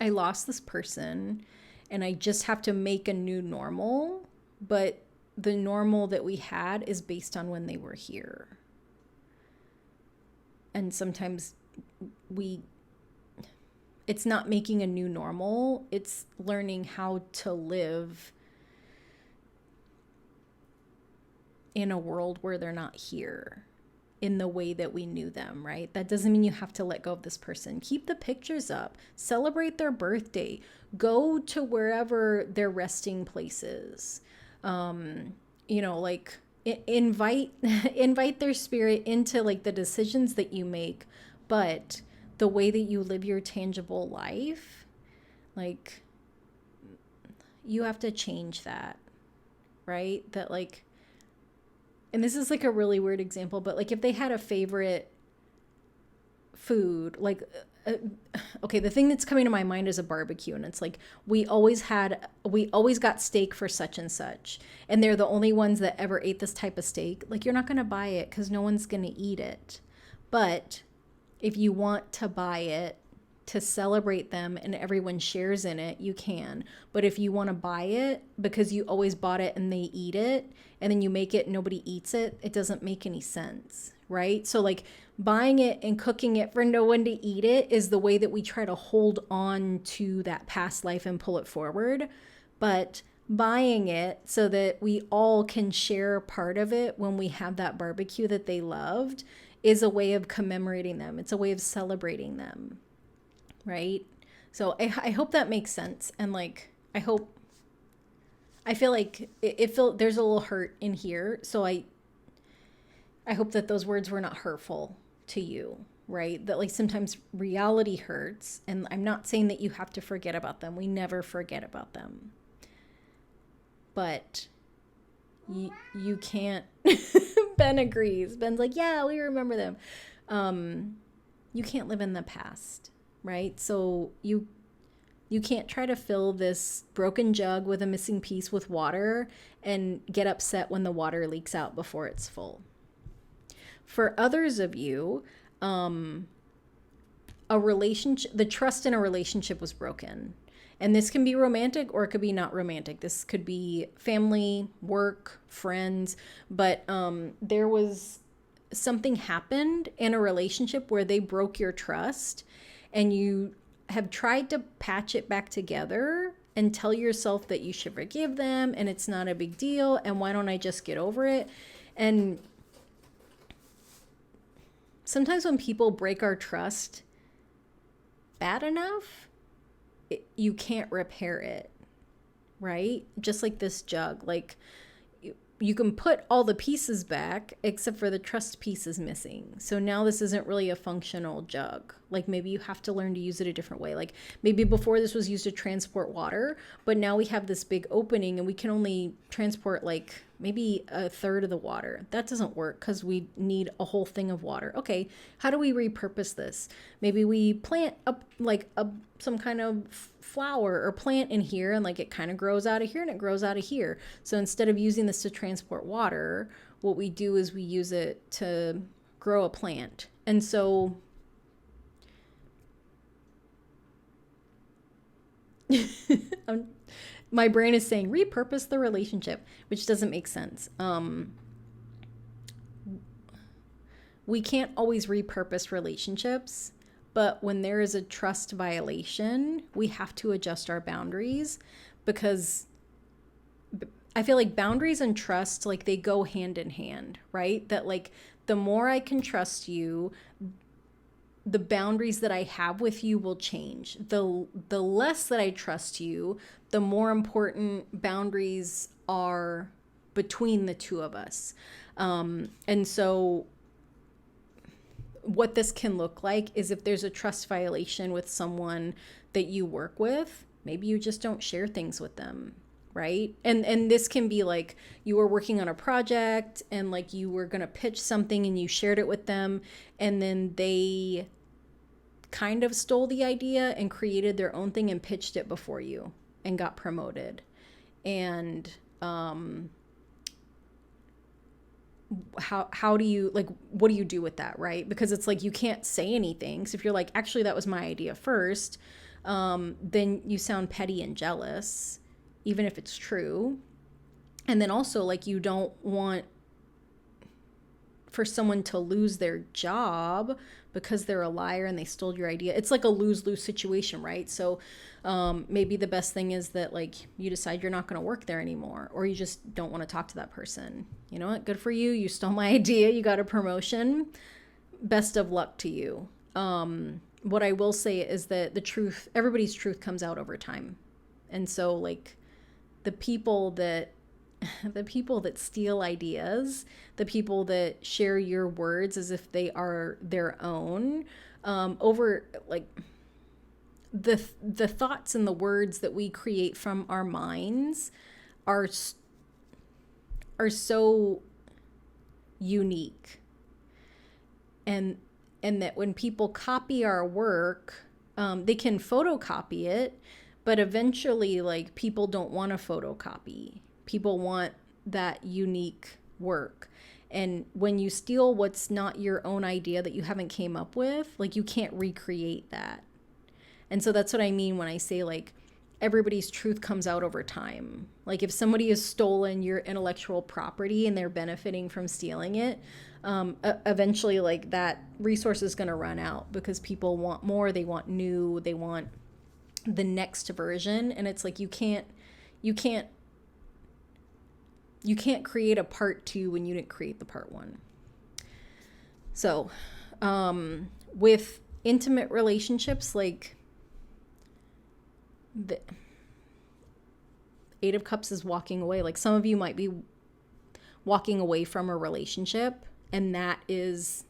I lost this person and I just have to make a new normal, but the normal that we had is based on when they were here. And sometimes it's not making a new normal, it's learning how to live in a world where they're not here in the way that we knew them, right? That doesn't mean you have to let go of this person. Keep the pictures up, celebrate their birthday, go to wherever their resting place is. Like invite their spirit into like the decisions that you make, but the way that you live your tangible life, like you have to change that, right? That like, and this is like a really weird example, but like if they had a favorite food, like, okay, the thing that's coming to my mind is a barbecue. And it's like, we always got steak for such and such. And they're the only ones that ever ate this type of steak. Like you're not going to buy it because no one's going to eat it. But if you want to buy it to celebrate them and everyone shares in it, you can. But if you want to buy it because you always bought it and they eat it, and then you make it and nobody eats it, it doesn't make any sense, right? So like buying it and cooking it for no one to eat it is the way that we try to hold on to that past life and pull it forward. But buying it so that we all can share part of it when we have that barbecue that they loved is a way of commemorating them. It's a way of celebrating them. Right? So I hope that makes sense. And like, I feel like there's a little hurt in here. So I hope that those words were not hurtful to you, right? That like sometimes reality hurts, and I'm not saying that you have to forget about them. We never forget about them. But you can't, Ben agrees. Ben's like, yeah, we remember them. You can't live in the past. Right? So you can't try to fill this broken jug with a missing piece with water and get upset when the water leaks out before it's full. For others of you, a relationship, the trust in a relationship was broken. And this can be romantic or it could be not romantic. This could be family, work, friends, but there was something happened in a relationship where they broke your trust, and you have tried to patch it back together and tell yourself that you should forgive them and it's not a big deal and why don't I just get over it. And sometimes when people break our trust bad enough, you can't repair it, right? Just like this jug, like you can put all the pieces back except for the trust piece is missing. So now this isn't really a functional jug. Like maybe you have to learn to use it a different way. Like maybe before this was used to transport water, but now we have this big opening and we can only transport like maybe a third of the water. That doesn't work because we need a whole thing of water. Okay, how do we repurpose this? Maybe we plant up like some kind of flower or plant in here, and like it kind of grows out of here and it grows out of here. So instead of using this to transport water, what we do is we use it to grow a plant. And so my brain is saying repurpose the relationship, which doesn't make sense. We can't always repurpose relationships, but when there is a trust violation, we have to adjust our boundaries, because I feel like boundaries and trust, like they go hand in hand, right? That like the more I can trust you, the boundaries that I have with you will change. The less that I trust you, the more important boundaries are between the two of us. And so what this can look like is if there's a trust violation with someone that you work with, maybe you just don't share things with them, right? And this can be like you were working on a project and like you were going to pitch something and you shared it with them, and then they kind of stole the idea and created their own thing and pitched it before you and got promoted. And how do you, like, what do you do with that, right? Because it's like you can't say anything. So if you're like, actually that was my idea first, then you sound petty and jealous, even if it's true. And then also like you don't want for someone to lose their job because they're a liar and they stole your idea. It's like a lose-lose situation, right? So maybe the best thing is that like you decide you're not going to work there anymore, or you just don't want to talk to that person. You know what? Good for you. You stole my idea. You got a promotion. Best of luck to you. What I will say is that the truth, everybody's truth comes out over time. And so like the people that steal ideas, the people that share your words as if they are their own, over like the thoughts and the words that we create from our minds are so unique, and that when people copy our work, they can photocopy it, but eventually like people don't want to photocopy. People want that unique work. And when you steal what's not your own idea that you haven't came up with, like you can't recreate that. And so that's what I mean when I say like everybody's truth comes out over time. Like if somebody has stolen your intellectual property and they're benefiting from stealing it, eventually like that resource is going to run out because people want more, they want new, they want the next version. And it's like you can't create a part 2 when you didn't create the part 1. So, with intimate relationships, like the 8 of Cups is walking away. Like some of you might be walking away from a relationship, and that is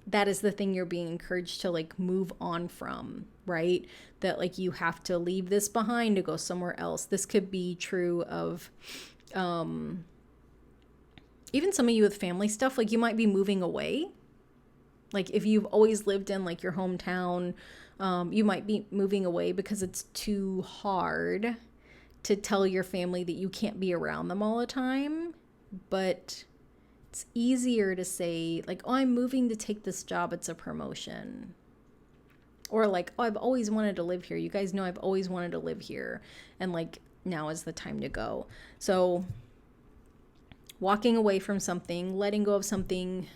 the thing you're being encouraged to like move on from, right? That like you have to leave this behind to go somewhere else. This could be true of even some of you with family stuff, like you might be moving away. Like if you've always lived in like your hometown, you might be moving away because it's too hard to tell your family that you can't be around them all the time. But It's easier to say like, oh, I'm moving to take this job, it's a promotion. Or like, oh, I've always wanted to live here. You guys know I've always wanted to live here. And like, now is the time to go. So walking away from something, letting go of something,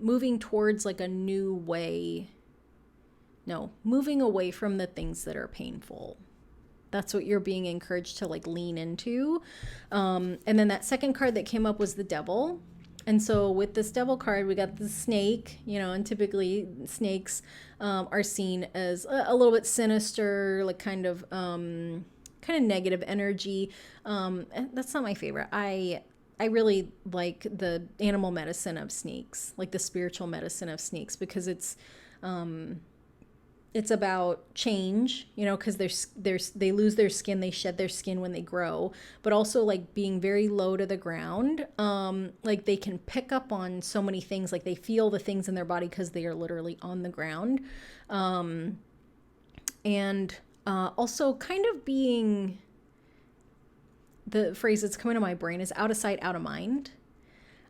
moving towards like a new way. No, moving away from the things that are painful. That's what you're being encouraged to like lean into. And then that second card that came up was the Devil. And so with this Devil card, we got the snake, you know, and typically snakes are seen as a little bit sinister, like kind of negative energy. And that's not my favorite. I really like the animal medicine of snakes, like the spiritual medicine of snakes, because it's about change, you know, because they lose their skin, they shed their skin when they grow, but also like being very low to the ground. Like they can pick up on so many things, like they feel the things in their body because they are literally on the ground. And also kind of being, the phrase that's coming to my brain is out of sight, out of mind.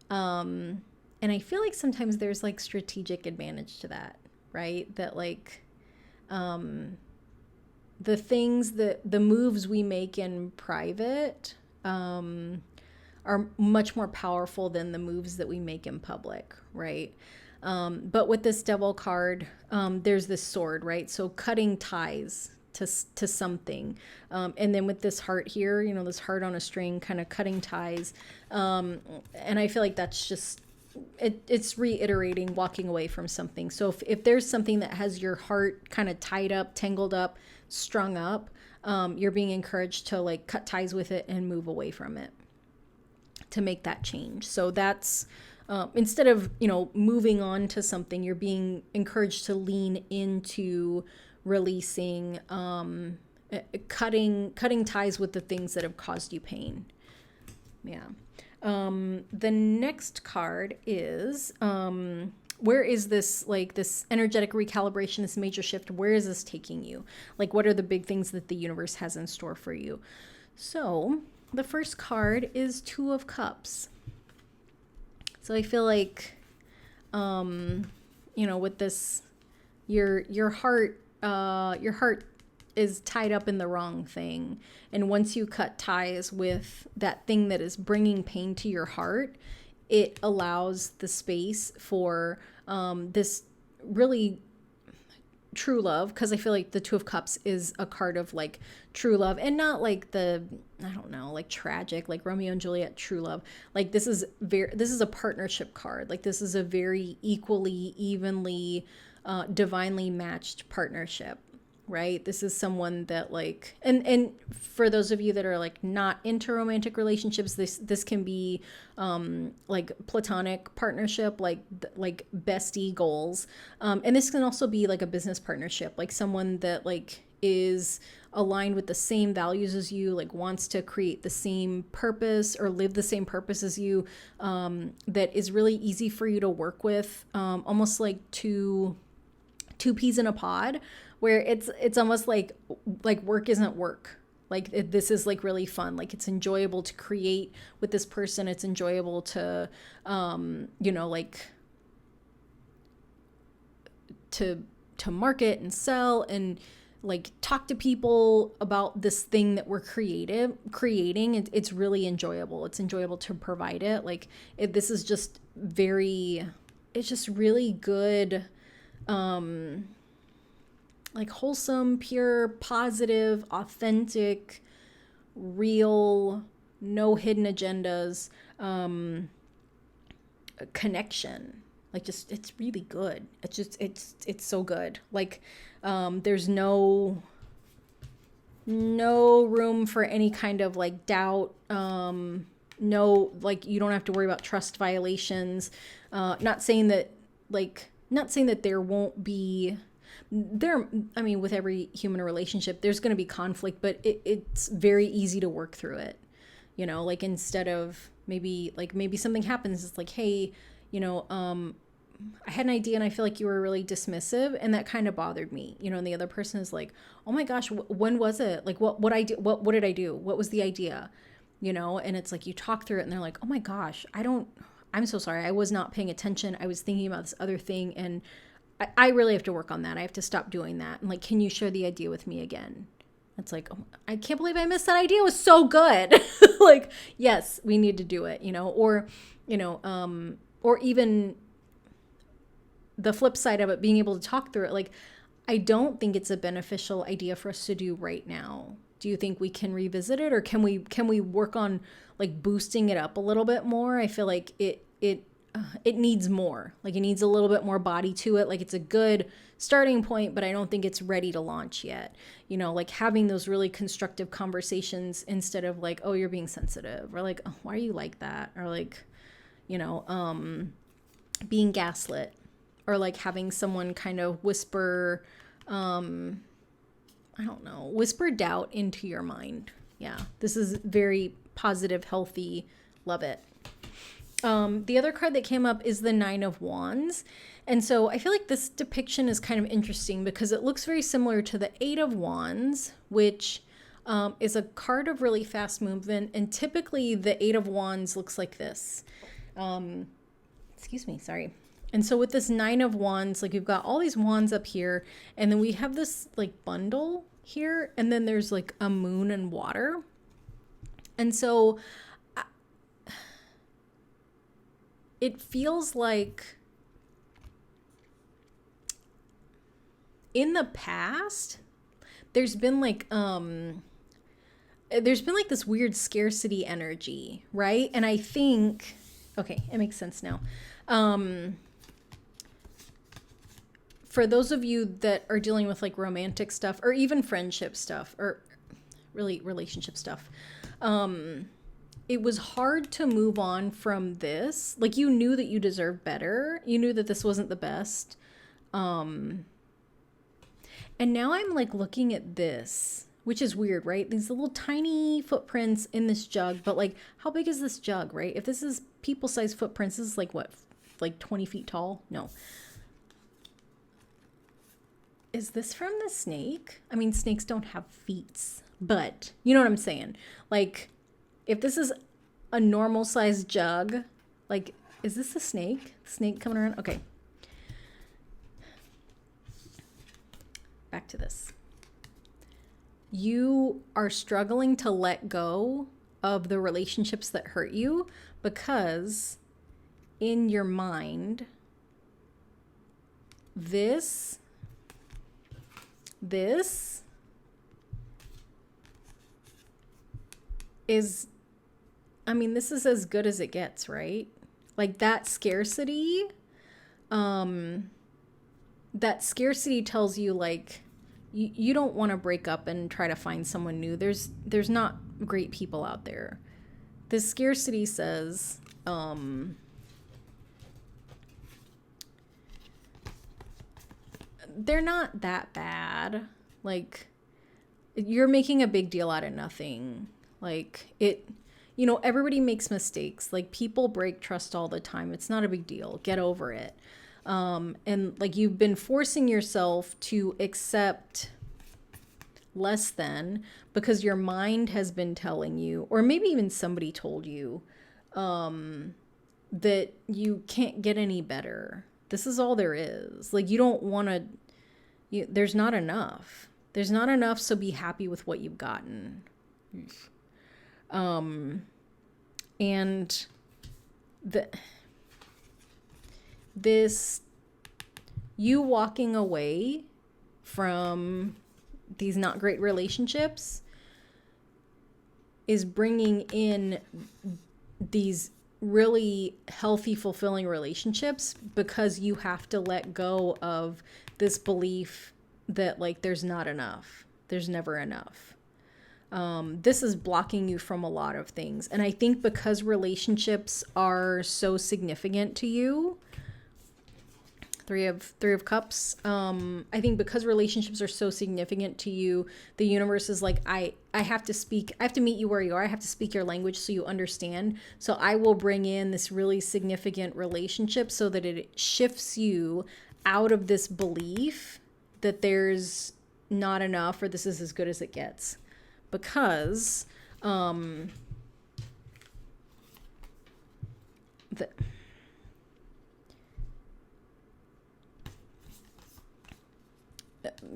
And I feel like sometimes there's like strategic advantage to that, right? That like, the things that the moves we make in private are much more powerful than the moves that we make in public, right? But with this Devil card, there's this sword, right? So cutting ties to something. And then with this heart here, you know, this heart on a string, kind of cutting ties. And I feel like that's just, it's reiterating walking away from something. So if there's something that has your heart kind of tied up, tangled up, strung up, you're being encouraged to like cut ties with it and move away from it to make that change. So that's instead of, you know, moving on to something, you're being encouraged to lean into releasing, cutting ties with the things that have caused you pain. Yeah. The next card is, where is this, like this energetic recalibration, this major shift, where is this taking you? Like, what are the big things that the universe has in store for you? So the first card is Two of Cups. So I feel like, you know, with this, your heart is tied up in the wrong thing. And once you cut ties with that thing that is bringing pain to your heart, it allows the space for this really true love. Because I feel like the Two of Cups is a card of like true love, and not like the, I don't know, like tragic, like Romeo and Juliet true love. Like this is a partnership card. Like this is a very equally, evenly, divinely matched partnership, right? This is someone that like, and for those of you that are like not into romantic relationships, this can be like platonic partnership, like bestie goals, and this can also be like a business partnership, like someone that like is aligned with the same values as you, like wants to create the same purpose or live the same purpose as you, that is really easy for you to work with, almost like two peas in a pod, where it's almost like work isn't work. Like this is like really fun. Like it's enjoyable to create with this person. It's enjoyable to, you know, like to market and sell and like talk to people about this thing that we're creating. It's really enjoyable. It's enjoyable to provide it. Like this is just it's just really good, like wholesome, pure, positive, authentic, real, no hidden agendas, connection. Like just, it's really good. It's just, it's so good. Like, there's no room for any kind of like doubt. No, like you don't have to worry about trust violations. Not saying that there won't be, I mean, with every human relationship, there's going to be conflict, but it's very easy to work through it. You know, like instead of maybe something happens, it's like, hey, you know, I had an idea and I feel like you were really dismissive and that kind of bothered me, you know, and the other person is like, oh my gosh, when was it? Like what did I do? What was the idea? you know, and it's like you talk through it and they're like, oh my gosh, I'm so sorry. I was not paying attention. I was thinking about this other thing. And I really have to work on that. I have to stop doing that. And like, can you share the idea with me again? It's like, oh, I can't believe I missed that idea. It was so good. Like, yes, we need to do it, you know, or even the flip side of it, being able to talk through it. Like, I don't think it's a beneficial idea for us to do right now. Do you think we can revisit it, or can we work on like boosting it up a little bit more? I feel like it needs more. Like, it needs a little bit more body to it. Like, it's a good starting point, but I don't think it's ready to launch yet. You know, like having those really constructive conversations instead of like, oh, you're being sensitive, or like, oh, why are you like that? Or like, you know, being gaslit, or like having someone kind of whisper, I don't know, whisper doubt into your mind. Yeah, this is very positive, healthy, love it. The other card that came up is the Nine of Wands. And so I feel like this depiction is kind of interesting because it looks very similar to the Eight of Wands, which is a card of really fast movement. And typically the Eight of Wands looks like this. Excuse me, sorry. And so with this Nine of Wands, like we've got all these wands up here, and then we have this like bundle here, and then there's like a moon and water. And so it feels like in the past, there's been like this weird scarcity energy, right? And I think, okay, it makes sense now. For those of you that are dealing with like romantic stuff or even friendship stuff or really relationship stuff, it was hard to move on from this. Like, you knew that you deserved better. You knew that this wasn't the best. And now I'm like looking at this, which is weird, right? These little tiny footprints in this jug, but like, how big is this jug, right? If this is people-sized footprints, this is like what, like 20 feet tall? No. Is this from the snake? I mean, snakes don't have feet, but you know what I'm saying? Like, if this is a normal sized jug, like, is this a snake? Snake coming around? Okay. Back to this. You are struggling to let go of the relationships that hurt you because in your mind, this is, I mean, this is as good as it gets, right? Like that scarcity tells you like, you don't want to break up and try to find someone new. There's not great people out there. This scarcity says, they're not that bad. Like, you're making a big deal out of nothing. Like, it, you know, everybody makes mistakes. Like, people break trust all the time. It's not a big deal. Get over it. And like, you've been forcing yourself to accept less than because your mind has been telling you, or maybe even somebody told you, that you can't get any better. This is all there is. Like, you don't want to, there's not enough. There's not enough, so be happy with what you've gotten. And this, you walking away from these not great relationships is bringing in these really healthy, fulfilling relationships because you have to let go of this belief that like there's not enough. There's never enough. This is blocking you from a lot of things. And I think because relationships are so significant to you, Three of Cups, I think because relationships are so significant to you, the universe is like, I have to meet you where you are. I have to speak your language so you understand. So I will bring in this really significant relationship so that it shifts you out of this belief that there's not enough or this is as good as it gets. Because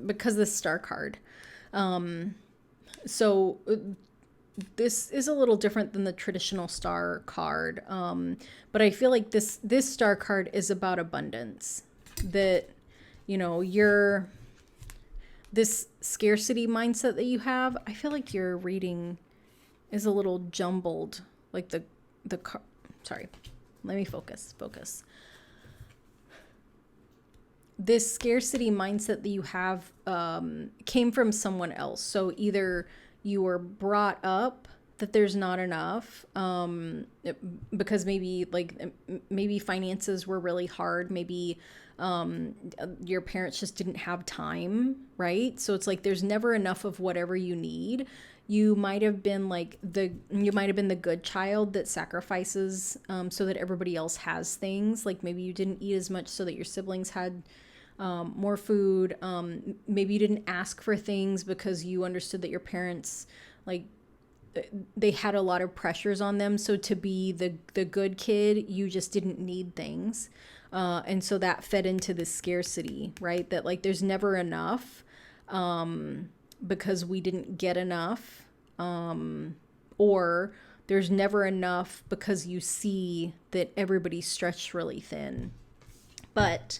because the star card. So this is a little different than the traditional star card. But I feel like this star card is about abundance. That, this scarcity mindset that you have, I feel like your reading is a little jumbled. Like sorry, let me focus. This scarcity mindset that you have came from someone else. So either you were brought up that there's not enough because maybe finances were really hard. Maybe your parents just didn't have time, right? So it's like there's never enough of whatever you need. You might have been the good child that sacrifices so that everybody else has things. Like maybe you didn't eat as much so that your siblings had more food. Maybe you didn't ask for things because you understood that your parents, they had a lot of pressures on them. So to be the good kid, you just didn't need things. And so that fed into the scarcity, right? That there's never enough because we didn't get enough. Or there's never enough because you see that everybody's stretched really thin. But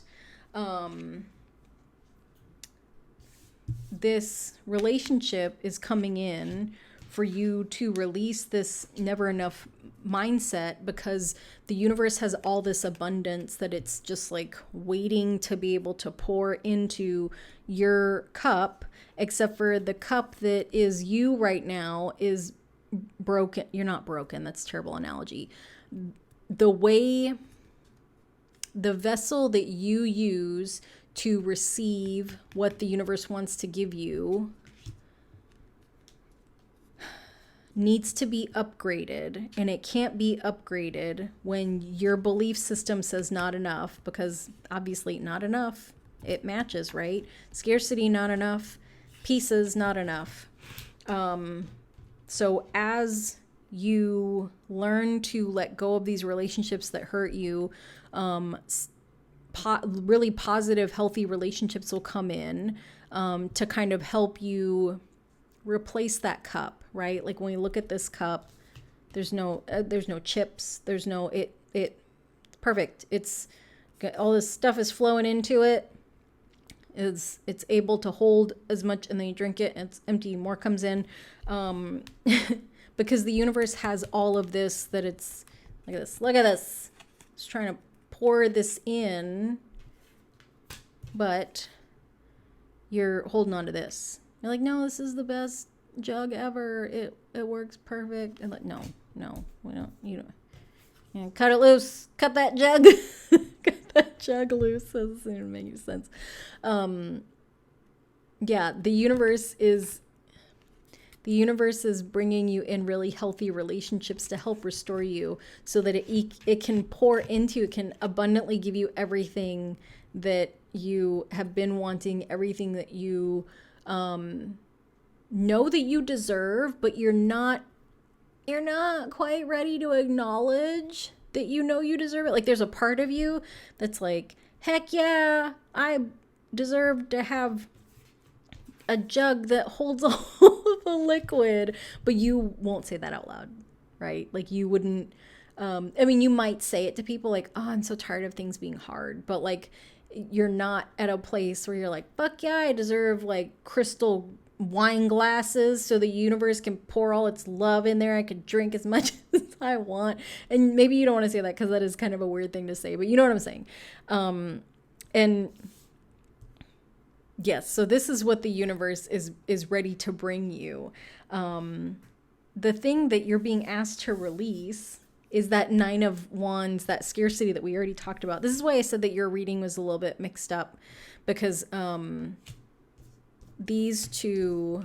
this relationship is coming in for you to release this never enough mindset, because the universe has all this abundance that it's just waiting to be able to pour into your cup, except for the cup that is you right now is broken. You're not broken. That's a terrible analogy. The vessel that you use to receive what the universe wants to give you needs to be upgraded, and it can't be upgraded when your belief system says not enough, because obviously not enough, it matches, right? Scarcity, not enough. Pieces, not enough. So as you learn to let go of these relationships that hurt you, really positive, healthy relationships will come in to kind of help you replace that cup, right? Like when we look at this cup, there's no chips, there's no it's perfect. It's got, all this stuff is flowing into it. It's able to hold as much, and then you drink it and it's empty, more comes in, because the universe has all of this, that it's look at this, it's trying to pour this in, but you're holding on to this. You're like, no, this is the best jug ever. It works perfect. And no, we don't. You don't. Cut it loose. Cut that jug. Cut that jug loose. That doesn't even make any sense. Yeah, the universe is bringing you in really healthy relationships to help restore you, so that it can pour into, it can abundantly give you everything that you have been wanting, everything that you know that you deserve, but you're not quite ready to acknowledge that you know you deserve it. Like there's a part of you that's like, heck yeah, I deserve to have a jug that holds all of the liquid, but you won't say that out loud, right? Like you wouldn't, you might say it to people like, oh, I'm so tired of things being hard, but you're not at a place where you're like, fuck yeah, I deserve crystal wine glasses so the universe can pour all its love in there. I could drink as much as I want. And maybe you don't want to say that because that is kind of a weird thing to say, but you know what I'm saying. And yes, so this is what the universe is ready to bring you. The thing that you're being asked to release is that 9 of Wands, that scarcity that we already talked about. This is why I said that your reading was a little bit mixed up, because these two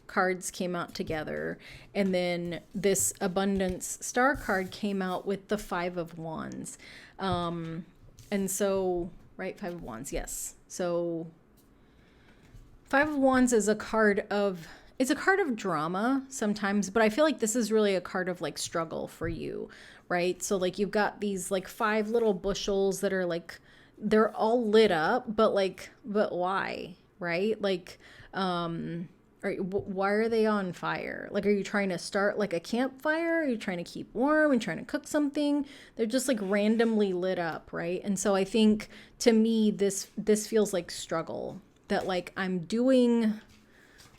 cards came out together, and then this abundance star card came out with the 5 of Wands. And so, right, 5 of Wands, yes. So 5 of Wands is a card of, it's a card of drama sometimes, but I feel like this is really a card of struggle for you, right? So like you've got these like 5 little bushels that are like, they're all lit up, but like, but why, right? Like, why are they on fire? Like, are you trying to start like a campfire? Are you trying to keep warm? Are you trying to cook something? They're just like randomly lit up, right? And so I think to me, this feels like struggle, that like I'm doing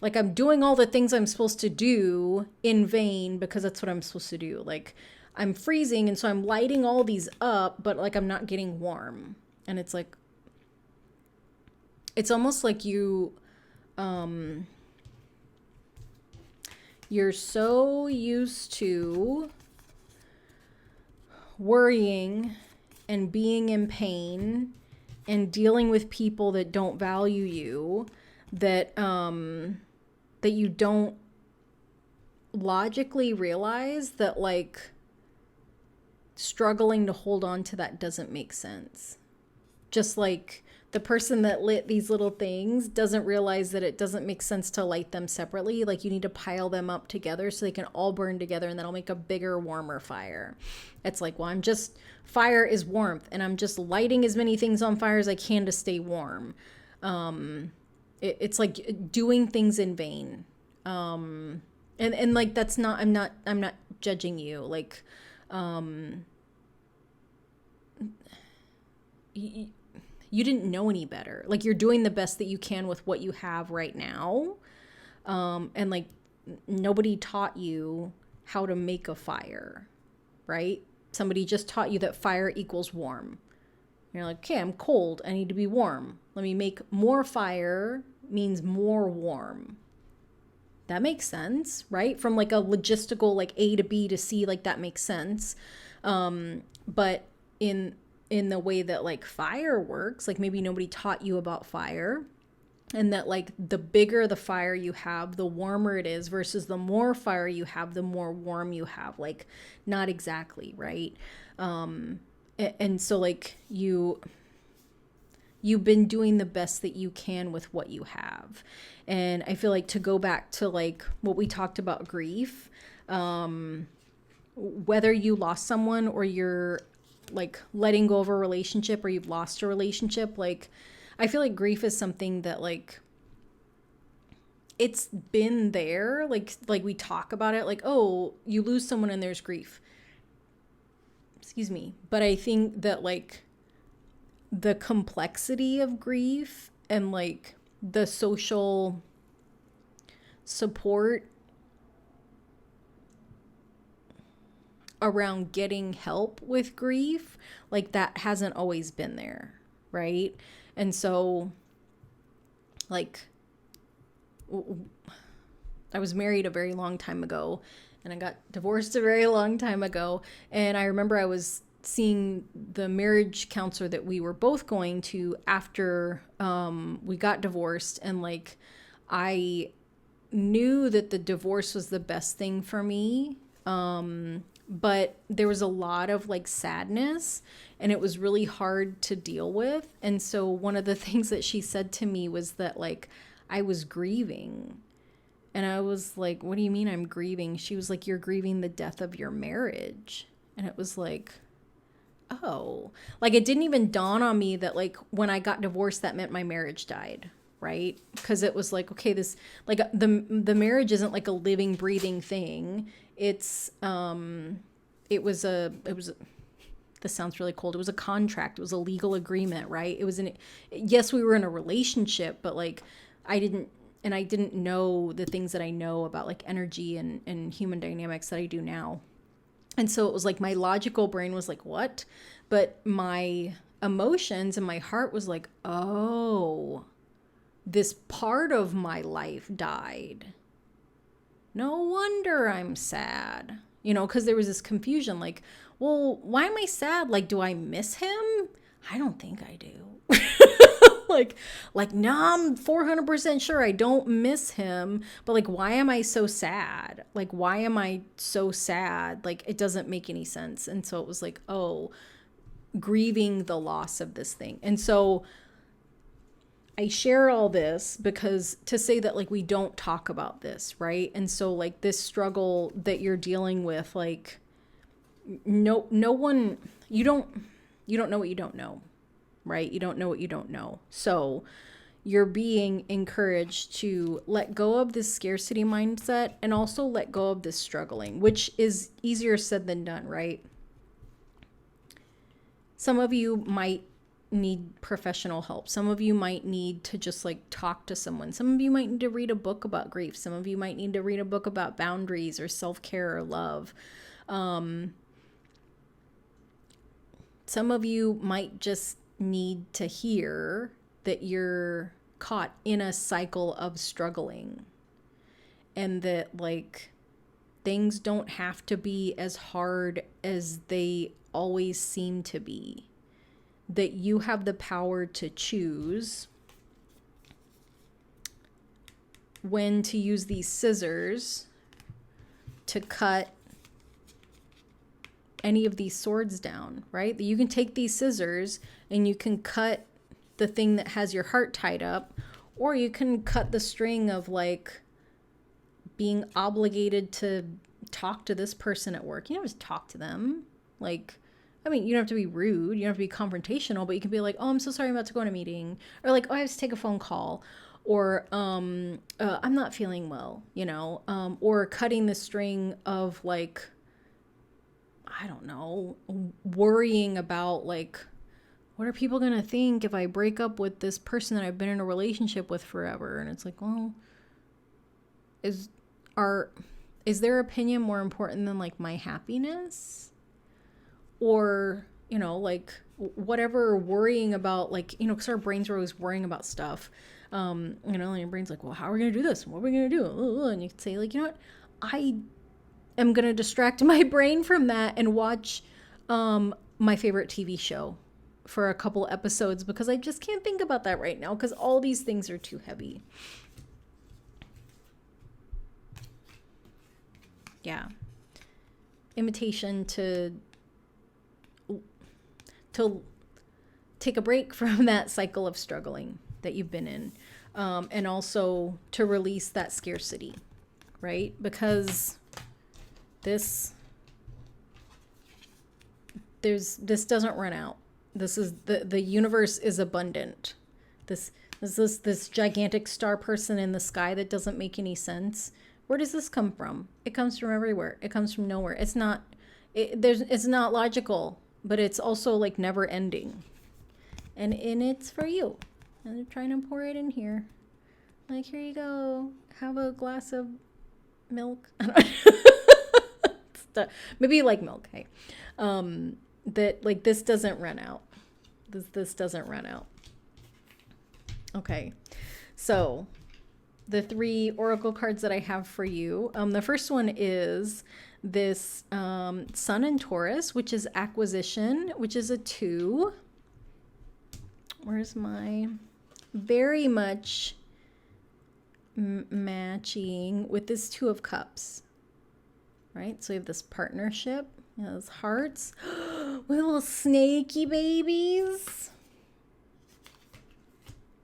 all the things I'm supposed to do in vain, because that's what I'm supposed to do. Like I'm freezing, and so I'm lighting all these up, but like I'm not getting warm. And it's like, it's almost like you're so used to worrying and being in pain and dealing with people that don't value you, that that you don't logically realize that like struggling to hold on to that doesn't make sense. Just like the person that lit these little things doesn't realize that it doesn't make sense to light them separately. Like you need to pile them up together so they can all burn together, and that'll make a bigger, warmer fire. It's like, well, fire is warmth, and I'm just lighting as many things on fire as I can to stay warm. It's like doing things in vain. And like, that's not, I'm not judging you. Like, you didn't know any better. Like you're doing the best that you can with what you have right now. And like nobody taught you how to make a fire, right? Somebody just taught you that fire equals warm. You're like, okay, I'm cold. I need to be warm. Let me make more fire means more warm. That makes sense, right? From like a logistical, like A to B to C, like that makes sense. But in the way that like fire works, like maybe nobody taught you about fire, and that like the bigger the fire you have, the warmer it is, versus the more fire you have, the more warm you have. Like not exactly, right? And so like you've been doing the best that you can with what you have. And I feel like, to go back to like what we talked about, grief, whether you lost someone or you're like letting go of a relationship, or you've lost a relationship, like I feel like grief is something that like it's been there. Like we talk about it like, oh, you lose someone and there's grief. Excuse me. But I think that like the complexity of grief and like the social support around getting help with grief, like that hasn't always been there, right? And so like I was married a very long time ago, and I got divorced a very long time ago, and I remember I was seeing the marriage counselor that we were both going to after we got divorced, and like I knew that the divorce was the best thing for me, but there was a lot of like sadness, and it was really hard to deal with. And so one of the things that she said to me was that like I was grieving. And I was like, what do you mean I'm grieving? She was like, you're grieving the death of your marriage. And it was like, oh, like it didn't even dawn on me that like when I got divorced, that meant my marriage died, right? Because it was like, okay, this like the marriage isn't like a living, breathing thing. It's this sounds really cold. It was a contract. It was a legal agreement, right? Yes, we were in a relationship, but like I didn't know the things that I know about like energy and human dynamics that I do now. And so it was like my logical brain was like, what? But my emotions and my heart was like, oh, this part of my life died. No wonder I'm sad. You know, because there was this confusion like, well, why am I sad? Like, do I miss him? I don't think I do. like, no, I'm 400% sure I don't miss him. But like, why am I so sad? Like, why am I so sad? Like, it doesn't make any sense. And so it was like, oh, grieving the loss of this thing. And so I share all this because to say that like we don't talk about this, right? And so like this struggle that you're dealing with, like no one, you don't know what you don't know, right? You don't know what you don't know. So you're being encouraged to let go of this scarcity mindset and also let go of this struggling, which is easier said than done, right? Some of you might need professional help. Some of you might need to just like talk to someone. Some of you might need to read a book about grief. Some of you might need to read a book about boundaries or self-care or love. Some of you might just need to hear that you're caught in a cycle of struggling and that like things don't have to be as hard as they always seem to be. That you have the power to choose when to use these scissors to cut any of these swords down, right? That you can take these scissors and you can cut the thing that has your heart tied up, or you can cut the string of like being obligated to talk to this person at work. You don't just talk to them. Like, I mean, you don't have to be rude. You don't have to be confrontational, but you can be like, oh, I'm so sorry, I'm about to go on a meeting. Or like, oh, I have to take a phone call. Or I'm not feeling well, you know? Or cutting the string of like, I don't know, worrying about like, what are people going to think if I break up with this person that I've been in a relationship with forever? And it's like, well, is their opinion more important than like my happiness? Or, you know, like whatever, worrying about like, you know, because our brains are always worrying about stuff. You know, and your brain's like, well, how are we going to do this? What are we going to do? And you can say like, you know what, I am going to distract my brain from that and watch my favorite TV show for a couple episodes because I just can't think about that right now because all these things are too heavy. Yeah. Invitation to take a break from that cycle of struggling that you've been in, and also to release that scarcity, right? Because this doesn't run out. This is the universe is abundant. This gigantic star person in the sky that doesn't make any sense. Where does this come from? It comes from everywhere. It comes from nowhere. It's not logical, but it's also like never ending. And it's for you. And I'm trying to pour it in here. Like, here you go. Have a glass of milk. Maybe you like milk, hey. That like this doesn't run out. This doesn't run out. Okay. So the 3 oracle cards that I have for you. The first one is this Sun in Taurus, which is acquisition, which is a 2. Where's my very much matching with this 2 of Cups, right? So we have this partnership, you know, those hearts, little snaky babies.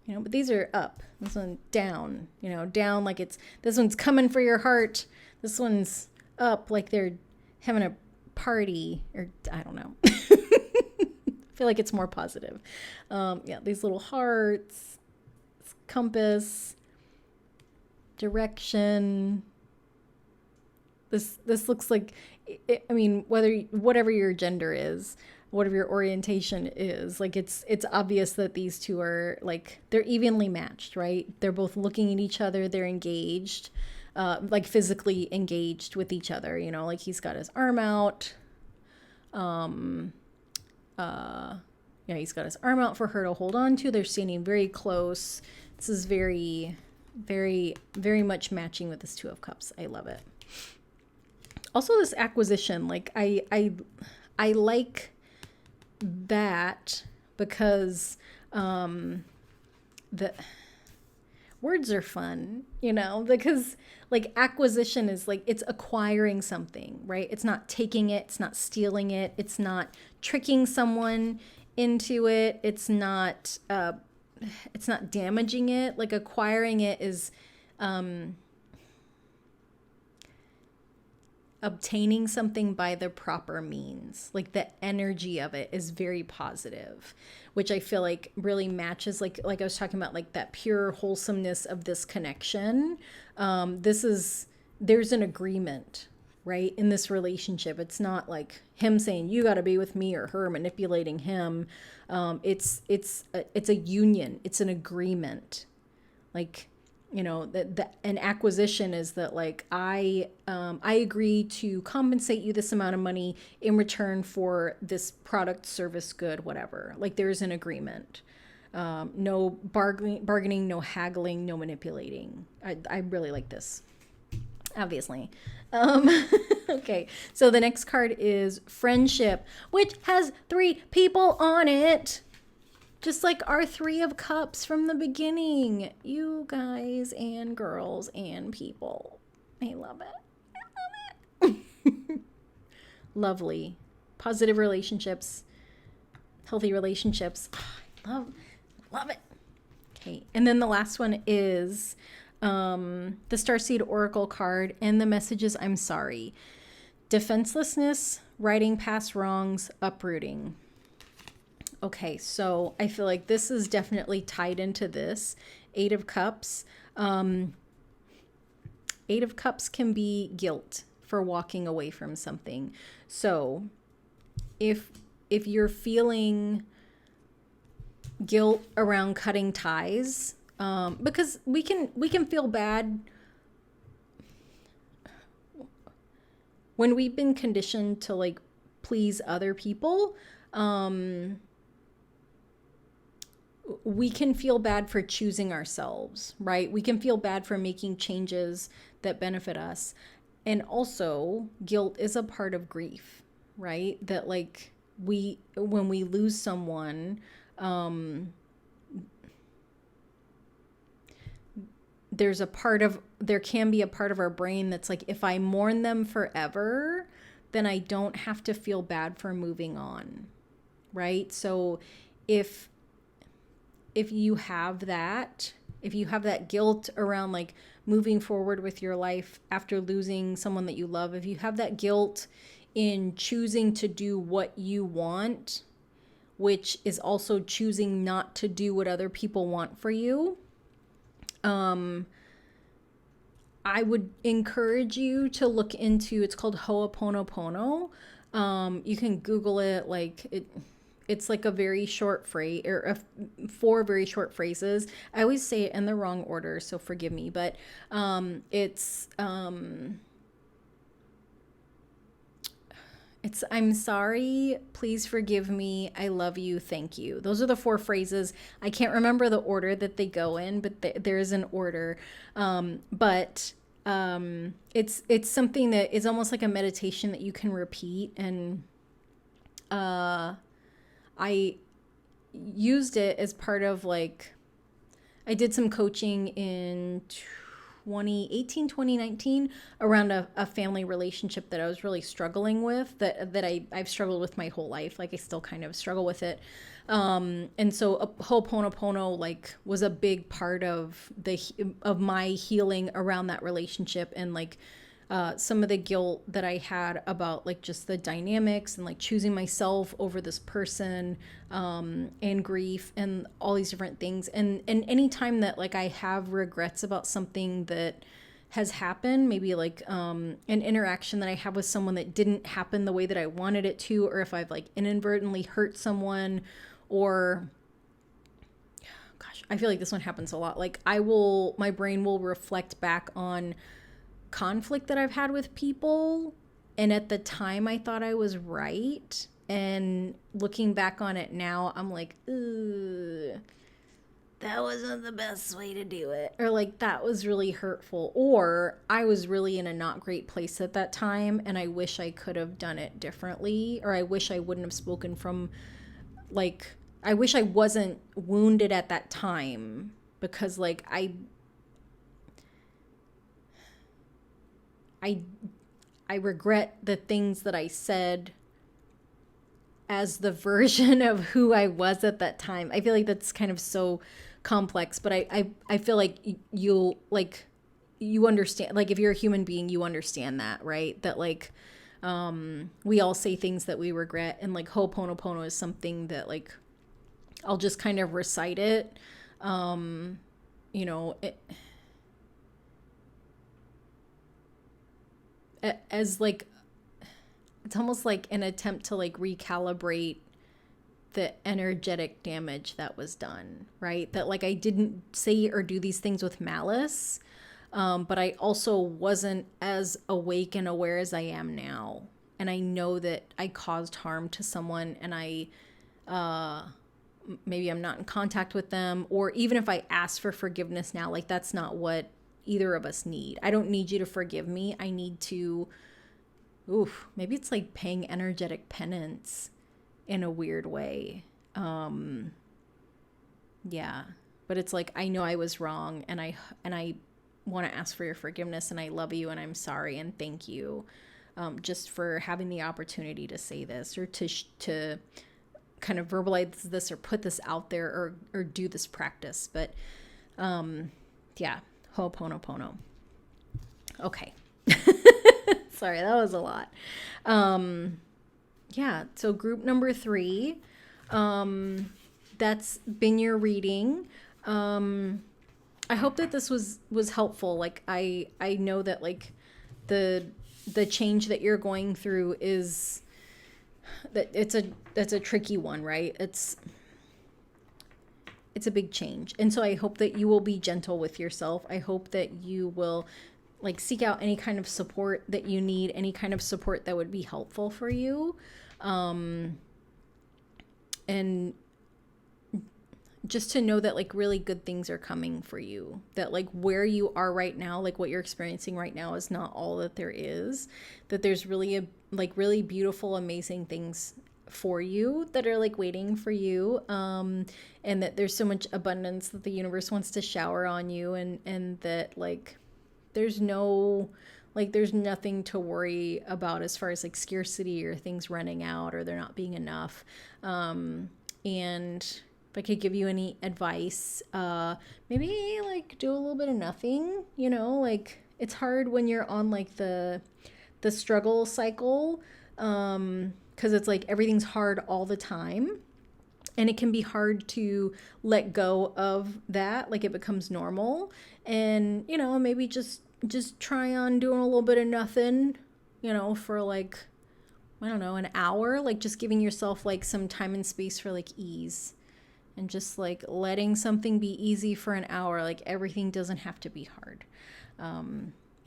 You know, but these are up. This one down, you know, down like it's, this one's coming for your heart. This one's up like they're having a party, or I don't know. I feel like it's more positive. Yeah, these little hearts, compass, direction. This looks like, I mean, whatever your gender is, whatever your orientation is, like it's obvious that these 2 are like, they're evenly matched, right? They're both looking at each other. They're engaged, like physically engaged with each other, you know, like he's got his arm out. Yeah, he's got his arm out for her to hold on to. They're standing very close. This is very, very, very much matching with this 2 of Cups. I love it. Also, this acquisition, like I like that because the words are fun, you know, because like acquisition is like, it's acquiring something, right? It's not taking it. It's not stealing it. It's not tricking someone into it. It's not damaging it. Like acquiring it is, obtaining something by the proper means. Like the energy of it is very positive, which I feel like really matches like I was talking about, like that pure wholesomeness of this connection. There's an agreement, right, in this relationship. It's not like him saying you got to be with me or her manipulating him. It's a union. It's an agreement. Like, you know, an acquisition is that like I agree to compensate you this amount of money in return for this product, service, good, whatever. Like there's an agreement. No bargaining, no haggling, no manipulating. I really like this, obviously. Okay, so the next card is Friendship, which has 3 people on it. Just like our 3 of Cups from the beginning. You guys and girls and people. I love it. I love it. Lovely. Positive relationships. Healthy relationships. Oh, love it. Okay, and then the last one is the Starseed Oracle card, and the message is I'm sorry. Defenselessness, righting past wrongs, uprooting. Okay, so I feel like this is definitely tied into this. 8 of Cups. 8 of Cups can be guilt for walking away from something. So if you're guilt around cutting ties, because we can feel bad when we've been conditioned to like please other people. We can feel bad for choosing ourselves, right? We can feel bad for making changes that benefit us. And also, guilt is a part of grief, right? That like when we lose someone, there can be a part of our brain that's like, if I mourn them forever, then I don't have to feel bad for moving on, right? So if you have that guilt around like moving forward with your life after losing someone that you love, if you have that guilt in choosing to do what you want, which is also choosing not to do what other people want for you, I would encourage you to look into, it's called Ho'oponopono. You can Google it, like it's like a very short phrase, or 4 very short phrases. I always say it in the wrong order, so forgive me, but it's I'm sorry, please forgive me, I love you, thank you. Those are the 4 phrases. I can't remember the order that they go in, but there is an order. But it's something that is almost like a meditation that you can repeat. And I used it as part of like, I did some coaching in 2018, 2019 around a family relationship that I was really struggling with, that I've struggled with my whole life. Like I still kind of struggle with it. And so Ho'oponopono like was a big part of my healing around that relationship, and like some of the guilt that I had about like just the dynamics and like choosing myself over this person, and grief and all these different things. And any time that like I have regrets about something that has happened, maybe like an interaction that I have with someone that didn't happen the way that I wanted it to, or if I've like inadvertently hurt someone, or gosh, I feel like this one happens a lot. Like my brain will reflect back on conflict that I've had with people, and at the time I thought I was right, and looking back on it now I'm like, that wasn't the best way to do it, or like that was really hurtful, or I was really in a not great place at that time and I wish I could have done it differently, or I wish I wouldn't have spoken from like, I wish I wasn't wounded at that time, because like I regret the things that I said as the version of who I was at that time. I feel like that's kind of so complex, but I feel like you understand, like if you're a human being, you understand that, right? That like, we all say things that we regret, and like Ho'oponopono is something that like, I'll just kind of recite it. You know, as like, it's almost like an attempt to like recalibrate the energetic damage that was done, right? That like I didn't say or do these things with malice, but I also wasn't as awake and aware as I am now. And I know that I caused harm to someone, and maybe I'm not in contact with them, or even if I ask for forgiveness now, like that's not what either of us need. I don't need you to forgive me. I need to, maybe it's like paying energetic penance in a weird way. Yeah, but it's like, I know I was wrong, and I want to ask for your forgiveness, and I love you, and I'm sorry, and thank you, just for having the opportunity to say this, or to kind of verbalize this, or put this out there, or do this practice. But yeah, Ho'oponopono. Okay. Sorry, that was a lot. Yeah, so group number 3, that's been your reading. I hope that this was helpful. Like I know that like the change that you're going through is that that's a tricky one, right? It's a big change. And so I hope that you will be gentle with yourself. I hope that you will like seek out any kind of support that you need, any kind of support that would be helpful for you. And just to know that like really good things are coming for you, that like where you are right now, like what you're experiencing right now is not all that there is, that there's really really beautiful, amazing things for you that are like waiting for you. And that there's so much abundance that the universe wants to shower on you, and that like, there's nothing to worry about as far as like scarcity or things running out or there not being enough. And if I could give you any advice, maybe like do a little bit of nothing, you know, like it's hard when you're on like the struggle cycle, 'cause it's like everything's hard all the time. And it can be hard to let go of that. Like it becomes normal, and, you know, maybe just try on doing a little bit of nothing, you know, for like, I don't know, an hour, like just giving yourself like some time and space for like ease, and just like letting something be easy for an hour. Like everything doesn't have to be hard.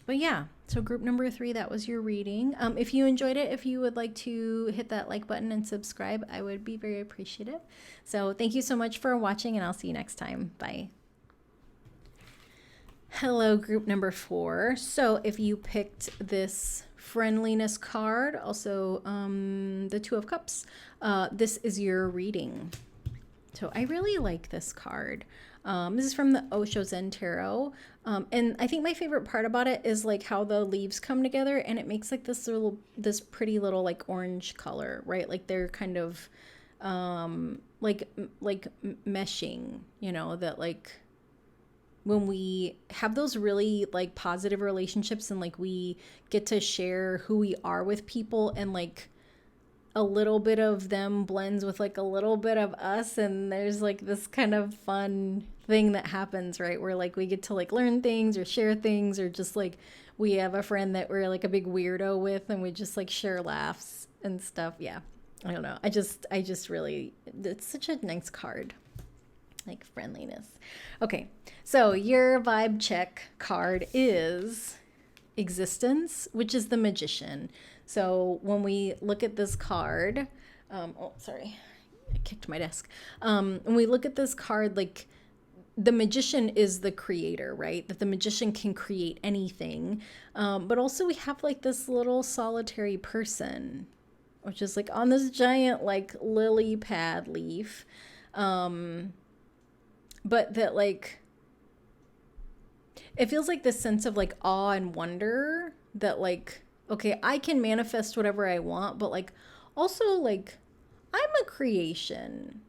But yeah, so group number 3, that was your reading. If you enjoyed it, if you would like to hit that like button and subscribe, I would be very appreciative. So thank you so much for watching, and I'll see you next time. Bye. Hello, group number 4. So if you picked this friendliness card, also the 2 of Cups, this is your reading. So I really like this card. This is from the Osho Zen Tarot. And I think my favorite part about it is like how the leaves come together, and it makes like this pretty little like orange color, right? Like they're kind of like meshing, you know, that like when we have those really like positive relationships, and like we get to share who we are with people, and like a little bit of them blends with like a little bit of us, and there's like this kind of fun thing that happens, right? Where like we get to like learn things or share things, or just like we have a friend that we're like a big weirdo with, and we just like share laughs and stuff. Yeah, I don't know, I just really, it's such a nice card, like friendliness. Okay, so your vibe check card is Existence, which is the Magician. So when we look at this card, oh, sorry, I kicked my desk. When we look at this card, like the Magician is the creator, right? That the Magician can create anything. But also we have like this little solitary person, which is like on this giant like lily pad leaf. But that like, it feels like this sense of like awe and wonder that like, okay, I can manifest whatever I want, but like also like I'm a creation.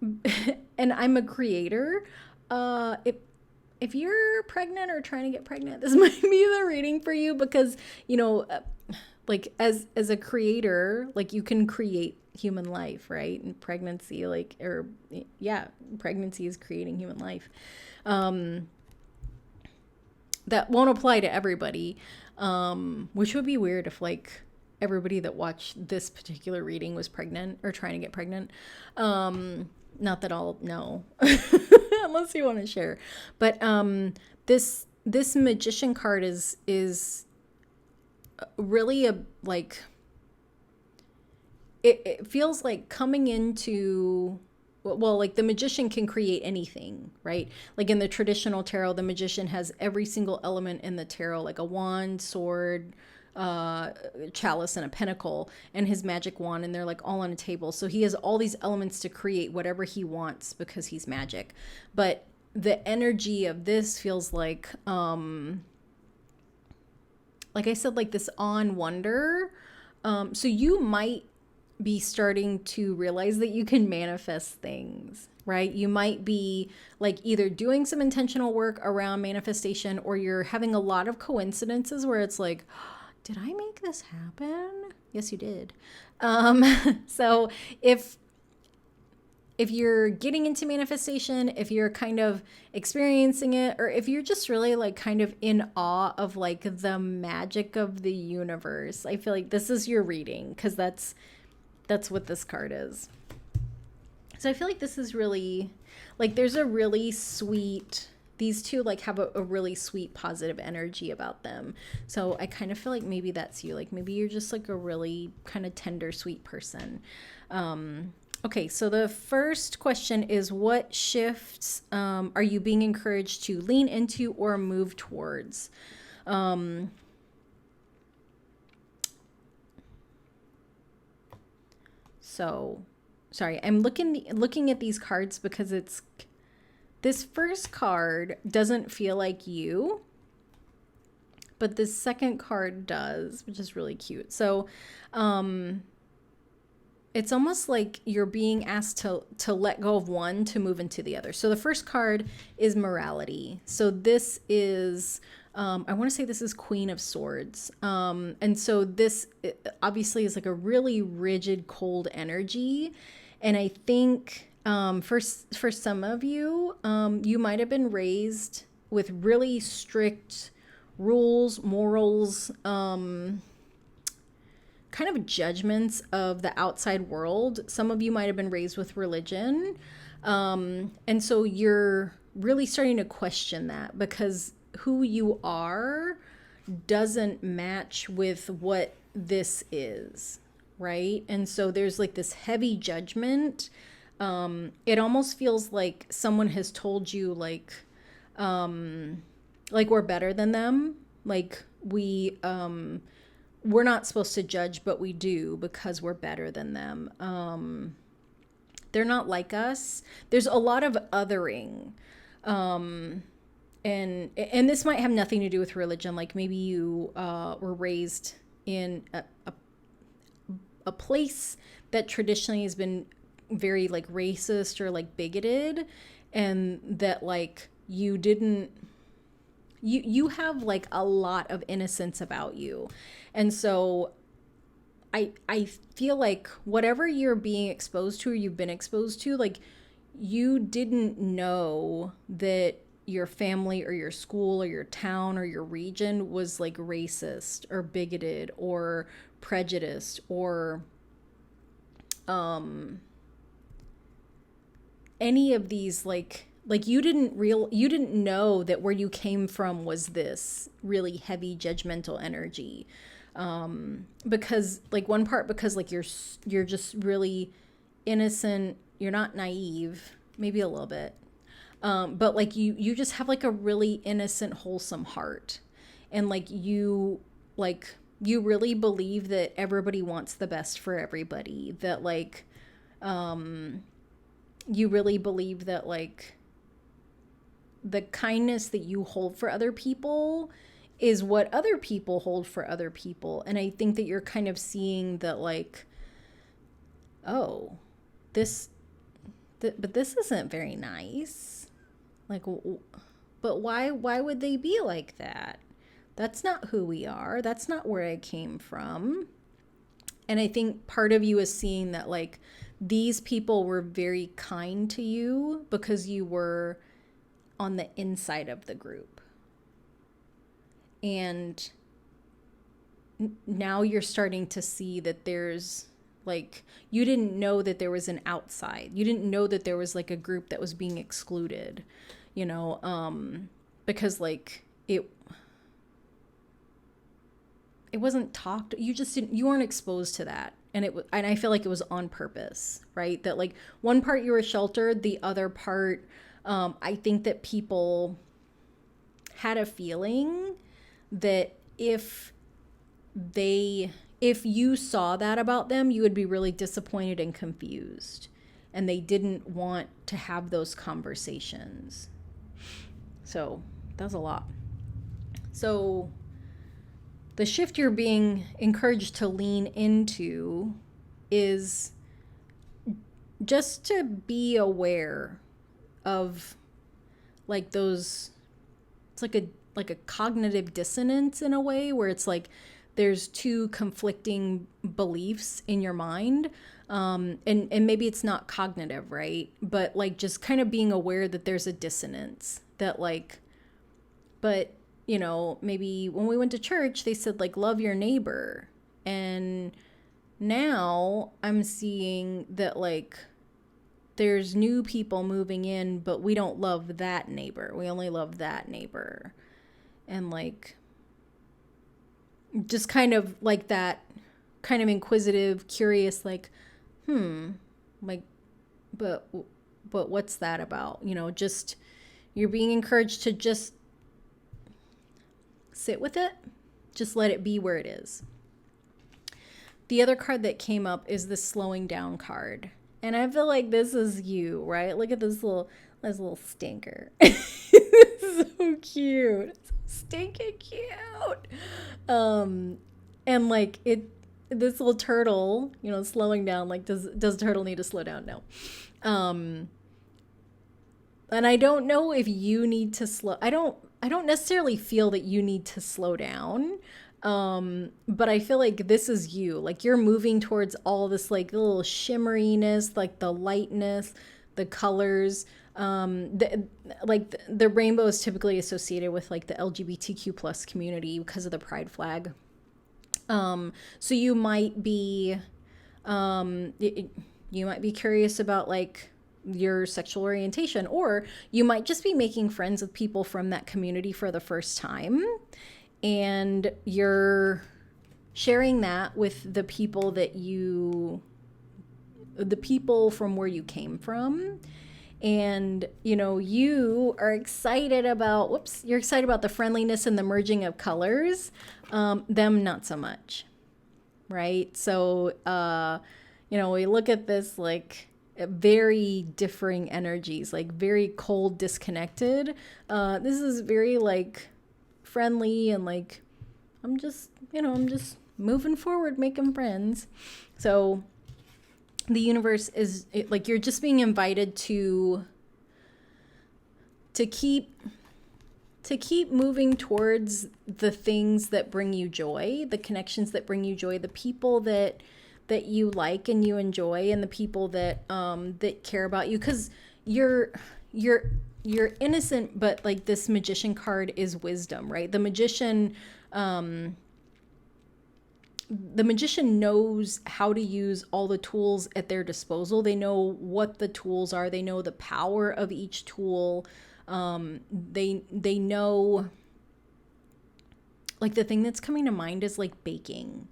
and I'm a creator. If you're pregnant or trying to get pregnant, this might be the reading for you, because like as a creator, like you can create human life, right? And pregnancy, like, or yeah, pregnancy is creating human life. That won't apply to everybody, which would be weird if like everybody that watched this particular reading was pregnant or trying to get pregnant. Not that I'll know, unless you want to share. But this magician card is really a like. It feels like coming into, well, like the magician can create anything, right? Like in the traditional tarot, the magician has every single element in the tarot, like a wand, sword, chalice, and a pentacle, and his magic wand, and they're like all on a table. So he has all these elements to create whatever he wants because he's magic. But the energy of this feels like I said, like this on wonder. So you might be starting to realize that you can manifest things, right? You might be like either doing some intentional work around manifestation, or you're having a lot of coincidences where it's like, did I make this happen? Yes, you did. So if you're getting into manifestation, if you're kind of experiencing it, or if you're just really like kind of in awe of like the magic of the universe, I feel like this is your reading, because that's what this card is. So I feel like this is really, like, there's a really sweet, these two like have a really sweet positive energy about them. So I kind of feel like maybe that's you. Like maybe you're just like a really kind of tender, sweet person. Okay, so the first question is, what shifts are you being encouraged to lean into or move towards? So, sorry, I'm looking at these cards because this first card doesn't feel like you, but this second card does, which is really cute. So, it's almost like you're being asked to let go of one to move into the other. So the first card is morality. So this is, I want to say this is Queen of Swords. And so this obviously is like a really rigid, cold energy. And I think for some of you, you might have been raised with really strict rules, morals, kind of judgments of the outside world. Some of you might have been raised with religion. And so you're really starting to question that, because who you are doesn't match with what this is, right? And so there's like this heavy judgment. It almost feels like someone has told you like we're better than them. Like we're not supposed to judge, but we do because we're better than them. They're not like us. There's a lot of othering. And this might have nothing to do with religion. Like maybe you were raised in a place that traditionally has been very like racist or like bigoted, and that like you didn't, you have like a lot of innocence about you. And so I feel like whatever you're being exposed to or you've been exposed to, like you didn't know that your family or your school or your town or your region was like racist or bigoted or prejudiced or any of these like you didn't know that where you came from was this really heavy judgmental energy. Because like one part, because like you're just really innocent, you're not naive, maybe a little bit. But like you just have like a really innocent, wholesome heart. And like you really believe that everybody wants the best for everybody, that like, you really believe that like the kindness that you hold for other people is what other people hold for other people. And I think that you're kind of seeing that like, oh, this but this isn't very nice. Like, but why would they be like that? That's not who we are. That's not where I came from. And I think part of you is seeing that, like, these people were very kind to you because you were on the inside of the group. And now you're starting to see that there's, like, you didn't know that there was an outside. You didn't know that there was, like, a group that was being excluded, you know, because, like, it wasn't talked, you weren't exposed to that. And I feel like it was on purpose, right? That, like, one part you were sheltered, the other part, I think that people had a feeling that if you saw that about them, you would be really disappointed and confused. And they didn't want to have those conversations. So that's a lot. So the shift you're being encouraged to lean into is just to be aware of, like, those, it's like a cognitive dissonance in a way, where it's like there's two conflicting beliefs in your mind. And maybe it's not cognitive, right? But, like, just kind of being aware that there's a dissonance, that, like, but, you know, maybe when we went to church, they said, like, love your neighbor. And now I'm seeing that, like, there's new people moving in, but we don't love that neighbor. We only love that neighbor. And, like, just kind of like that kind of inquisitive, curious, like, like, but what's that about? You know, just, you're being encouraged to just sit with it. Just let it be where it is. The other card that came up is the slowing down card. And I feel like this is you, right? Look at this little stinker. So cute. So stinking cute. And, like, this little turtle, you know, slowing down, like, does turtle need to slow down? No. And I don't know if you need to I don't necessarily feel that you need to slow down. But I feel like this is you, like, you're moving towards all this, like, little shimmeriness, like the lightness, the colors. The rainbow is typically associated with, like, the LGBTQ plus community because of the pride flag. So you might be, you might be curious about, like, your sexual orientation, or you might just be making friends with people from that community for the first time. And you're sharing that with the people from where you came from. And, you know, you are excited about, you're excited about the friendliness and the merging of colors. Them, not so much. Right? So, you know, we look at this, like, very differing energies, like very cold, disconnected. This is very, like, friendly and, like, I'm just moving forward, making friends. So the universe is, like, you're just being invited to keep moving towards the things that bring you joy, the connections that bring you joy, the people that you like and you enjoy, and the people that care about you, because you're innocent. But, like, this magician card is wisdom, right? The magician knows how to use all the tools at their disposal. They know what the tools are. They know the power of each tool. They know, like, the thing that's coming to mind is, like, baking,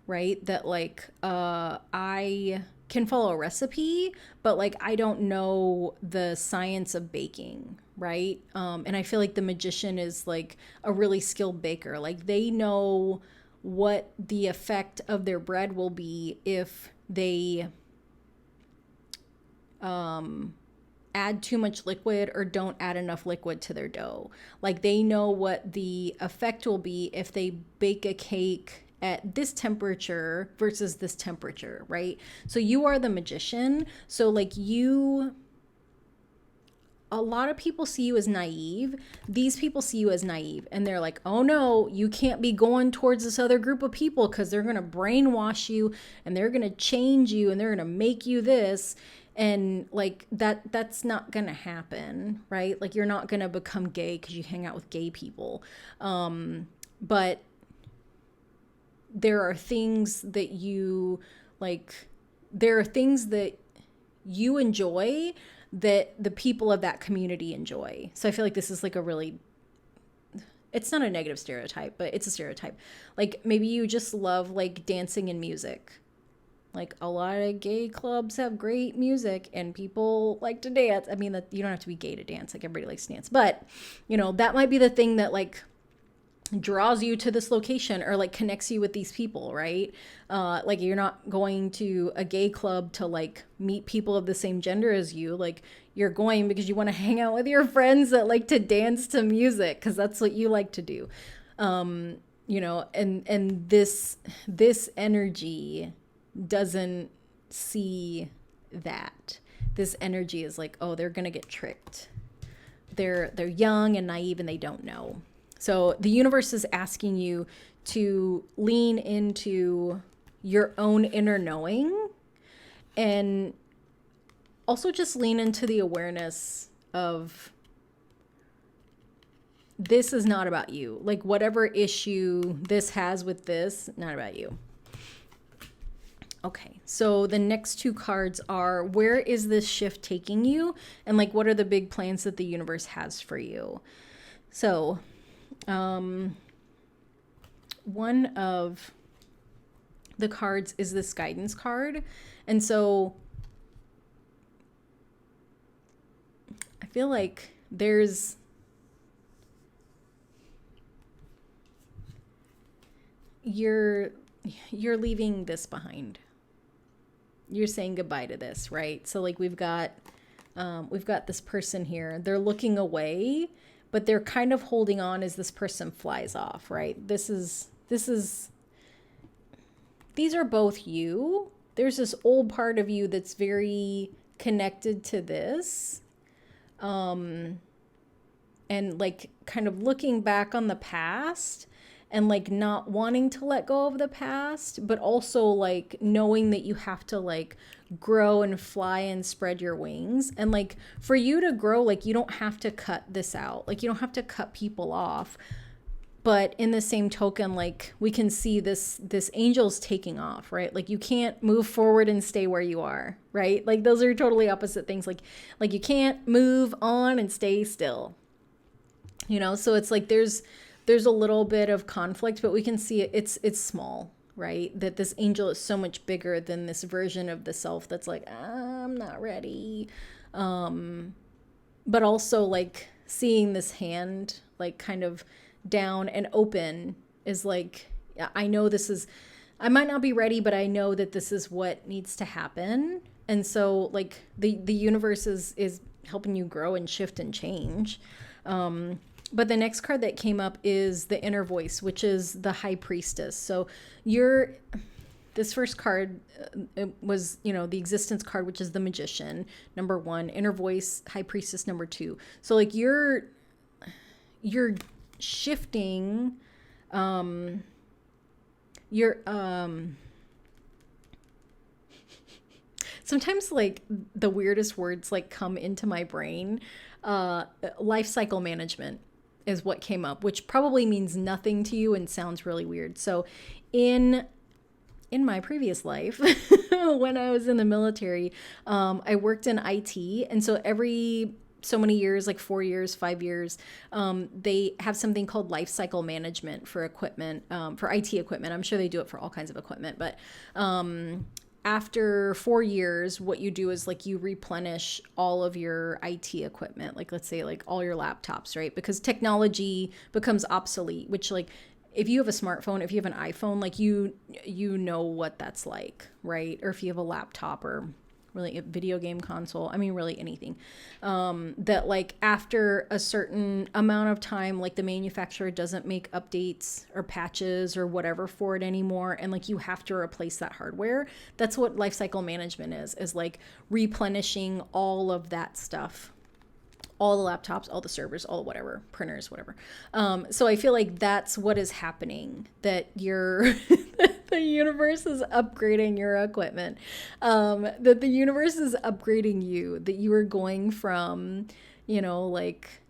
right? That, like, I can follow a recipe, but, like, I don't know the science of baking, right? And I feel like the magician is, like, a really skilled baker. Like, they know what the effect of their bread will be if they add too much liquid or don't add enough liquid to their dough. Like, they know what the effect will be if they bake a cake at this temperature versus this temperature, right? So you are the magician. So, like, you a lot of people see you as naive. These people see you as naive, and they're like, oh no, you can't be going towards this other group of people because they're going to brainwash you and they're going to change you and they're going to make you this. And like that's not going to happen, right? Like you're not going to become gay because you hang out with gay people. But there are things that you like, there are things that you enjoy that the people of that community enjoy. So I feel like this is like a really, it's not a negative stereotype, but it's a stereotype. Like maybe you just love like dancing and music. Like a lot of gay clubs have great music and people like to dance. I mean, that you don't have to be gay to dance. Like everybody likes to dance, but you know, that might be the thing that like draws you to this location or like connects you with these people, right? Like you're not going to a gay club to like meet people of the same gender as you. Like you're going because you want to hang out with your friends that like to dance to music because that's what you like to do. You know, and this energy doesn't see that. This energy is like, oh, they're gonna get tricked. They're young and naive and they don't know. So the universe is asking you to lean into your own inner knowing and also just lean into the awareness of this is not about you. Like whatever issue this has with this, not about you. Okay, so the next two cards are, where is this shift taking you? And like, what are the big plans that the universe has for you? So one of the cards is this guidance card. And so I feel like you're leaving this behind. You're saying goodbye to this, right? So like we've got this person here. They're looking away, but they're kind of holding on as this person flies off, right? These are both you. There's this old part of you that's very connected to this. And like kind of looking back on the past and like not wanting to let go of the past, but also like knowing that you have to like grow and fly and spread your wings. And like for you to grow, like you don't have to cut this out. Like you don't have to cut people off. But in the same token, like we can see this angel's taking off, right? Like you can't move forward and stay where you are, right? Like those are totally opposite things. Like you can't move on and stay still, you know? So it's like there's a little bit of conflict, but we can see it's small, right? That this angel is so much bigger than this version of the self that's like, I'm not ready. But also like seeing this hand like kind of down and open is like, I know I might not be ready, but I know that this is what needs to happen. And so like the universe is helping you grow and shift and change. But the next card that came up is the inner voice, which is the high priestess. So this first card it was, you know, the existence card, which is the magician, number 1, inner voice, high priestess, number 2. So like you're shifting, sometimes like the weirdest words like come into my brain. Life cycle management is what came up, which probably means nothing to you and sounds really weird. So in my previous life, when I was in the military, I worked in IT. And so every so many years, like 4 years, 5 years, they have something called life cycle management for equipment, for IT equipment. I'm sure they do it for all kinds of equipment, but after 4 years, what you do is like you replenish all of your IT equipment, like let's say like all your laptops, right? Because technology becomes obsolete, which like if you have a smartphone, if you have an iPhone, like you know what that's like, right? Or if you have a laptop or really a video game console, I mean really anything, that like after a certain amount of time, like the manufacturer doesn't make updates or patches or whatever for it anymore, and like you have to replace that hardware. That's what life cycle management is like replenishing all of that stuff, all the laptops, all the servers, all whatever, printers, whatever. So I feel like that's what is happening, that the universe is upgrading your equipment, that the universe is upgrading you, that you are going from, like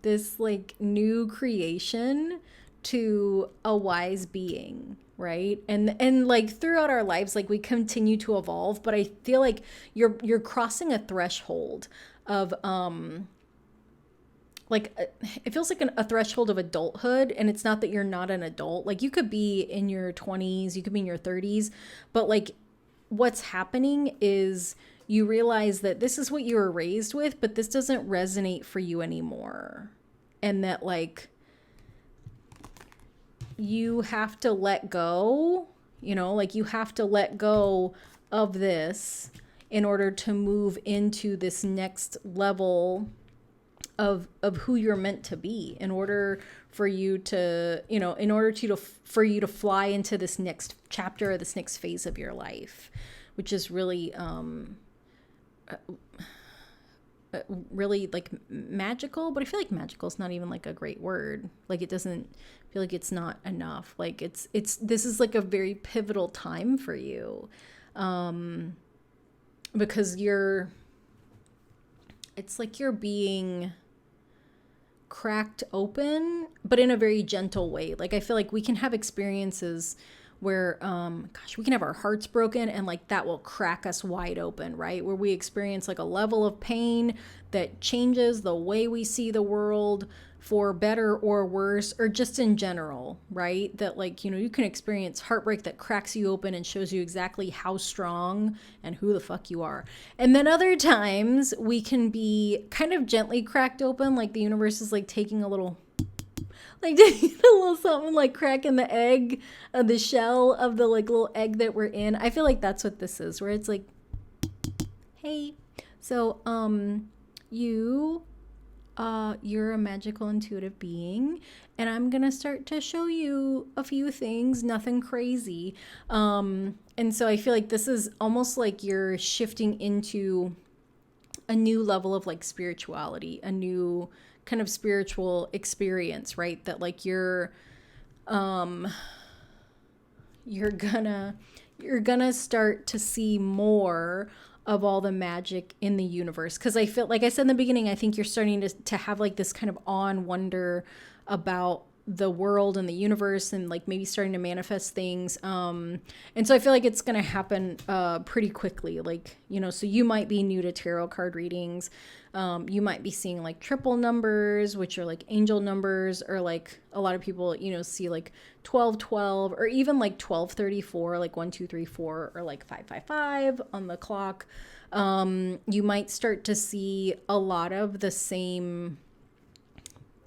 this like new creation to a wise being, right? And like throughout our lives, like we continue to evolve, but I feel like you're crossing a threshold of it feels like a threshold of adulthood. And it's not that you're not an adult. Like you could be in your 20s, you could be in your 30s, but like what's happening is you realize that this is what you were raised with, but this doesn't resonate for you anymore. And that like you have to let go, like you have to let go of this in order to move into this next level of who you're meant to be, in order for you to, for you to fly into this next chapter or this next phase of your life, which is really, really like magical. But I feel like magical is not even like a great word. Like it doesn't feel like it's not enough. Like this is like a very pivotal time for you, because it's like you're being cracked open, but in a very gentle way. Like I feel like we can have experiences where we can have our hearts broken, and like that will crack us wide open, right? Where we experience like a level of pain that changes the way we see the world, for better or worse, or just in general, right? That like, you can experience heartbreak that cracks you open and shows you exactly how strong and who the fuck you are. And then other times we can be kind of gently cracked open, like the universe is like taking a little something, like cracking the egg of the shell of the like little egg that we're in. I feel like that's what this is, where it's like, hey, so you're a magical intuitive being, and I'm gonna start to show you a few things, nothing crazy. And so I feel like this is almost like you're shifting into a new level of like spirituality, a new kind of spiritual experience, right? That like you're gonna start to see more of all the magic in the universe. Because I feel like I said in the beginning, I think you're starting to have like this kind of awe and wonder about the world and the universe, and like maybe starting to manifest things. And so I feel like it's going to happen pretty quickly. Like, so you might be new to tarot card readings. You might be seeing like triple numbers, which are like angel numbers, or like a lot of people, see like 1212, or even like 1234, like 1 2 3 4, or like 555 on the clock. You might start to see a lot of the same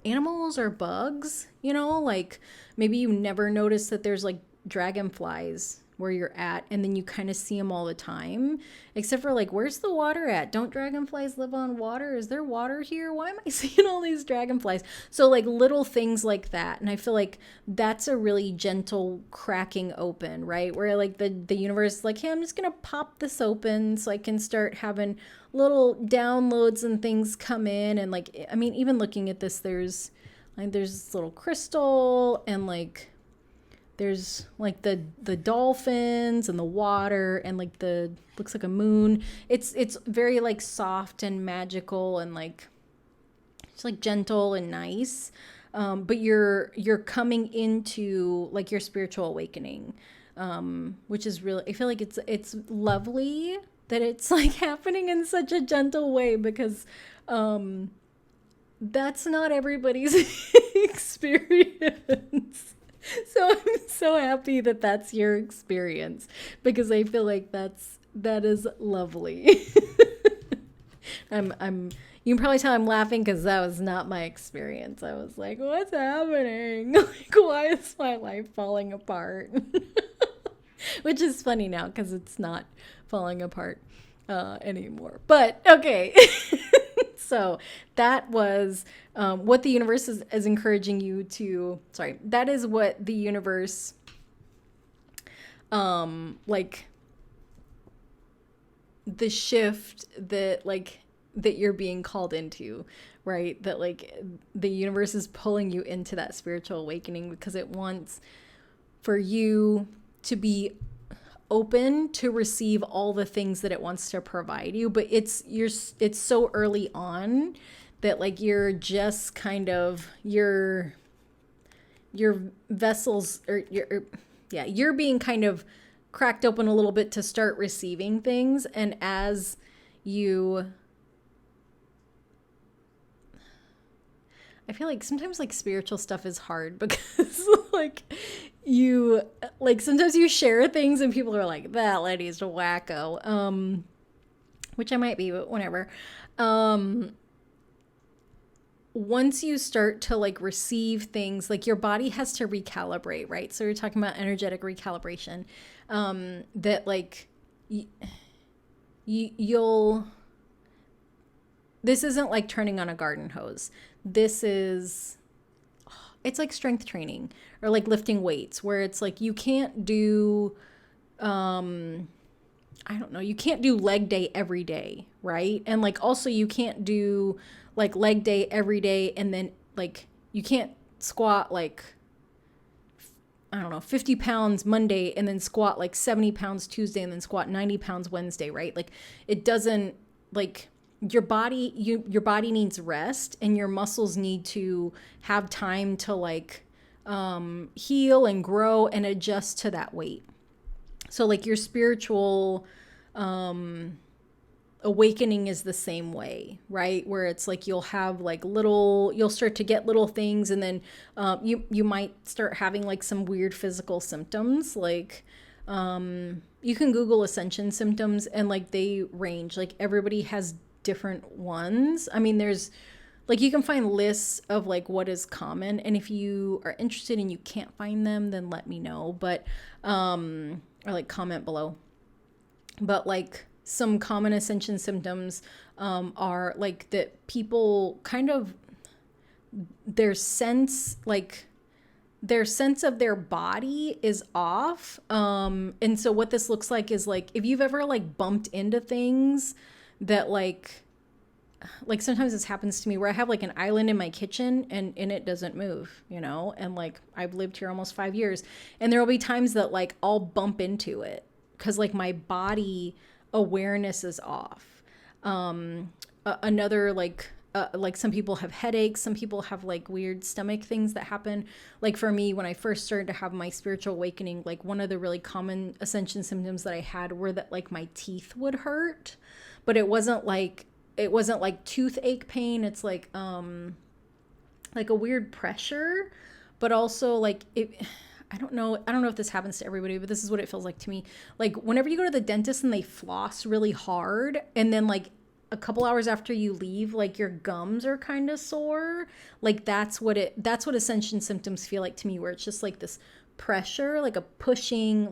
animals or bugs, like maybe you never noticed that there's like dragonflies where you're at, and then you kind of see them all the time, except for like, where's the water at? Don't dragonflies live on water? Is there water here? Why am I seeing all these dragonflies? So like little things like that. And I feel like that's a really gentle cracking open, right? Where like the universe is like, hey, I'm just gonna pop this open so I can start having little downloads and things come in. And like, I mean, even looking at this, there's this little crystal, and like there's like the dolphins and the water, and like the looks like a moon. It's very like soft and magical, and like it's like gentle and nice. But you're coming into like your spiritual awakening, which is really, I feel like it's lovely that it's like happening in such a gentle way, because that's not everybody's experience. So I'm so happy that that's your experience, because I feel like that is lovely. You can probably tell I'm laughing because that was not my experience. I was like, what's happening? Like, why is my life falling apart? Which is funny now because it's not falling apart anymore. But okay. So that was what the universe is encouraging you to, that is what the universe, like the shift that like that you're being called into, right? That like the universe is pulling you into that spiritual awakening because it wants for you to be open to receive all the things that it wants to provide you. But it's so early on that like you're just kind of your vessels or you're being kind of cracked open a little bit to start receiving things. And as you, I feel like sometimes like spiritual stuff is hard because like you like sometimes you share things and people are like, that lady's wacko, which I might be, but whatever. Once you start to like receive things, like your body has to recalibrate, right? So you're talking about energetic recalibration, that like you'll, this isn't like turning on a garden hose. This is, it's like strength training or like lifting weights where it's like you can't do, I don't know, you can't do leg day every day, right? And like also you can't do like leg day every day and then like you can't squat like, I don't know, 50 pounds Monday and then squat like 70 pounds Tuesday and then squat 90 pounds Wednesday, right? Like it doesn't, like your body needs rest and your muscles need to have time to like heal and grow and adjust to that weight. So like your spiritual awakening is the same way, right? Where it's like you'll have like you'll start to get little things and then you might start having like some weird physical symptoms. Like you can Google ascension symptoms and like they range, like everybody has different ones. I mean, there's like you can find lists of like what is common, and if you are interested and you can't find them, then let me know, but or like comment below. But like some common ascension symptoms are like that people kind of their sense of their body is off, and so what this looks like is like if you've ever like bumped into things that like sometimes this happens to me where I have like an island in my kitchen and it doesn't move, you know, and like I've lived here almost 5 years and there will be times that like I'll bump into it because like my body awareness is off. Another like some people have headaches, some people have like weird stomach things that happen. Like for me, when I first started to have my spiritual awakening, like one of the really common ascension symptoms that I had were that like my teeth would hurt, but it wasn't like toothache pain. It's like a weird pressure, but also like it, I don't know if this happens to everybody, but this is what it feels like to me. Like whenever you go to the dentist and they floss really hard and then like a couple hours after you leave, like your gums are kind of sore. Like that's what ascension symptoms feel like to me, where it's just like this pressure, like a pushing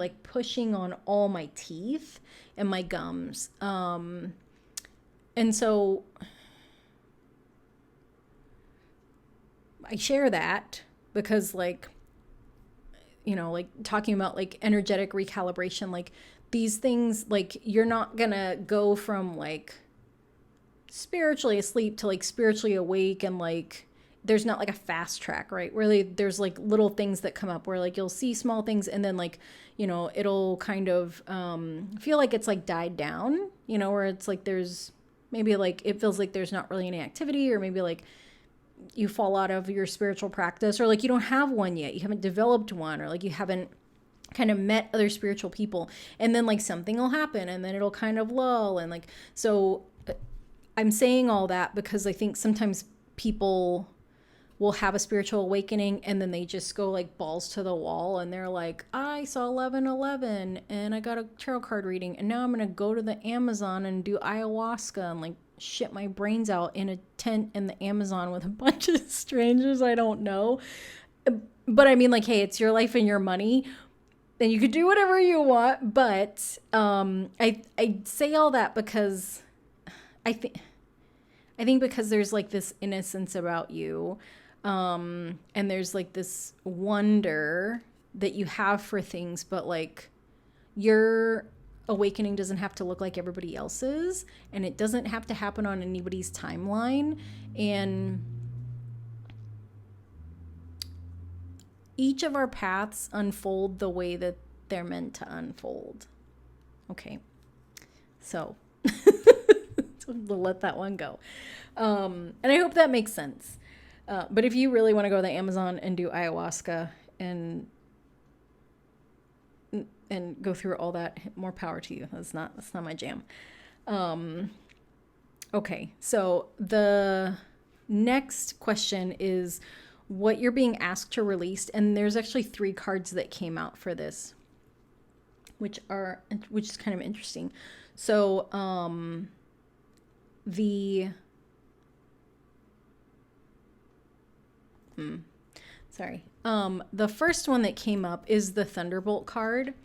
on all my teeth and my gums. And so I share that because like, you know, like talking about like energetic recalibration, like these things, like you're not gonna go from like spiritually asleep to like spiritually awake, and like there's not like a fast track, right? Where there's like little things that come up where like you'll see small things and then like, you know, it'll kind of feel like it's like died down, you know, where it's like there's maybe like it feels like there's not really any activity, or maybe like you fall out of your spiritual practice, or like you don't have one yet, you haven't developed one, or like you haven't kind of met other spiritual people, and then like something will happen and then it'll kind of lull. And like, so I'm saying all that because I think sometimes people will have a spiritual awakening and then they just go like balls to the wall and they're like, I saw 1111 and I got a tarot card reading and now I'm going to go to the Amazon and do ayahuasca and like shit my brains out in a tent in the Amazon with a bunch of strangers I don't know. But I mean, like, hey, it's your life and your money and you could do whatever you want. But I say all that because I think because there's like this innocence about you, and there's like this wonder that you have for things, but like you're awakening doesn't have to look like everybody else's, and it doesn't have to happen on anybody's timeline. And each of our paths unfold the way that they're meant to unfold. Okay, so we'll let that one go. And I hope that makes sense. But if you really want to go to the Amazon and do ayahuasca and go through all that, more power to you. That's not my jam. Okay, so the next question is what you're being asked to release, and there's actually 3 cards that came out for this, which is kind of interesting. So the first one that came up is the Thunderbolt card.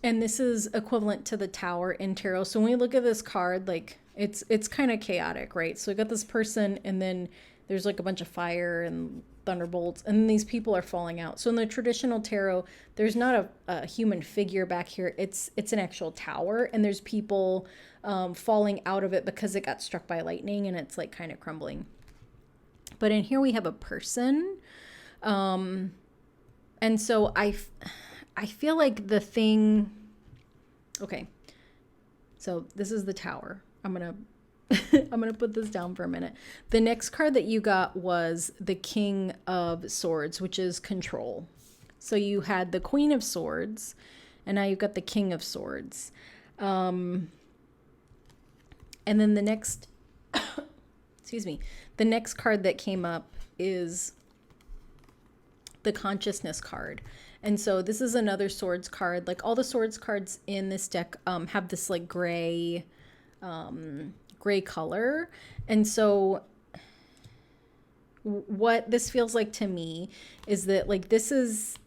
And this is equivalent to the Tower in tarot. So when we look at this card, like it's kind of chaotic, right? So we got this person, and then there's like a bunch of fire and thunderbolts, and these people are falling out. So in the traditional tarot, there's not a human figure back here. It's an actual tower, and there's people falling out of it because it got struck by lightning, and it's like kind of crumbling. But in here we have a person, and so I feel like the thing. Okay, so this is the Tower. I'm gonna put this down for a minute. The next card that you got was the King of Swords, which is control. So you had the Queen of Swords, and now you've got the King of Swords. And then the next, excuse me, the next card that came up is the Consciousness card. And so this is another swords card. Like all the swords cards in this deck have this like gray color. And so what this feels like to me is that like this is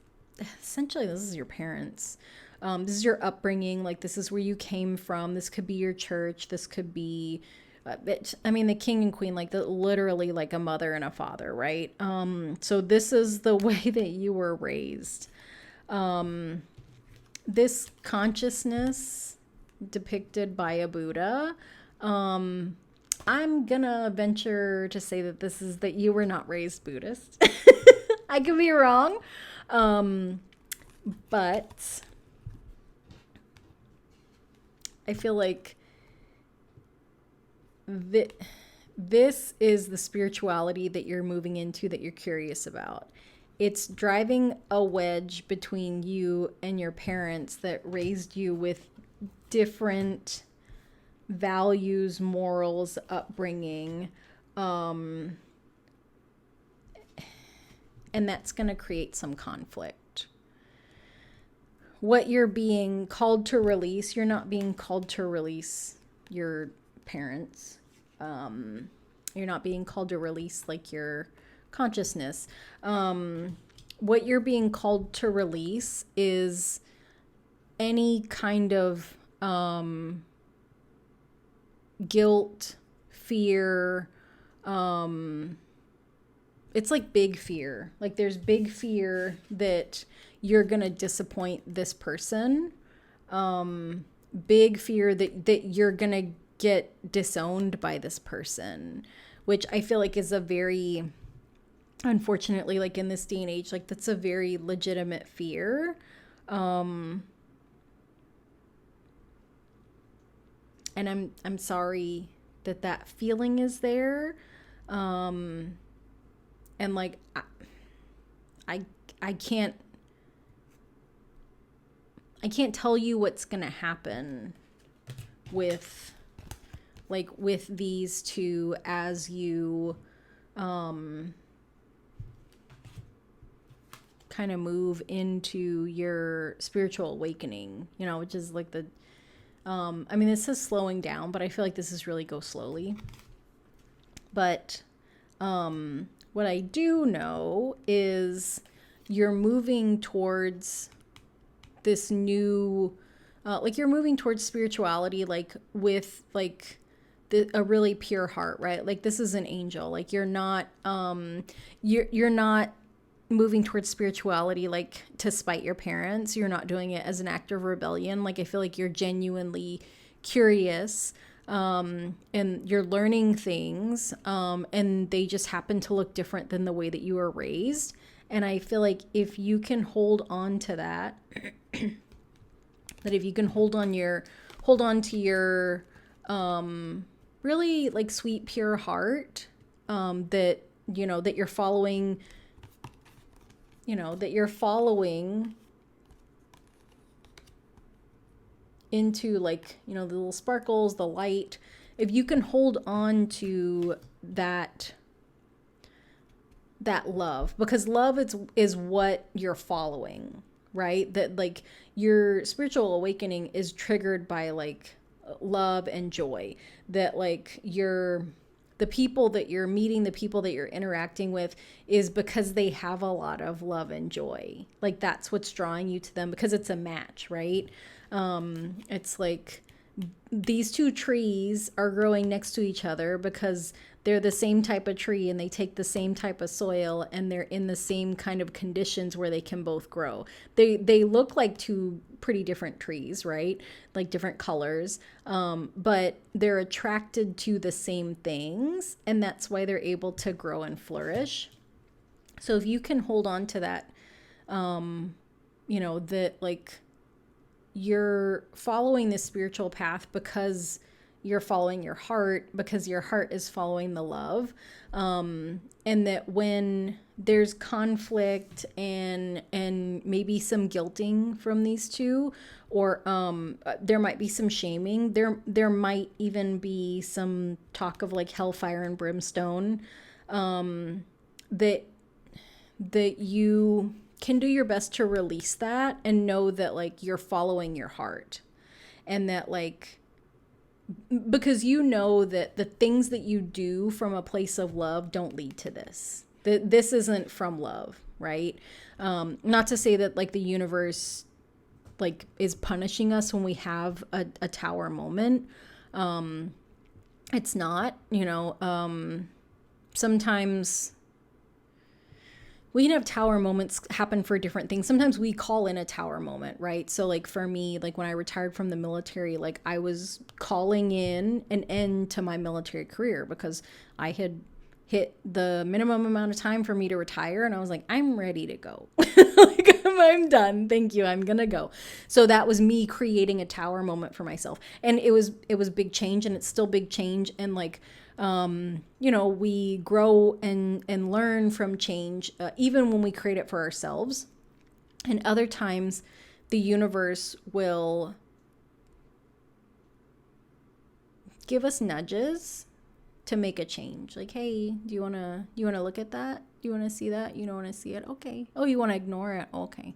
your parents. This is your upbringing. Like this is where you came from. This could be your church. This could be the king and queen, like literally like a mother and a father, right? So this is the way that you were raised. This consciousness depicted by a Buddha, I'm gonna venture to say that this is that you were not raised Buddhist. I could be wrong. But I feel like this is the spirituality that you're moving into, that you're curious about. It's driving a wedge between you and your parents that raised you with different values, morals, upbringing. And that's going to create some conflict. What you're being called to release, you're not being called to release your parents. You're not being called to release like your consciousness. What you're being called to release is any kind of guilt, fear. It's like big fear. Like there's big fear that you're gonna disappoint this person. Big fear that you're gonna get disowned by this person, which I feel like is a very, unfortunately, like in this day and age, like that's a very legitimate fear. And I'm sorry that feeling is there. And like I can't tell you what's gonna happen with these two as you kind of move into your spiritual awakening, which is like the this is slowing down, but I feel like this is really go slowly. But what I do know is you're moving towards this new you're moving towards spirituality, like with like a really pure heart, right? Like this is an angel. Like you're not moving towards spirituality like to spite your parents. You're not doing it as an act of rebellion. Like I feel like you're genuinely curious, and you're learning things, and they just happen to look different than the way that you were raised. And I feel like if you can hold on to that, that if you can hold on to your really like sweet, pure heart, that, you know, that you're following, into like, you know, the little sparkles, the light. If you can hold on to that love, because love is what you're following, right? That like your spiritual awakening is triggered by like love and joy. That like the people that you're meeting, the people that you're interacting with, is because they have a lot of love and joy. Like that's what's drawing you to them, because it's a match, right? It's like these two trees are growing next to each other because they're the same type of tree and they take the same type of soil and they're in the same kind of conditions where they can both grow. They look like two pretty different trees, right? Like different colors, but they're attracted to the same things, and that's why they're able to grow and flourish. So if you can hold on to that, that like you're following this spiritual path because you're following your heart, because your heart is following the love, and that when there's conflict and maybe some guilting from these two, or there might be some shaming, there might even be some talk of like hellfire and brimstone, that you can do your best to release that and know that like you're following your heart, and that like, because you know that the things that you do from a place of love don't lead to this. That this isn't from love, right? Not to say that like the universe like is punishing us when we have a tower moment. It's not, sometimes we can have tower moments happen for different things. Sometimes we call in a tower moment, right? So like for me, like when I retired from the military, like I was calling in an end to my military career because I had hit the minimum amount of time for me to retire. And I was like, I'm ready to go. Like I'm done. Thank you. I'm going to go. So that was me creating a tower moment for myself. And it was big change, and it's still big change. And like, we grow and learn from change, even when we create it for ourselves. And other times the universe will give us nudges to make a change. Like, hey, do you want to look at that? Do you want to see that? You don't want to see it? Okay. Oh, you want to ignore it? Okay.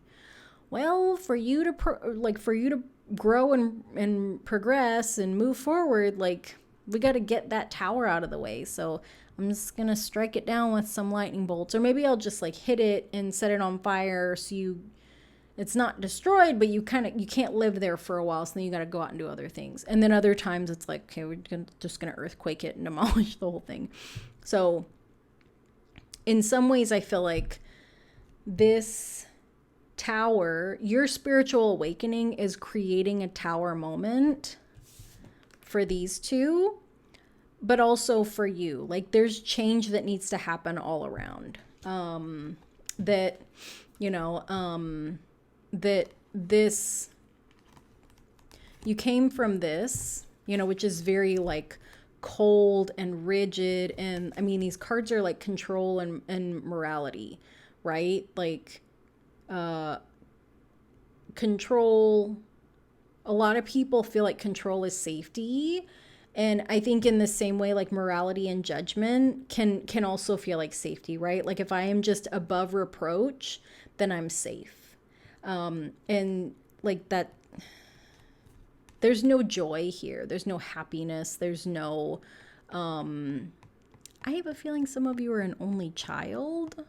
Well, for you to grow and progress and move forward, like, we got to get that tower out of the way. So I'm just going to strike it down with some lightning bolts, or maybe I'll just like hit it and set it on fire. So it's not destroyed, but you can't live there for a while. So then you got to go out and do other things. And then other times it's like, okay, we're just going to earthquake it and demolish the whole thing. So in some ways I feel like this tower, your spiritual awakening is creating a tower moment for these two, but also for you. Like there's change that needs to happen all around. That this, you came from this, which is very like cold and rigid. And I mean, these cards are like control and morality, right? Like, control. A lot of people feel like control is safety. And I think in the same way, like morality and judgment can also feel like safety, right? Like if I am just above reproach, then I'm safe. And like that, there's no joy here. There's no happiness. There's no, I have a feeling some of you are an only child,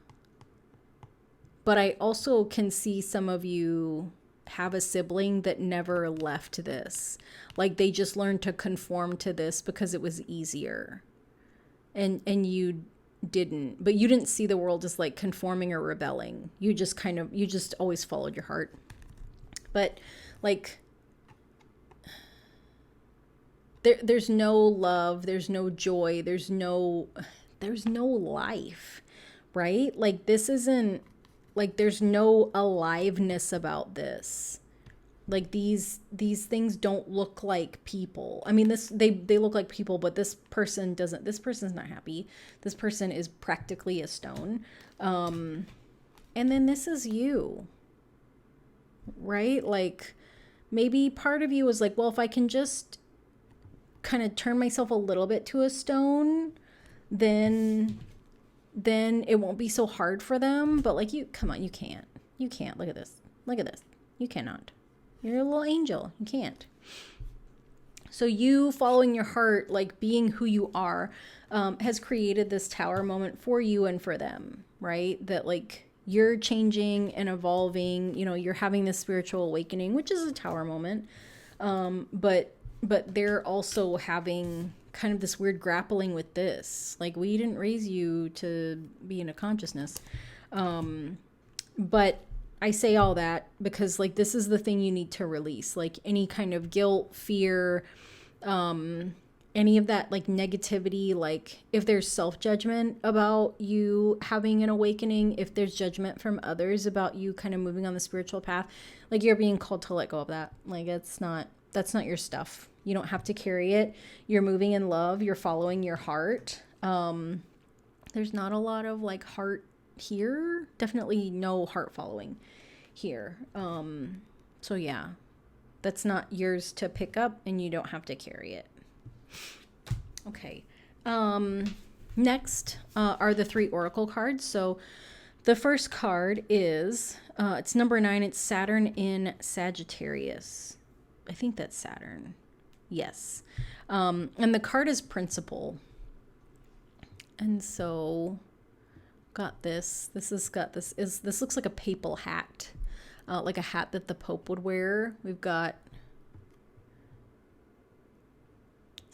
but I also can see some of you have a sibling that never left this. Like they just learned to conform to this because it was easier. And you didn't, but you didn't see the world as like conforming or rebelling. You just always followed your heart. But like, there's no love, there's no joy, there's no life, right? Like, this isn't, like, there's no aliveness about this. Like, these things don't look like people. I mean, they look like people, but this person doesn't. This person's not happy. This person is practically a stone. And then this is you, right? Like, maybe part of you was like, well, if I can just kind of turn myself a little bit to a stone, then it won't be so hard for them. But like, come on, you can't. Look at this. You cannot. You're a little angel. You can't. So you following your heart, like being who you are, has created this tower moment for you and for them, right? That like you're changing and evolving, you're having this spiritual awakening, which is a tower moment. But they're also having kind of this weird grappling with this. Like, we didn't raise you to be in a consciousness. But I say all that because like, this is the thing you need to release. Like, any kind of guilt, fear, any of that like negativity, like if there's self-judgment about you having an awakening, if there's judgment from others about you kind of moving on the spiritual path, like, you're being called to let go of that. Like, that's not your stuff. You don't have to carry it. You're moving in love. You're following your heart. There's not a lot of like heart here. Definitely no heart following here. So yeah, that's not yours to pick up, and you don't have to carry it. Okay. Next are the 3 oracle cards. So the first card is, it's number 9. It's Saturn in Sagittarius. I think that's Saturn. Yes. And the card is principle. And so got this. This looks like a papal hat. Like a hat that the Pope would wear. We've got,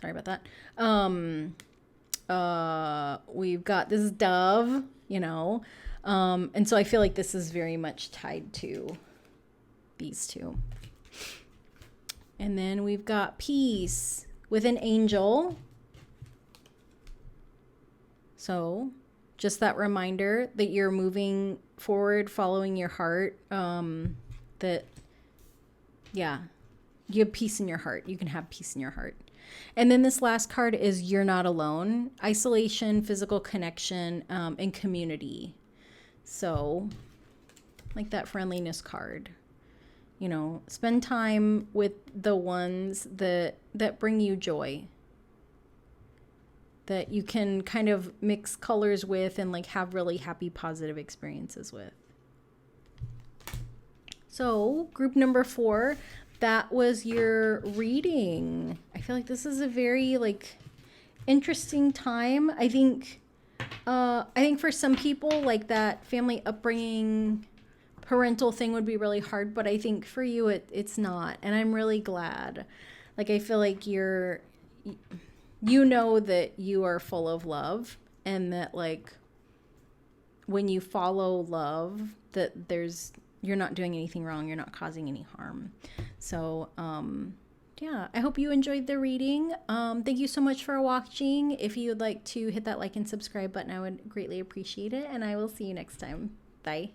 sorry about that. We've got this dove, and so I feel like this is very much tied to these two. And then we've got peace with an angel. So just that reminder that you're moving forward, following your heart, that, yeah, you have peace in your heart. You can have peace in your heart. And then this last card is you're not alone. Isolation, physical connection, and community. So like that friendliness card. Spend time with the ones that bring you joy, that you can kind of mix colors with and like have really happy, positive experiences with. So group number 4, that was your reading. I feel like this is a very like interesting time. I think for some people, like that family upbringing, parental thing would be really hard, but I think for you it's not, and I'm really glad. Like, I feel like that you are full of love, and that like when you follow love, that you're not doing anything wrong, you're not causing any harm. So yeah, I hope you enjoyed the reading. Thank you so much for watching. If you would like to hit that like and subscribe button, I would greatly appreciate it, and I will see you next time. Bye.